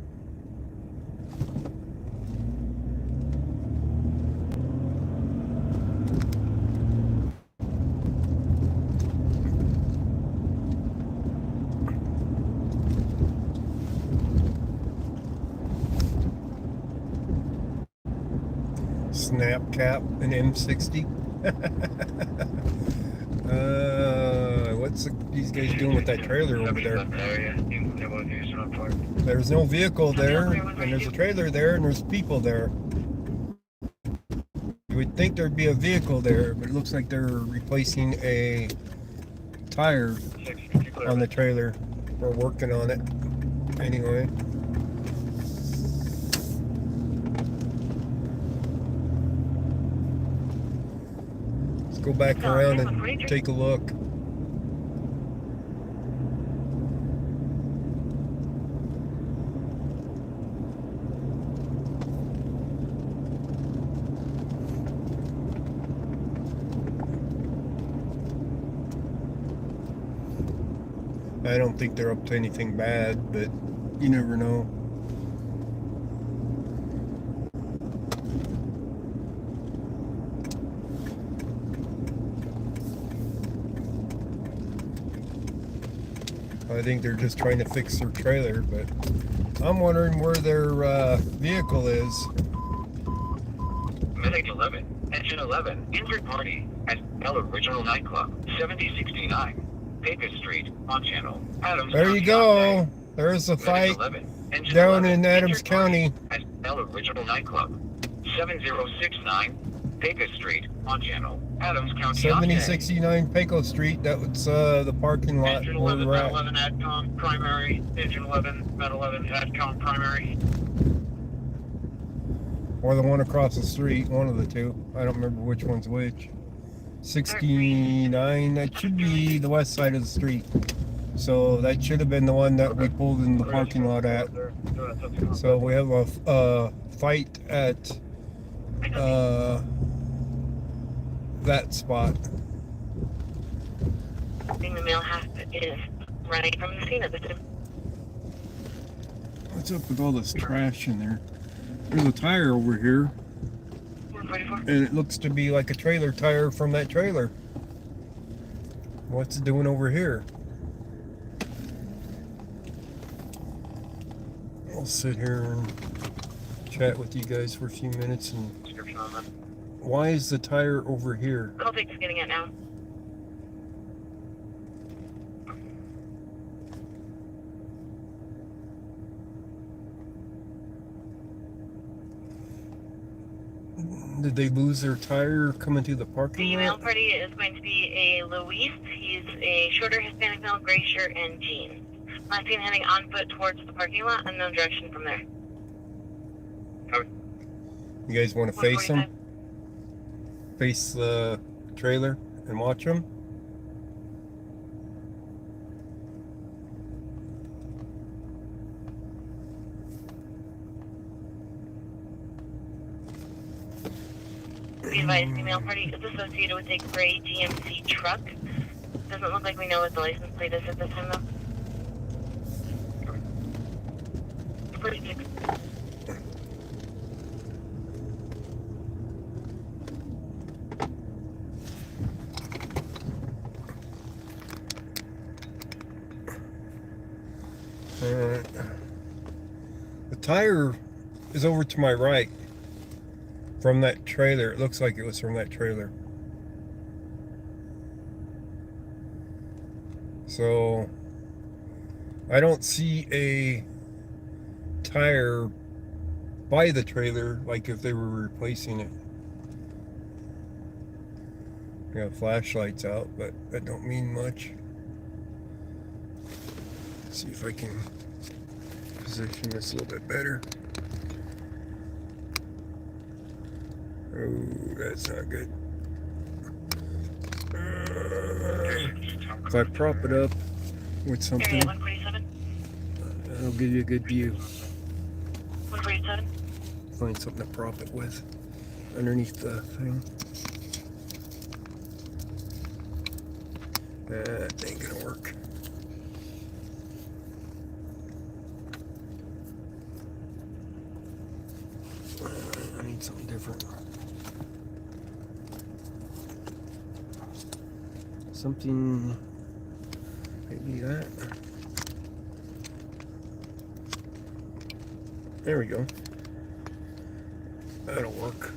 Snap cap, an M60. What's these guys doing with that trailer over there? There's no vehicle there, and there's a trailer there, and there's people there. You would think there'd be a vehicle there, but it looks like they're replacing a tire on the trailer. We're working on it. Anyway. Go back around and take a look. I don't think they're up to anything bad, but you never know. I think they're just trying to fix their trailer, but I'm wondering where their vehicle is. Medic 11, Engine 11, injured party at El Original Nightclub, 7069, Pecos Street, on Channel, Adams There County, you go. USA. There's a Medic fight 11, Engine down 11, in Adams injured party County. at El Original Nightclub, 7069, Pecos Street, on Channel, Adams County, 7069 Pecos Street. That was the parking lot Engine where 11, we're Met at. 11, ADCOM, primary. Engine 11, Met 11, ADCOM, primary. Or the one across the street, one of the two. I don't remember which one's which. 69, that should be the west side of the street. So that should have been the one that we pulled in the parking lot at. So we have a fight at that spot. The male half is running from the scene at this time. What's up with all this trash in there? There's a tire over here, 144. and it looks to be like a trailer tire from that trailer. What's it doing over here? I'll sit here and chat with you guys for a few minutes. And Description on that. why is the tire over here? Coltic's getting it now. Did they lose their tire coming to the parking The male lot? party is going to be a Luis. He's a shorter Hispanic male, gray shirt and jeans. Last seen heading on foot towards the parking lot, unknown direction from there. You guys want to face them? Face the trailer and watch them? Be advised, female party is associated with a gray GMC truck. Doesn't look like we know what the license plate is at this time, though. 46. The tire is over to my right from that trailer. It looks like it was from that trailer. So I don't see a tire by the trailer like if they were replacing it. I got flashlights out, but that don't mean much. Let's see if I can position this a little bit better. Oh, that's not good. If I prop it up with something, Area 147. that'll give you a good view. 147. Find something to prop it with underneath the thing. That ain't gonna work. I need something different. Something, maybe that. There we go. That'll work.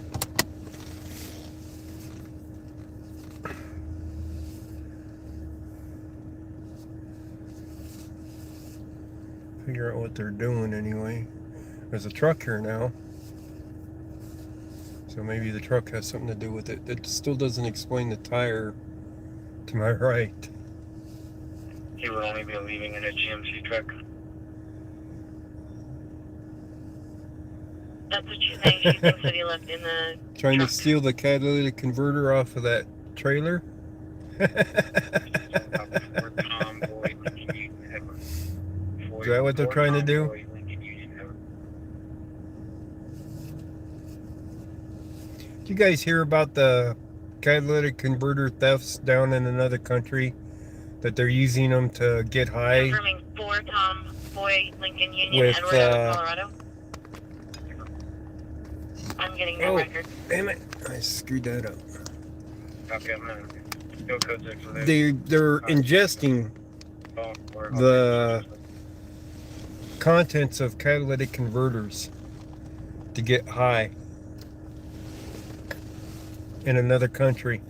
Figure out what they're doing anyway. There's a truck here now. So maybe the truck has something to do with it. It still doesn't explain the tire to my right. He would only be leaving in a GMC truck. That's what she's saying. She thinks that he left in the Trying truck. to steal the catalytic converter off of that trailer. Is that what they're trying to do? Did you guys hear about the catalytic converter thefts down in another country? That they're using them to get high? Confirming 4 Tom Boy, Lincoln Union, With, Edward out of Colorado. I'm getting no record. Damn it. I screwed that up. Copy, I'm gonna go code 6 with it. They're ingesting the contents of catalytic converters to get high in another country.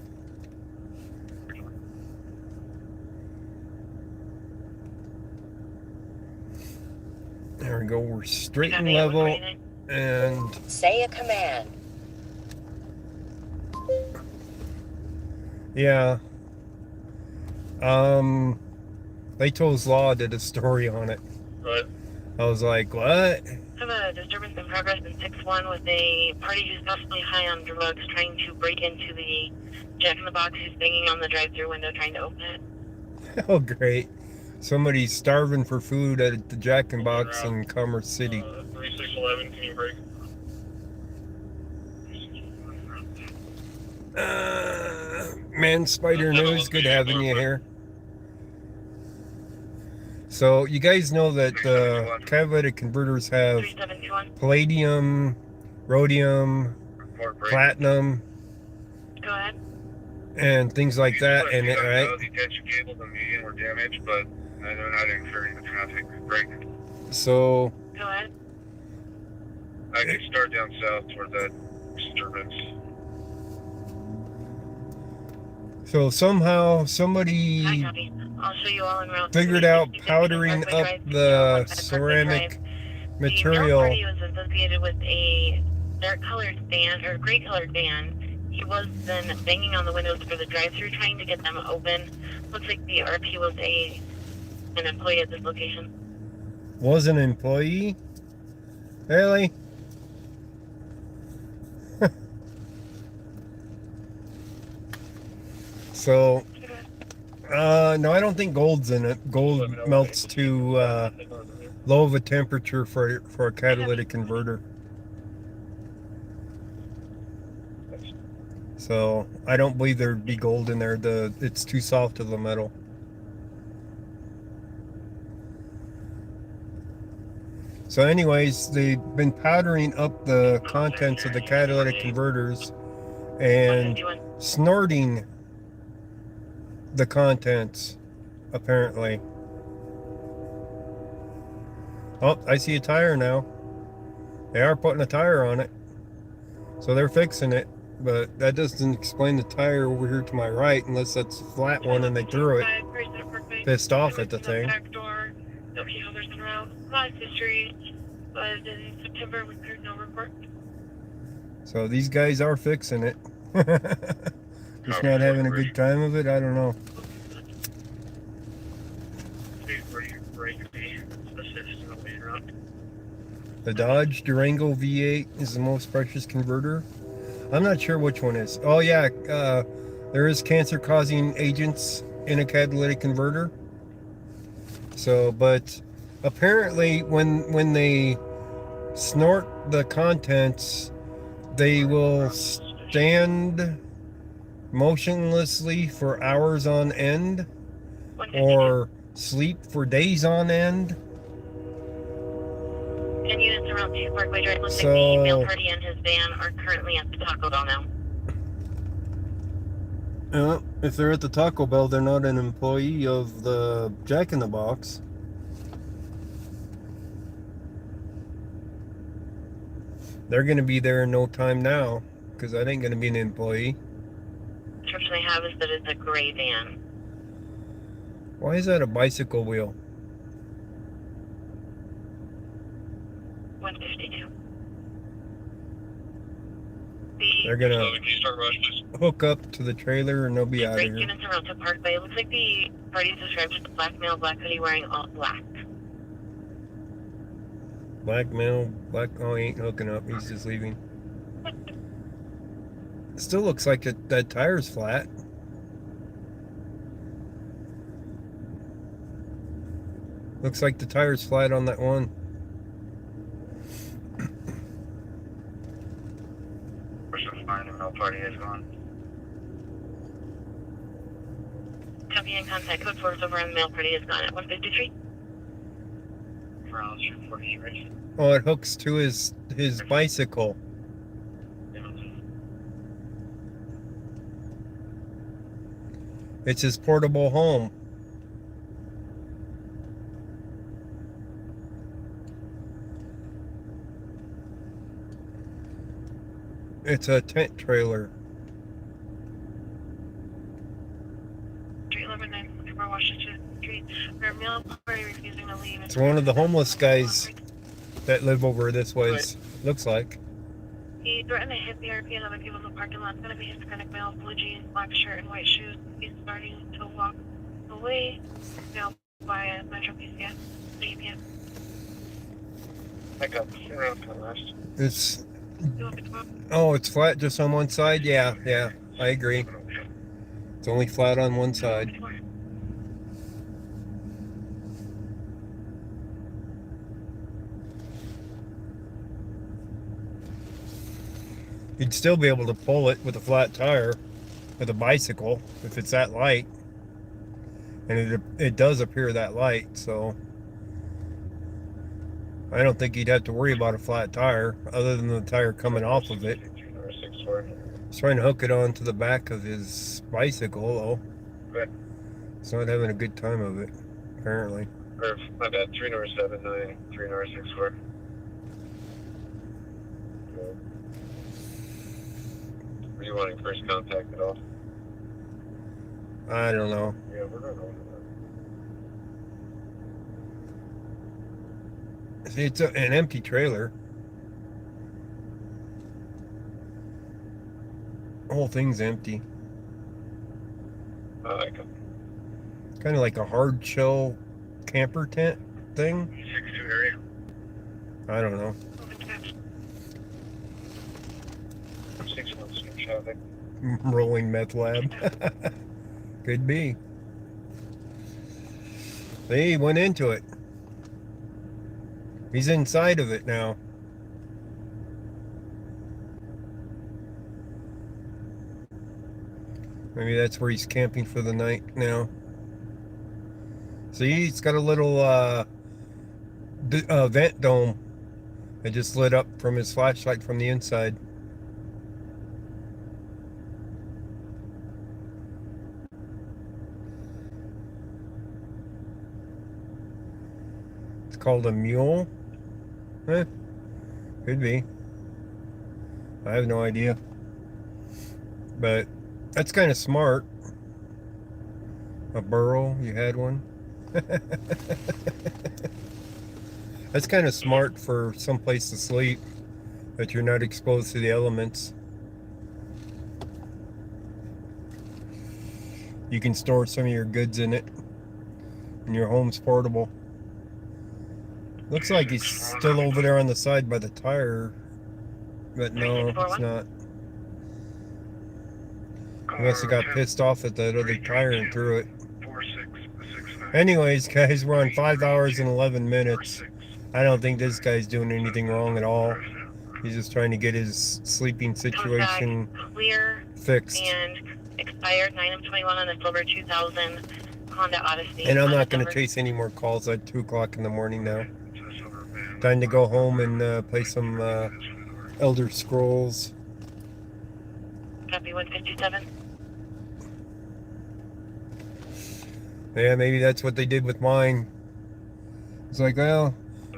There we go. We're straight and level, and Say a command. yeah. Lato's Law did a story on it. What? I was like, what? I have a disturbance in progress in 6-1 with a party who's possibly high on drugs trying to break into the Jack in the Box who's banging on the drive-thru window trying to open it. Oh, great. Somebody's starving for food at the Jack in Box in Commerce City. 3611, can you break? Man, Spider News, good having you here. So you guys know that catalytic converters have 3721. palladium, rhodium, Report break. platinum, Go ahead. and things like that in it, right? The detention cables and median were damaged, but they're not interfering with traffic. Break. So Go ahead. I can start down south toward that disturbance. somehow Hi, somebody copy. I'll show you all en route. figured out 260 powdering Parkway up Drive, the 1 Parkway ceramic Drive. The male material. party was associated with a dark colored van or gray colored van. He was then banging on the windows for the drive-through, trying to get them open. Looks like the RP was an employee at this location. Was an employee? Really? So, no, I don't think gold's in it. Gold melts to low of a temperature for a catalytic converter. So I don't believe there'd be gold in there. It's too soft to the metal. So anyways, they've been powdering up the contents of the catalytic converters and snorting the contents, apparently. Oh, I see a tire now. They are putting a tire on it. So they're fixing it, but that doesn't explain the tire over here to my right, unless that's a flat one and they threw it. Pissed off at the thing. Back door. No key holders en route. Live history was in September. We heard no report. So these guys are fixing it. Just not having a good time of it, I don't know. The Dodge Durango V8 is the most precious converter. I'm not sure which one is. Oh yeah, there is cancer-causing agents in a catalytic converter. So, but apparently when they snort the contents, they will stand motionlessly for hours on end or sleep for days on end. 10 units around 2 Parkway Drive. Looks So- like the male party and his van are currently at the Taco Bell now. If they're at the Taco Bell, they're not an employee of the Jack in the Box. They're going to be there in no time now, because that ain't going to be an employee. Description I have is that it's a gray van. Why is that a bicycle wheel? 152. They're going to hook up to the trailer and they'll be out of Break here. units around 2 Parkway. It looks like the party is described as a black male, black hoodie, wearing all black. Black male, oh, he ain't hooking up, he's just leaving. It still looks like that tire's flat. Looks like the tire's flat on that one. Person's fine, the male party is gone. Copy and contact code 4 is over and the male party is gone at 153. Around 243. Oh, it hooks to his bicycle. It's his portable home. It's a tent trailer. 311 Washington Street. Our male party refusing to leave. It's one of the homeless guys that live over this way. Looks like. He threatened to hit the RP and other people in the parking lot. It's going to be Hispanic male, blue jeans, black shirt, and white shoes. He's starting to walk away. Now by a Metro PCS. APS. Back up. Around to the left. It's it's flat just on one side. Yeah, I agree. It's only flat on one side. You'd still be able to pull it with a flat tire with a bicycle if it's that light. And it does appear that light, so I don't think he'd have to worry about a flat tire other than the tire coming off of it. 364. He's trying to hook it onto the back of his bicycle, though. Right. He's not having a good time of it, apparently. Or, my bad, 379, 364. Are you wanting first contact at all? I don't know. Yeah, we're going over that. See, it's an empty trailer. The whole thing's empty. I like 'em. Kind of like a hard shell camper tent thing. 62 area. I don't know. 616 traffic. Rolling meth lab. Could be. He went into it. He's inside of it now. Maybe that's where he's camping for the night now. See, it's got a little vent dome. It just lit up from his flashlight from the inside. It's called a mule. Could be. I have no idea. But that's kind of smart. A burrow, you had one? That's kind of smart for someplace to sleep that you're not exposed to the elements. You can store some of your goods in it, and your home's portable. Looks like he's still over there on the side by the tire, but no, it's not. I guess he got pissed off at that other tire and threw it. Anyways, guys, we're on 5 hours and 11 minutes. I don't think this guy's doing anything wrong at all. He's just trying to get his sleeping situation Clear fixed. and expired 9/21 on the Silver 2000 Honda Odyssey. And I'm not going to chase any more calls at 2 o'clock in the morning now. Time to go home and play some Elder Scrolls. Copy 157. Yeah, maybe that's what they did with mine. It's like, well,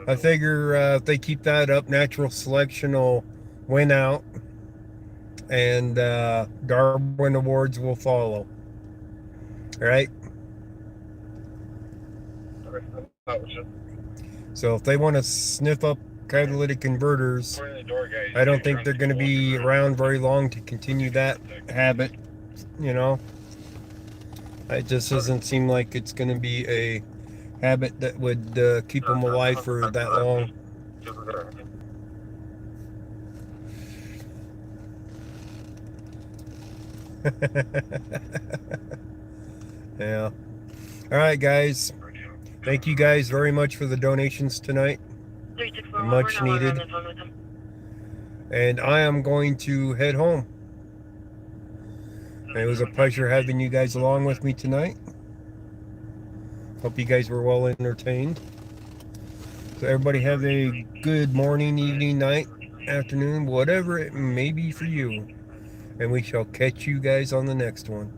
I figure if they keep that up, natural selection will win out, and Darwin Awards will follow. Right? So if they want to sniff up catalytic converters, I don't think they're going to be around very long to continue that habit, you know? It just doesn't seem like it's going to be a habit that would keep them alive for that long. Yeah. All right, guys. Thank you guys very much for the donations tonight. 364. Much we're no longer needed. on the phone with him. And I am going to head home. It was a pleasure having you guys along with me tonight. Hope you guys were well entertained. So everybody have a good morning, evening, night, afternoon, whatever it may be for you. And we shall catch you guys on the next one.